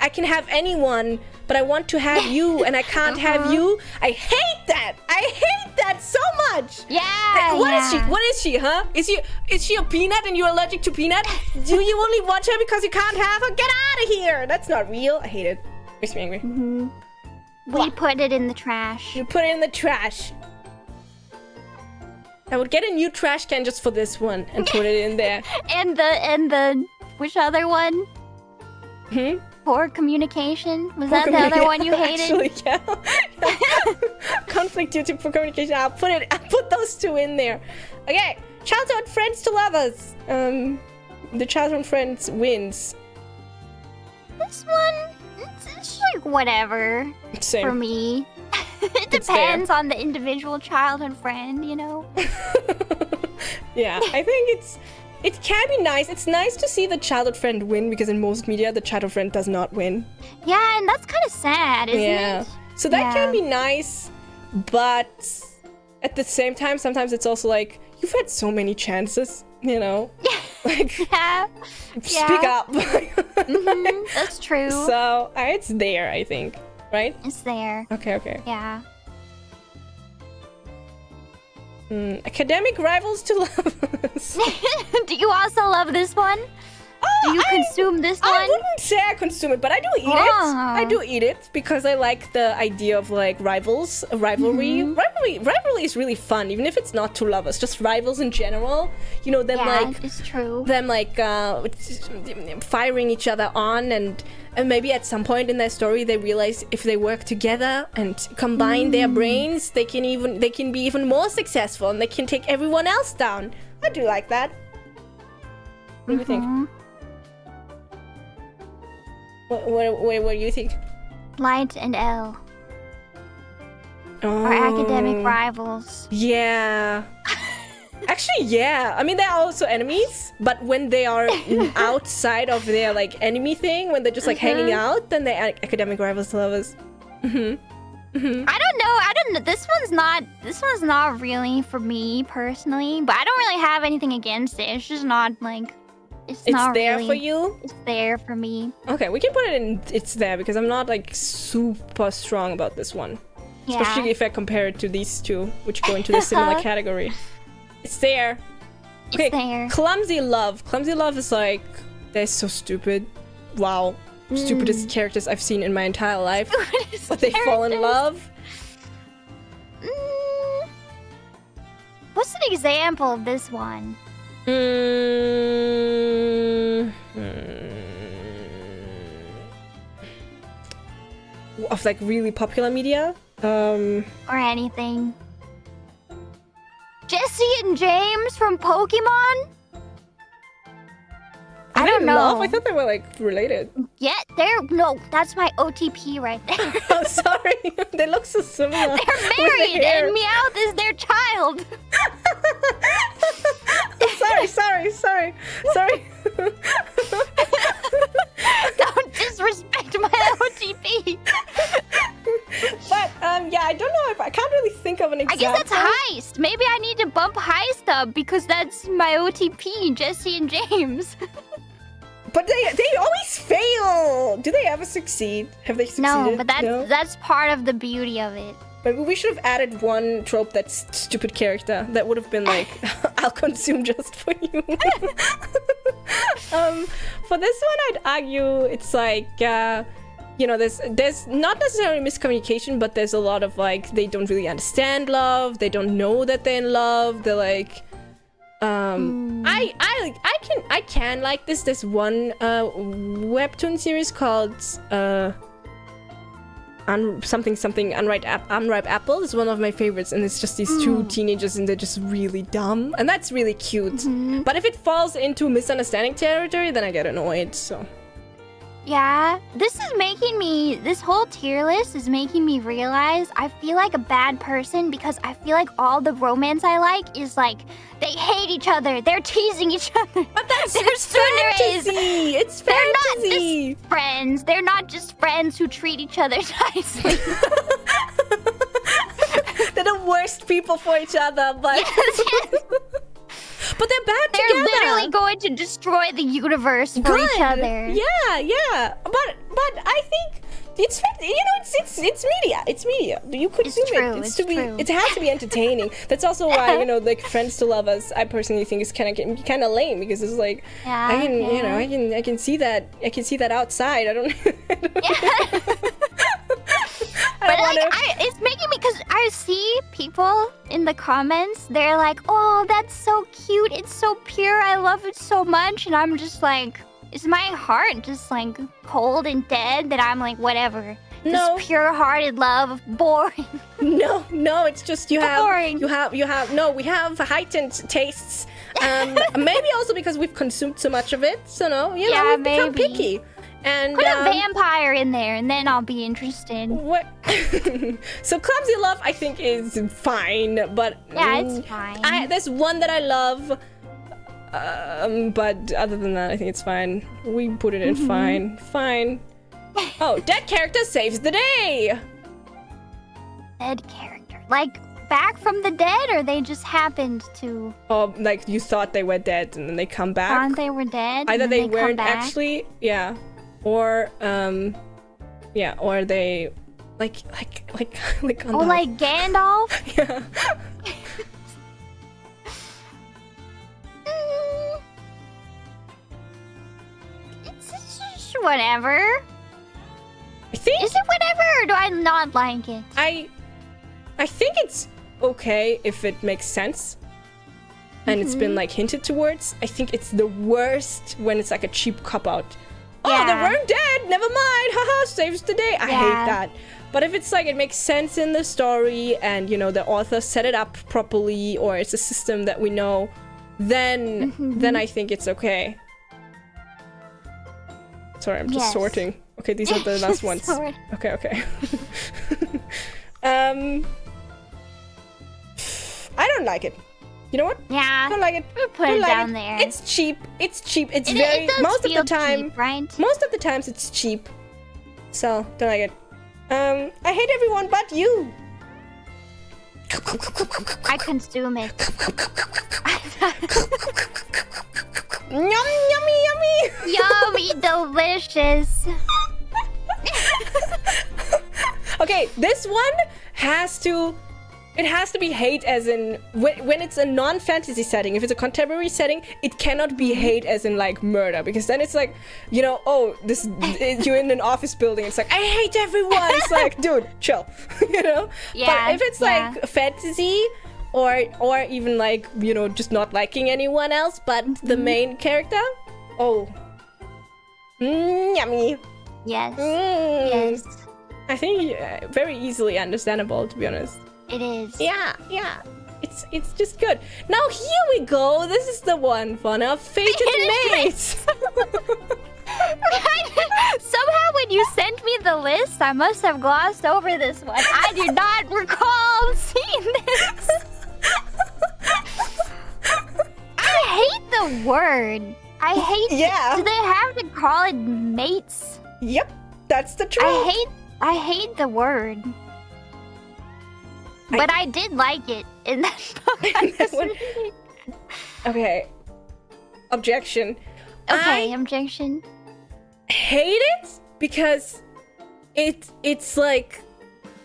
can have anyone, but I want to have you, and I can't have you. I hate that. I hate that so much. Yeah. What is she, huh? Is she a peanut and you're allergic to peanut? Do you only want her because you can't have her? Get out of here. That's not real. I hate it. Makes me angry. We put it in the trash. You put it in the trash. I would get a new trash can just for this one and put it in there. and the which other one? Poor communication? Was that the other one you hated? Actually, yeah. Conflict due to poor communication. I'll put those two in there. Okay, childhood friends to lovers. The childhood friends wins. This one, it's like whatever. Same. For me. It depends on the individual childhood friend, you know? Yeah, I think it can be nice. It's nice to see the childhood friend win, because in most media, the childhood friend does not win. Yeah, and that's kind of sad, isn't it? So that can be nice, but at the same time, sometimes it's also like, you've had so many chances, you know? Like, speak up. That's true. So, it's there, I think. Right? It's there. Okay. Yeah. Academic rivals to lovers. Do you also love this one? Do you consume this one? I wouldn't say I consume it, but I do eat it. I do eat it because I like the idea of like rivals, rivalry. Rivalry is really fun, even if it's not two lovers, just rivals in general. You know, them it's true. Them like firing each other on, and maybe at some point in their story they realize if they work together and combine their brains, they can be even more successful, and they can take everyone else down. I do like that. What do you think? What do you think? Light and L are academic rivals. Yeah. Actually, yeah. I mean, they're also enemies, but when they are outside of their like enemy thing, when they're just like hanging out, then they're academic rivals to lovers. I don't know. This one's not really for me personally, but I don't really have anything against it. It's just not like. It's not there really, for you? It's there for me. Okay, we can put it in it's there, because I'm not like super strong about this one. Yeah. Especially if I compare it to these two, which go into the similar category. It's there. Okay, it's there. Clumsy Love. Clumsy Love is like, they're so stupid. Wow. Stupidest characters I've seen in my entire life. But they fall in love. What's an example of this one? Of like really popular media? Or anything. Jesse and James from Pokemon? I don't know. Love? I thought they were like related. Yeah, that's my OTP right there. Oh, sorry. They look so similar. They're married and Meowth is their child. Sorry. Don't disrespect my OTP. But yeah, I don't know, I can't really think of an example. I guess that's Heist. Maybe I need to bump Heist up because that's my OTP, Jesse and James. But they always fail. Do they ever succeed? Have they succeeded? No, but that's part of the beauty of it. Maybe we should have added one trope that's stupid character. That would have been like, I'll consume just for you. For this one, I'd argue it's like, you know, there's not necessarily miscommunication, but there's a lot of like, they don't really understand love. They don't know that they're in love. They're like, I can like this. There's one webtoon series called Unripe Apple is one of my favorites, and it's just these two teenagers and they're just really dumb, and that's really cute. But if it falls into misunderstanding territory, then I get annoyed. So yeah, this whole tier list is making me realize I feel like a bad person, because I feel like all the romance I like is like they hate each other, they're teasing each other. But that's fantasy. It's fantasy. They're not just friends. They're not just friends who treat each other nicely. They're the worst people for each other, but yes. But they're bad together. They're literally going to destroy the universe for each other. Yeah. But I think it's, you know, it's media. It's media. You consume it. It's true. It has to be entertaining. That's also why, you know, like Friends to Lovers, I personally think is kind of lame, because it's like I can see that outside. I don't. But it's making me, because I see people in the comments, they're like, oh, that's so cute, it's so pure, I love it so much, and I'm just like, is my heart just like cold and dead that I'm like, whatever? No. This pure-hearted love, boring. No, it's just we have heightened tastes. Maybe also because we've consumed so much of it, so we've become picky. And put a vampire in there, and then I'll be interested. What? So Clumsy Love, I think, is fine, but yeah, it's fine. There's one that I love, but other than that, I think it's fine. We put it in fine. Oh, dead character saves the day. Dead character, like back from the dead, or they just happened to? Oh, like you thought they were dead, and then they come back. Thought they were dead. Either they weren't actually, yeah. Or or they like Gandalf. Oh, like Gandalf? Yeah. It's whatever. I think. Is it whatever, or do I not like it? I think it's okay if it makes sense. And it's been like hinted towards. I think it's the worst when it's like a cheap cop-out. Oh, they weren't dead. Never mind. Haha, saves the day. I hate that. But if it's like it makes sense in the story, and you know the author set it up properly, or it's a system that we know, then I think it's okay. Sorry, I'm just sorting. Okay, these are the last ones. Okay. I don't like it. You know what? Yeah. I don't like it. We'll put it down there. It's cheap. It's very most of the time. Cheap, right? Most of the times it's cheap. So don't like it. I hate everyone but you. I consume it. Yummy. Yummy, delicious. Okay, this one has to be hate as in when it's a non-fantasy setting. If it's a contemporary setting, it cannot be hate as in like murder, because then it's like, you know, you're in an office building, it's like I hate everyone. It's like, dude, chill. You know? Yeah. But if it's like fantasy or even like, you know, just not liking anyone else but the main character, yummy. Yes. Yes. I think very easily understandable, to be honest. It is. Yeah. It's just good. Now here we go. This is the one, Fauna. Fated Mates. Somehow when you sent me the list, I must have glossed over this one. I do not recall seeing this. I hate the word. I hate. Yeah. Do they have to call it mates? Yep. That's the truth. I hate the word. But I did like it in that book. Okay. Objection. Objection. Hate it because it's like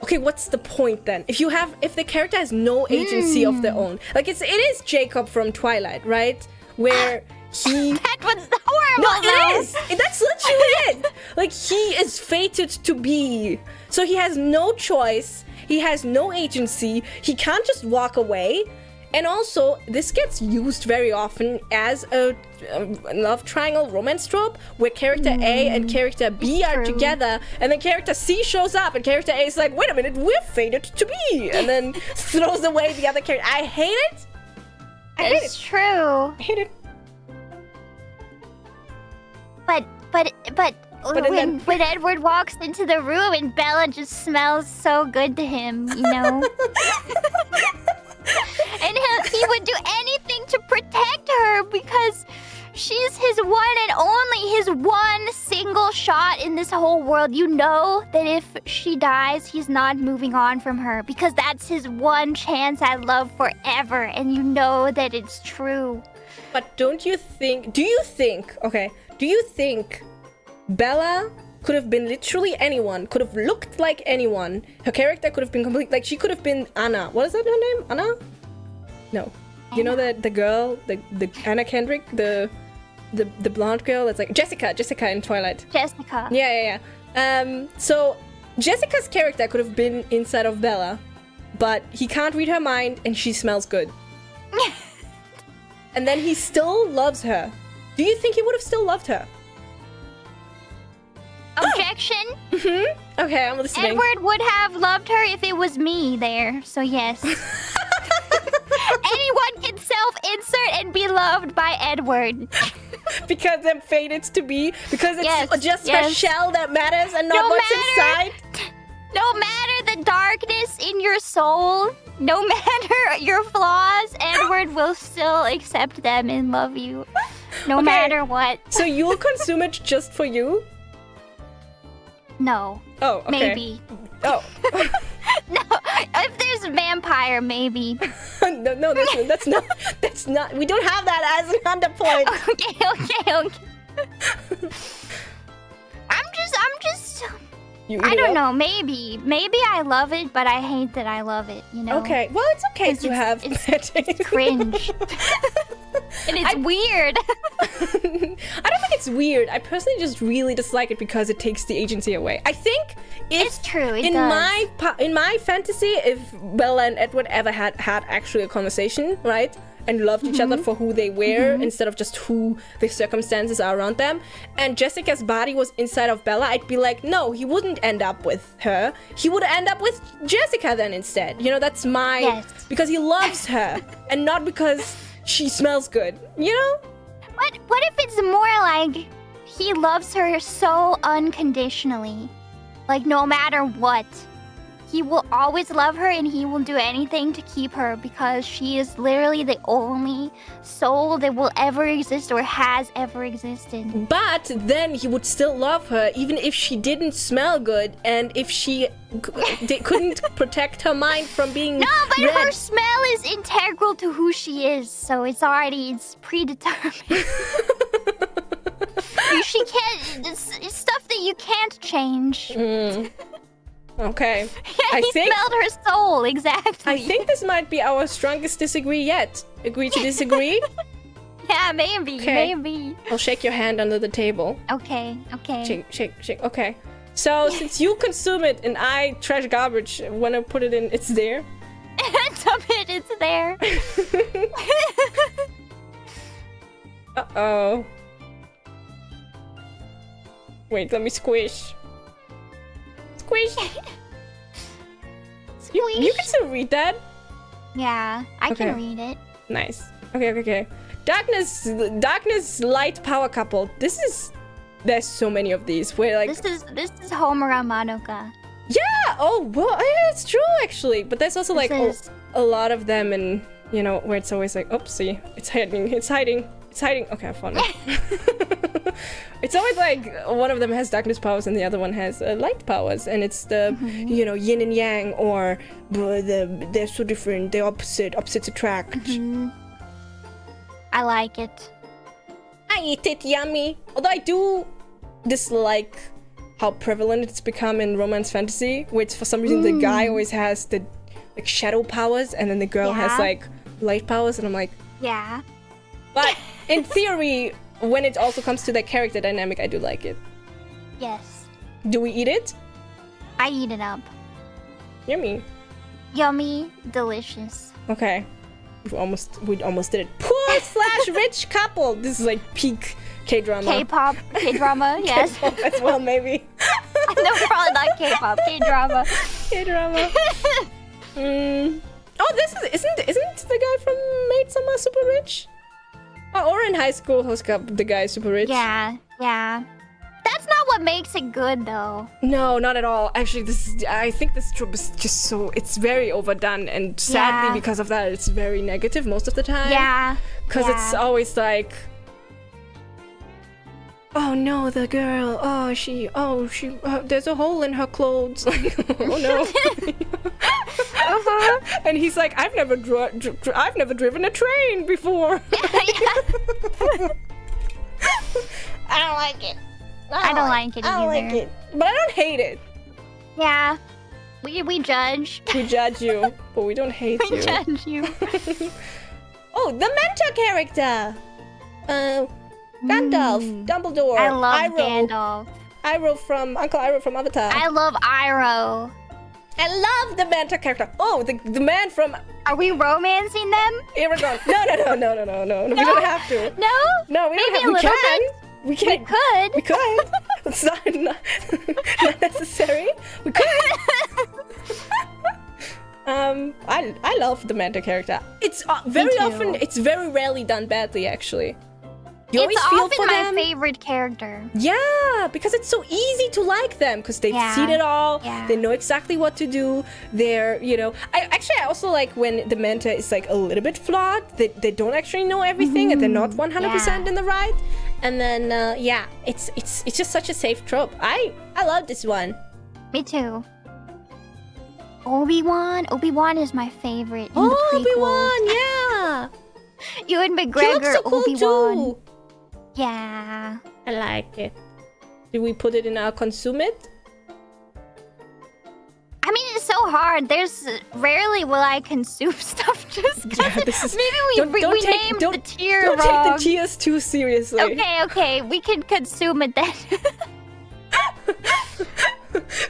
okay, what's the point then? If the character has no agency of their own, like it is Jacob from Twilight, right? Where he that was horrible. No, it is. That's literally it. Like he is fated to be, so he has no choice. He has no agency. He can't just walk away. And also, this gets used very often as a love triangle romance trope where character A and character B are together, and then character C shows up, and character A is like, wait a minute, we're fated to be, and then throws away the other character. I hate it. It's true. I hate it. But when Edward walks into the room and Bella just smells so good to him, you know? And he would do anything to protect her because she's his one and only, his one single shot in this whole world. You know that if she dies, he's not moving on from her because that's his one chance at love forever. And you know that it's true. But do you think Bella could have been literally anyone, could have looked like anyone. Her character could have been complete, like she could have been Anna. What is that her name? Anna? No. You know the girl, the Anna Kendrick, the blonde girl that's like Jessica in Twilight. Jessica. Yeah. So Jessica's character could have been inside of Bella, but he can't read her mind and she smells good. And then he still loves her. Do you think he would have still loved her? Objection. Okay, I'm listening. Edward would have loved her if it was me there, so yes. Anyone can self-insert and be loved by Edward. Because I'm fated to be? Because it's just her shell that matters and not what's inside? No matter the darkness in your soul, no matter your flaws, Edward will still accept them and love you. No matter what. So you'll consume it just for you? No. Oh, okay. Maybe. Oh. No, if there's a vampire, maybe. No, that's not. We don't have that as an underpoint. Okay. I'm just. I don't know. Maybe I love it, but I hate that I love it. You know. Okay. Well, it's okay to have. It's cringe. And it's weird. I don't think it's weird. I personally just really dislike it because it takes the agency away. I think it's true. It does. In my fantasy, if Bella and Edward ever had actually a conversation, right, and loved each other for who they were instead of just who the circumstances are around them, and Jessica's body was inside of Bella, I'd be like, no, he wouldn't end up with her. He would end up with Jessica then instead. You know, that's because he loves her and not because she smells good, you know? What if it's more like he loves her so unconditionally? Like, no matter what. He will always love her and he will do anything to keep her because she is literally the only soul that will ever exist or has ever existed. But then he would still love her even if she didn't smell good and if she couldn't protect her mind from being red. Her smell is integral to who she is, so it's predetermined. She can't. It's stuff that you can't change. Okay. Yeah, he smelled her soul, exactly. I think this might be our strongest disagree yet. Agree to disagree? Yeah, maybe. Maybe. I'll shake your hand under the table. Okay. Shake. Okay. So, since you consume it and I trash garbage, when I put it in, it's there? Dump it, it's there. Uh-oh. Wait, let me squish. Squish. You can still read that? Yeah, I can read it. Nice. Okay. Darkness, light, power couple. There's so many of these where like... This is Homura Madoka. Yeah! Oh, well, yeah, it's true actually. But there's also like a lot of them and, you know, where it's always like, oopsie, it's hiding. Okay, I found it. It's always like one of them has darkness powers and the other one has light powers, and it's the you know, yin and yang, or they're so different, they're opposites attract. I like it. I eat it, yummy. Although I do dislike how prevalent it's become in romance fantasy, which for some reason the guy always has the like shadow powers, and then the girl has like light powers, and I'm like, yeah. But in theory, when it also comes to the character dynamic, I do like it. Yes. Do we eat it? I eat it up. Yummy. Yummy, delicious. Okay. We almost did it. Poor/rich couple. This is like peak K-drama. K-pop, K-drama, yes. K-pop as well, maybe. No, probably not K-pop, K-drama. K-drama. Oh, this isn't the guy from Maid Summer super rich? Or in high school, the guy is super rich. Yeah. That's not what makes it good, though. No, not at all. Actually, I think this trope is just so... It's very overdone, and sadly, because of that, it's very negative most of the time. Yeah. Because it's always like... Oh no, the girl. There's a hole in her clothes. Like, oh no. And he's like, I've never driven a train before. I don't like it. I don't like it either. I don't like it, but I don't hate it. Yeah, we judge. We judge you, but we don't hate you. We judge you. Oh, the mentor character. Gandalf, Dumbledore, I love Iroh. Gandalf. Uncle Iroh from Avatar. I love Iroh. I love the mentor character. Oh, the man from... Are we romancing them? Aragorn. No. We don't have to. No? No, we don't have to. We can. We can. We could. It's not necessary. We could. I love the mentor character. It's very rarely done badly, actually. You always feel often for my them. favorite character. Yeah, because it's so easy to like them, because they've seen it all. Yeah. They know exactly what to do. They're, I also like when the mentor is like a little bit flawed. They don't actually know everything, and they're not 100% in the right. And then it's just such a safe trope. I love this one. Me too. Obi-Wan is my favorite in the prequels. Obi-Wan, yeah. Ewan McGregor, He looks so cool Obi-Wan. too. Yeah. I like it. Do we put it in our consume it? I mean, it's so hard. There's rarely will I consume stuff just because maybe we named the tier wrong. Don't take the tiers too seriously. Okay. We can consume it then.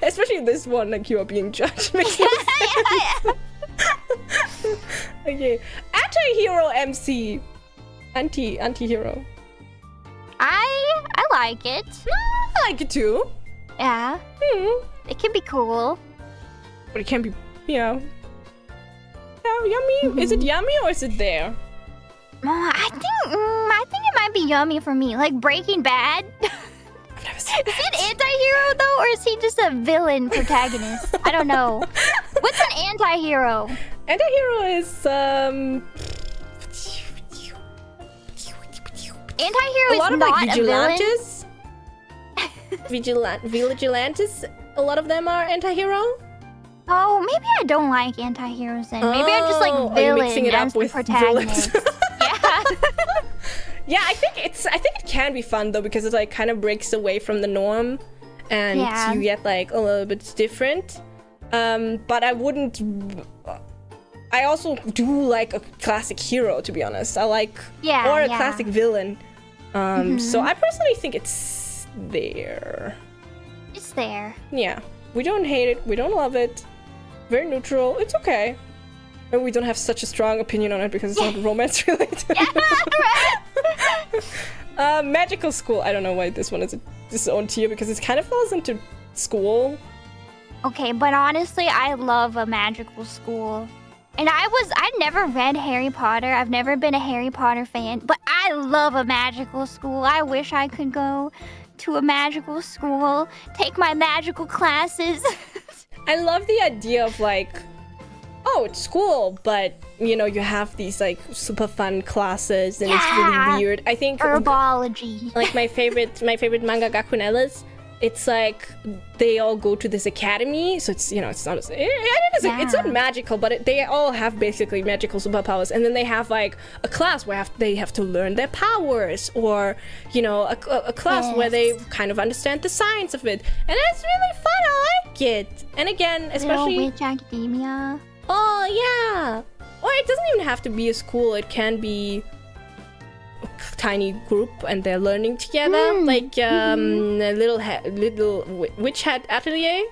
Especially this one, like you are being judged. Makes no sense. Okay. Anti-hero MC. Anti-hero. I like it. I like it too. Yeah. It can be cool. But it can be, yummy. Is it yummy or is it there? I think it might be yummy for me. Like Breaking Bad. I've never seen Is he an anti-hero though, or is he just a villain protagonist? I don't know. What's an anti-hero? Anti-hero is Anti-hero is a lot of not like vigilantes. Vigilantes. A lot of them are anti-hero. Oh, maybe I don't like anti-heroes then. Maybe I just like villain mixing it as up the with protagonist. Yeah. Yeah, I think it can be fun though, because it like kind of breaks away from the norm, and you get like a little bit different. But I also do like a classic hero, to be honest. I like or a classic villain. So I personally think it's there. It's there. Yeah. We don't hate it. We don't love it. Very neutral. It's okay. And we don't have such a strong opinion on it because it's not romance related. Yeah, right. Magical school. I don't know why this one is its own tier, because it kind of falls into school. Okay, but honestly, I love a magical school. And I never read Harry Potter. I've never been a Harry Potter fan, but I love a magical school. I wish I could go to a magical school, take my magical classes. I love the idea of like, oh, it's school, but you have these like super fun classes, and it's really weird. I think herbology. Like my favorite manga Gakunelas, it's like they all go to this academy, so it's, you know, it's not it's not magical, but they all have basically magical superpowers, and then they have like a class where they have to learn their powers, or, you know, a class where they kind of understand the science of it, and it's really fun. I like it. And again, especially Witch Academia. Oh yeah, or it doesn't even have to be a school. It can be tiny group and they're learning together, like a little witch hat atelier.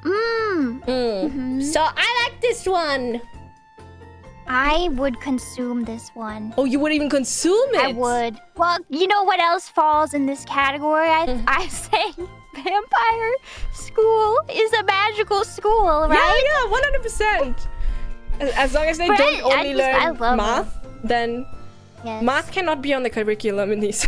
So I like this one. I would consume this one. Oh, you would even consume it? I would. Well, you know what else falls in this category? I say vampire school is a magical school, right? Yeah, 100%. As long as they don't only learn math, then math cannot be on the curriculum in these.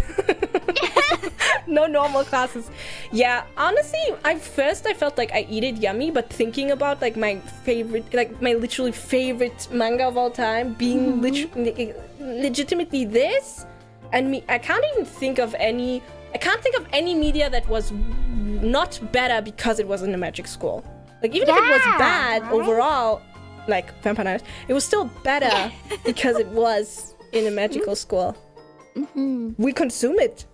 No normal classes. Yeah, honestly, I felt like I eat it yummy, but thinking about like my favorite, like my literally favorite manga of all time being legitimately this, and me, I can't think of any media that was not better because it was in a magic school. Like even if it was bad overall, like Vampire Knives, it was still better because it was in a magical school. We consume it.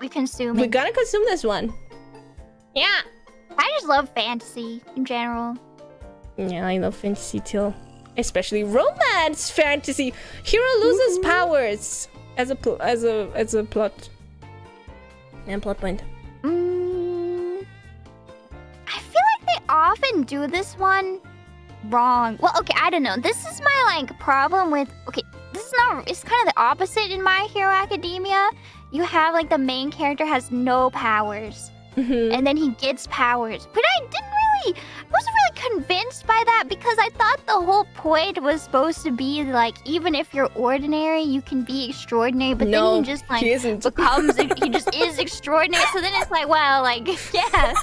We consume it. We're gonna consume this one. Yeah. I just love fantasy in general. Yeah, I love fantasy too. Especially romance fantasy. Hero loses powers as a plot. And plot point. I feel like they often do this one wrong. Well, okay, I don't know. This is my like problem with it's kind of the opposite in My Hero Academia. You have like the main character has no powers, and then he gets powers. But I wasn't really convinced by that, because I thought the whole point was supposed to be like, even if you're ordinary, you can be extraordinary. But then he just like becomes, he just is extraordinary. So then it's like, well, like, yeah,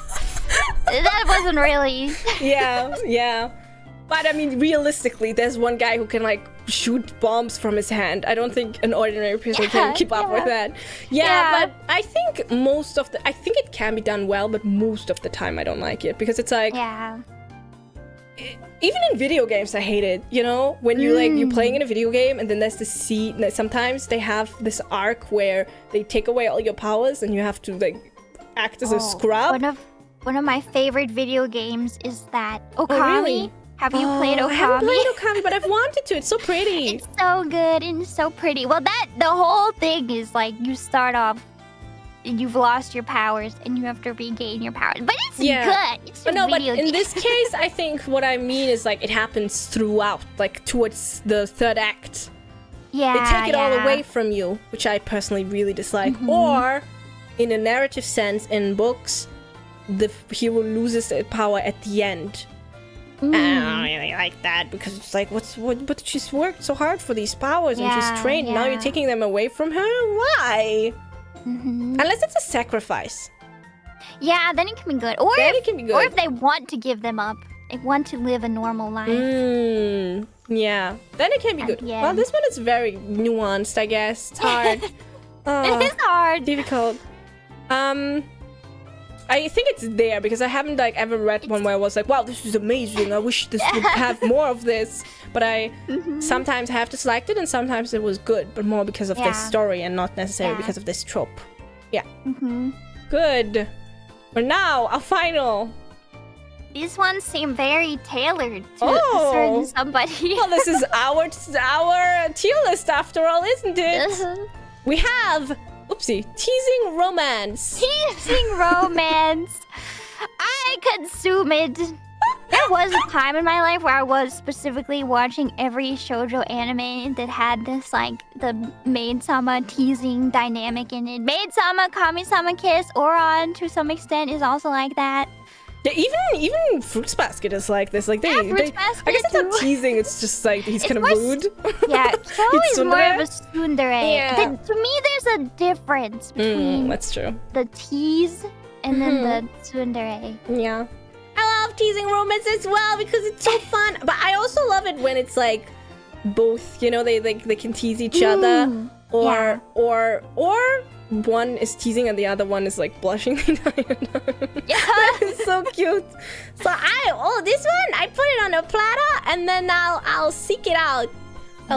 that wasn't really. Yeah. But I mean, realistically, there's one guy who can like shoot bombs from his hand. I don't think an ordinary person can keep up with that. Yeah, but I think I think it can be done well, but most of the time I don't like it, because it's like, even in video games, I hate it. You know, when you're playing in a video game, and then there's this scene that sometimes they have this arc where they take away all your powers, and you have to like act as a scrub. One of my favorite video games is that Okami. Oh, really? Have you played Okami? I haven't played Okami, but I've wanted to. It's so pretty. It's so good and so pretty. Well, the whole thing is like, you start off, you've lost your powers, and you have to regain your powers. But it's good. It's a video game. In this case, I think what I mean is like it happens throughout, like towards the third act. Yeah, they take it all away from you, which I personally really dislike. Or, in a narrative sense, in books, the hero loses their power at the end. I don't really like that, because it's like, but she's worked so hard for these powers and she's trained. Now you're taking them away from her? Why? Unless it's a sacrifice. Yeah, then it can be good. Or if they want to give them up, they want to live a normal life. Yeah, then it can be good. Well, this one is very nuanced, I guess. It's hard. It is hard. Difficult. I think it's there because I haven't like ever read one where I was like, wow, this is amazing. I wish this would have more of this. But I sometimes have to select it, and sometimes it was good, but more because of the story and not necessarily because of this trope. Yeah. Good. But now, our final. These ones seem very tailored to a certain somebody. Well, this is our tier list after all, isn't it? We have... Oopsie. Teasing romance. Teasing romance. I consume it. There was a time in my life where I was specifically watching every shoujo anime that had this, like, the maid-sama teasing dynamic in it. Maid-sama, kami-sama kiss, Oran, to some extent, is also like that. Yeah, even Fruits Basket is like this. Like Fruits Basket I guess it's not teasing. It's just like he's kind of rude. Yeah, Kyo is more of a tsundere. Yeah. To me, there's a difference between that's true. The tease and then the tsundere. Yeah, I love teasing romance as well because it's so fun. But I also love it when it's like both. You know, they can tease each other, or one is teasing and the other one is like blushing the entire time. Yeah. That is so cute. So this one, I put it on a platter and then I'll seek it out. I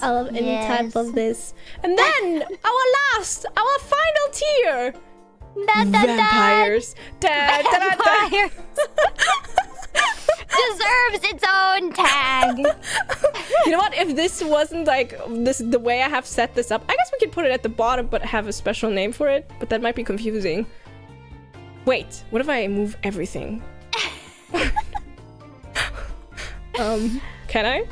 love any type of this. And then our final tier. Vampires. Vampires. Deserves its own tag. You know what? If this wasn't like the way I have set this up, I guess we could put it at the bottom but have a special name for it. But that might be confusing. Wait, what if I move everything? Can I?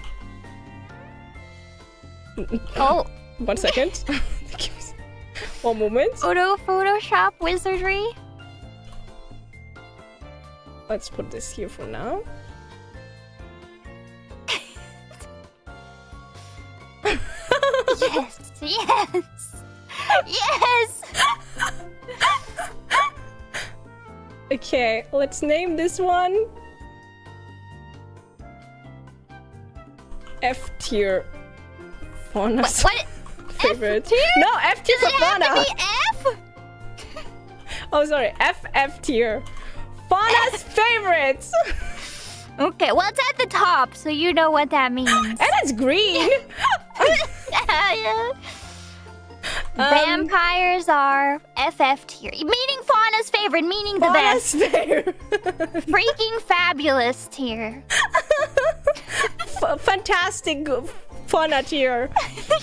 Oh. 1 second. One moment. Photoshop wizardry. Let's put this here for now. Yes. Okay, let's name this one F tier. Fauna's what? favorite. F tier? No, F tier for Fauna. Does it have to be F? Oh, sorry, F tier. Fauna's favorites. Okay, well it's at the top, so you know what that means. And it's green. Yeah. Vampires are FF tier, meaning Fauna's favorite, meaning the Fauna's best. Freaking fabulous tier. Fantastic Fauna tier.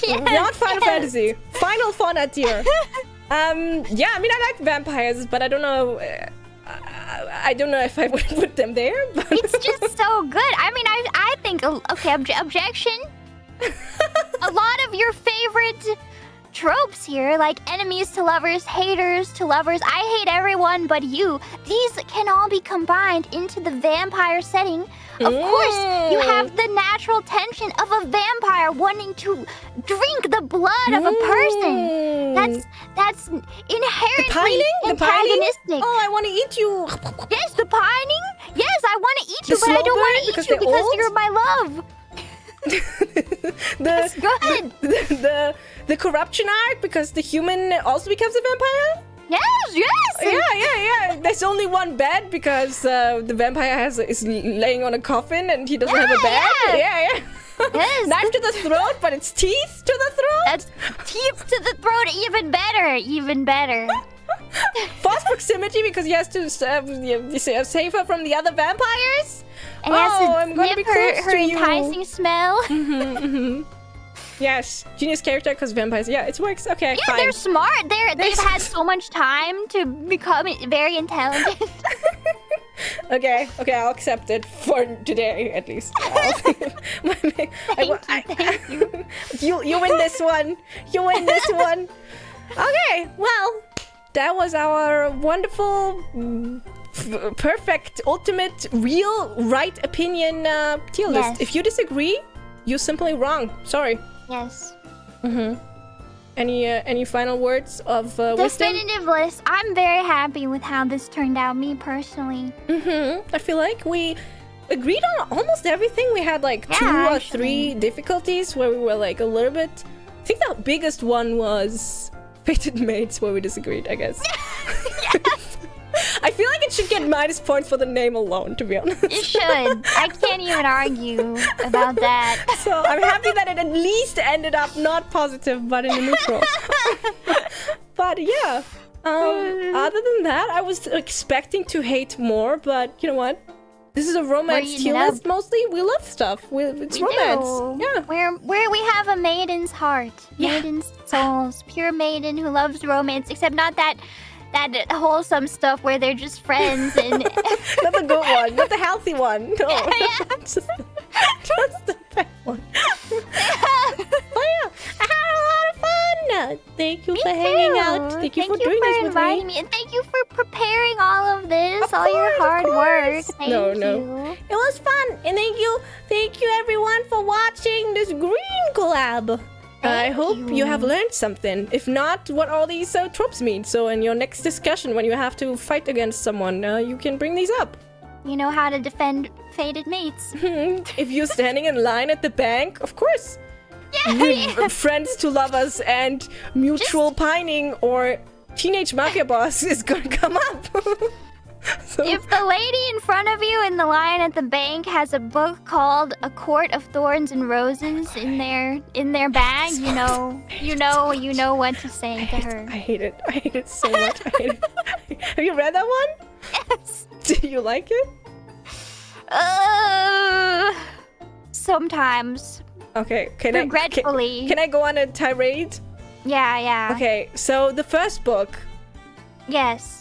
Yes, Not Final Fantasy. Final Fauna tier. Yeah, I mean I like vampires, but I don't know. I don't know if I would put them there. But It's just so good. I mean, I think okay. Objection. A lot of your favorite tropes here, like enemies to lovers, haters to lovers, I hate everyone but you. These can all be combined into the vampire setting. Of course, you have the natural tension of a vampire wanting to drink the blood of a person. That's inherently antagonistic. Oh, I want to eat you. Yes, the pining. Yes, I want to eat you, but I don't want to eat you because you're my love. That's good. The corruption arc because the human also becomes a vampire. Yes. Yeah. There's only one bed because the vampire is laying on a coffin and he doesn't have a bed. Yeah. Yes. Knife to the throat, but it's teeth to the throat. That's teeth to the throat. Even better. False proximity because he has to save her from the other vampires. And he has to I'm gonna be close her to you. enticing smell. Yes, genius character because vampires. Yeah, it works. Okay, Yeah, fine. they're smart. They've had so much time to become very intelligent. Okay, I'll accept it for today at least. Thank you. You win this one. You win this one. Okay, well, that was our wonderful, perfect, ultimate, real, right opinion tier list. Yes. If you disagree, you're simply wrong. Sorry. Yes. Any final words of wisdom? Definitive list. I'm very happy with how this turned out, me personally. I feel like we agreed on almost everything. We had like 2 or 3 difficulties where we were like a little bit. I think the biggest one was fated mates where we disagreed, I guess. Yes. I feel like it should get minus points for the name alone, to be honest. It should. I can't even argue about that. So I'm happy that it at least ended up not positive, but in a neutral. But yeah. Other than that, I was expecting to hate more, but you know what? This is a romance tier list mostly. We love stuff. It's romance. Yeah. Where we have a maiden's heart. Maiden's souls. Pure maiden who loves romance, except not that wholesome stuff where they're just friends and not the good one, not the healthy one. No. just the bad one. But yeah, I had a lot of fun. Thank you for hanging out. Thank you for doing this with me. And thank you for preparing all of this, your hard work. Thank you. It was fun, and thank you everyone for watching this green collab. I hope you have learned something. If not, what all these tropes mean. So in your next discussion, when you have to fight against someone, you can bring these up. You know how to defend fated mates. If you're standing in line at the bank, of course. Yeah, friends to lovers and mutual pining or teenage mafia boss is gonna come up. So. If the lady in front of you in the line at the bank has a book called A Court of Thorns and Roses in their bag, you know what to say to her. I hate it. I hate it so much. I hate it. Have you read that one? Yes. Do you like it? Sometimes. Okay. Regretfully. Can I go on a tirade? Yeah. Okay. So the first book. Yes.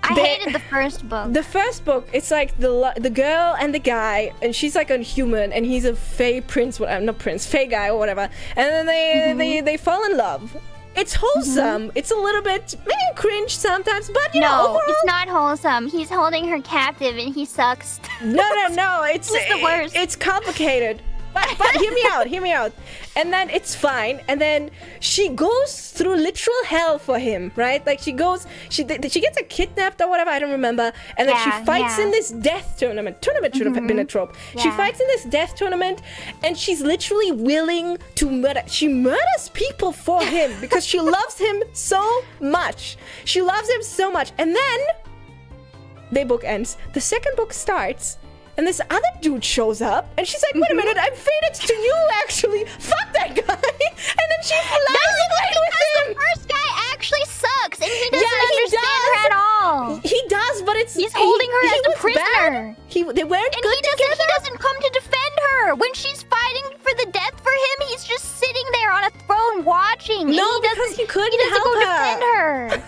I hated the first book. The first book, it's like the girl and the guy, and she's like a human, and he's a fey prince, not prince, fey guy or whatever. And then they fall in love. It's wholesome. It's a little bit maybe cringe sometimes, but you know, overall, it's not wholesome. He's holding her captive, and he sucks. No. It's the worst. It's complicated. But hear me out. And then it's fine. And then she goes through literal hell for him, right? Like she gets her kidnapped or whatever, I don't remember. And then she fights in this death tournament. Tournament should have been a trope. Yeah. She fights in this death tournament, and she's literally willing to murder. She murders people for him because she loves him so much. She loves him so much. And then the book ends. The second book starts. And this other dude shows up, and she's like, wait a minute, I'm fated to you, actually. Fuck that guy. And then she flies away with him. The first guy actually sucks, and he doesn't understand her at all. He does, but he's holding her as a prisoner. They weren't good together. He doesn't come to defend her. When she's fighting for the death for him, he's just sitting there on a throne watching. No, because he couldn't help go defend her.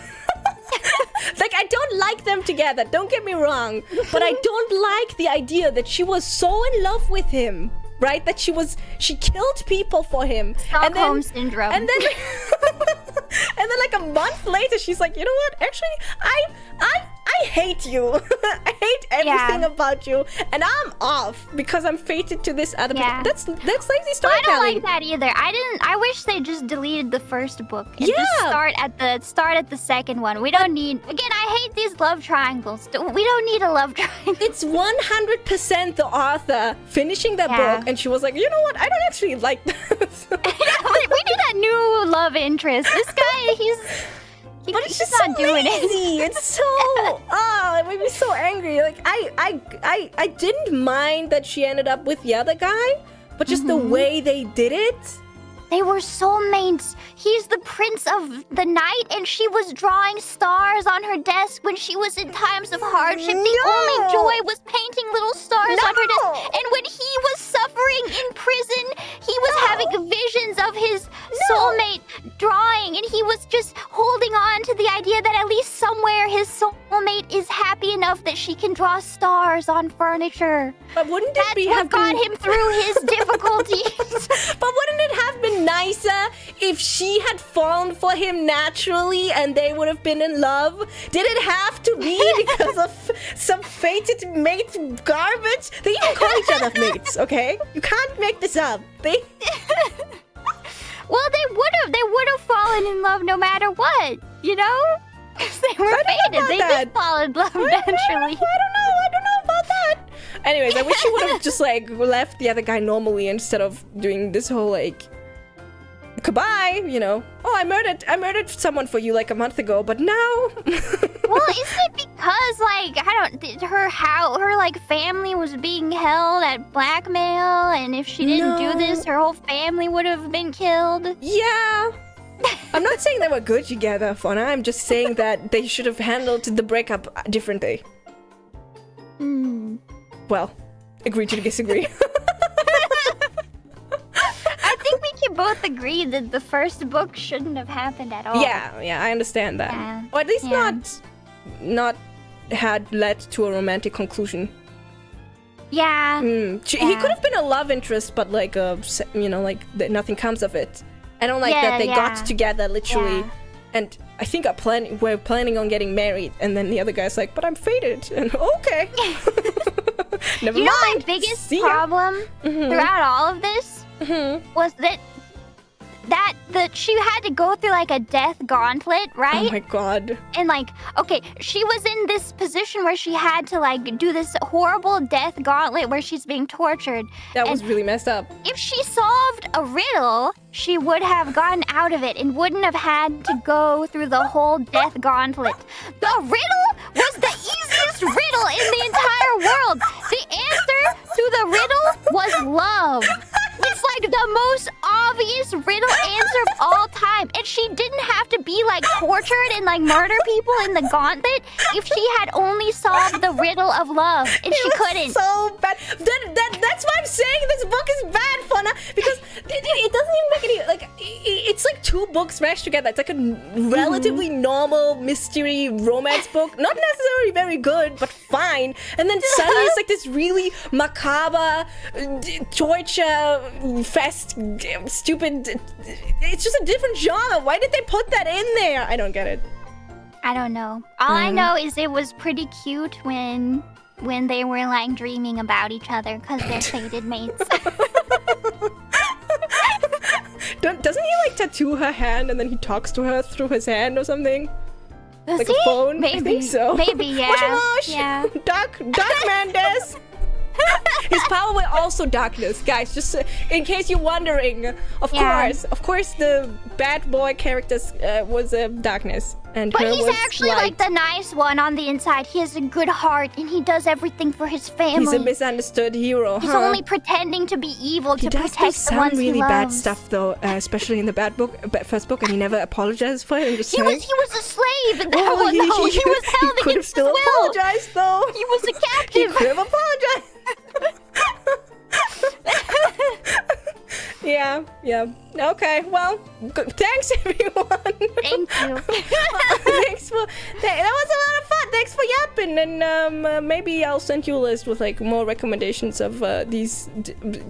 Like, I don't like them together, don't get me wrong, but I don't like the idea that she was so in love with him, right? That she killed people for him. Stockholm syndrome. And then like a month later, she's like, you know what? Actually, I hate you. I hate everything about you, and I'm off because I'm fated to this other person. That's lazy storytelling. I don't like that either. I wish they just deleted the first book and just start at the second one. We don't need. Again, I hate these love triangles. We don't need a love triangle. It's 100% the author finishing that book, and she was like, you know what? I don't actually like this. We need a new love interest. This guy, he's just not so doing lazy. It's so it made me so angry. Like I didn't mind that she ended up with the other guy, but just the way they did it. They were soulmates. He's the prince of the night, and she was drawing stars on her desk when she was in times of hardship. The only joy was painting little stars on her desk. And when he was suffering in prison, he was having visions of his soulmate drawing, and he was just holding on to the idea that at least somewhere his soulmate is happy enough that she can draw stars on furniture. But wouldn't That's what got him through his difficulties. But wouldn't it have been nicer if she had fallen for him naturally and they would have been in love? Did it have to be because of some fated mate garbage? They even call each other mates, okay? You can't make this up. Well, they would have fallen in love no matter what, you know? Because they were fated. They did fall in love naturally. I don't know about that. Anyways, I wish she would have just like left the other guy normally instead of doing this whole like goodbye, you know. Oh, I murdered someone for you like a month ago, but now. Well, isn't it because like her like family was being held at blackmail, and if she didn't do this, her whole family would have been killed? Yeah. I'm not saying they were good together, Fauna. I'm just saying that they should have handled the breakup differently. Well, agree to disagree. I think we can both agree that the first book shouldn't have happened at all. Yeah, I understand that. Yeah. Or at least not had led to a romantic conclusion. Yeah. He could have been a love interest, but like nothing comes of it. I don't like that they got together literally, and I think we're planning on getting married, and then the other guy's like, but I'm fated, and okay. Never mind. My biggest problem throughout all of this was that that she had to go through like a death gauntlet, right? Oh my god. And like, okay, she was in this position where she had to like do this horrible death gauntlet where she's being tortured. That was really messed up. If she solved a riddle, she would have gotten out of it and wouldn't have had to go through the whole death gauntlet. The riddle was the easiest riddle in the entire world. The answer to the riddle was love. It's like the most obvious riddle answer of all time. And she didn't have to be like tortured and like murder people in the gauntlet if she had only solved the riddle of love. And she couldn't. So bad. That's why I'm saying this book is bad, Fauna. Because it doesn't even make any, like, it's like two books smashed together. It's like a relatively normal mystery romance book. Not necessarily very good, but fine. And then suddenly it's like this really macabre, torture fest, stupid. It's just a different genre. Why did they put that in there? I don't get it. I don't know. All I know is it was pretty cute when they were like dreaming about each other because they're fated mates. Doesn't he like tattoo her hand and then he talks to her through his hand or something? Does like he? a phone? Maybe. I think so. Maybe, yeah. Mosh, yeah. Dark Mendes. His power was also darkness, guys. Just in case you're wondering, of course, the bad boy character was darkness, and but her he's was actually light. like the nice one on the inside. He has a good heart, and he does everything for his family. He's a misunderstood hero. He's only pretending to be evil to protect the ones he loves. He does really bad stuff, though, especially in the first book, and he never apologized for it. I'm just saying. He was a slave, and that one, though. He was held could have against still his will. apologized, though. He was a He captive. could have apologized. Yeah. Okay, well, thanks everyone. Thank you. Thanks for that was a lot of fun. Thanks for yapping, and maybe I'll send you a list with like more recommendations of these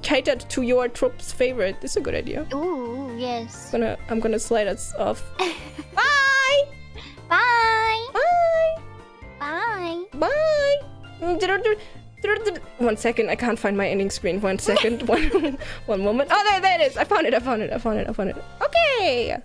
catered to your tropes favorite. This is a good idea. Ooh, yes. I'm gonna slide us off. Bye. Bye. Bye. Bye. Bye. 1 second, I can't find my ending screen. 1 second, one moment. Oh, there it is. I found it. Okay.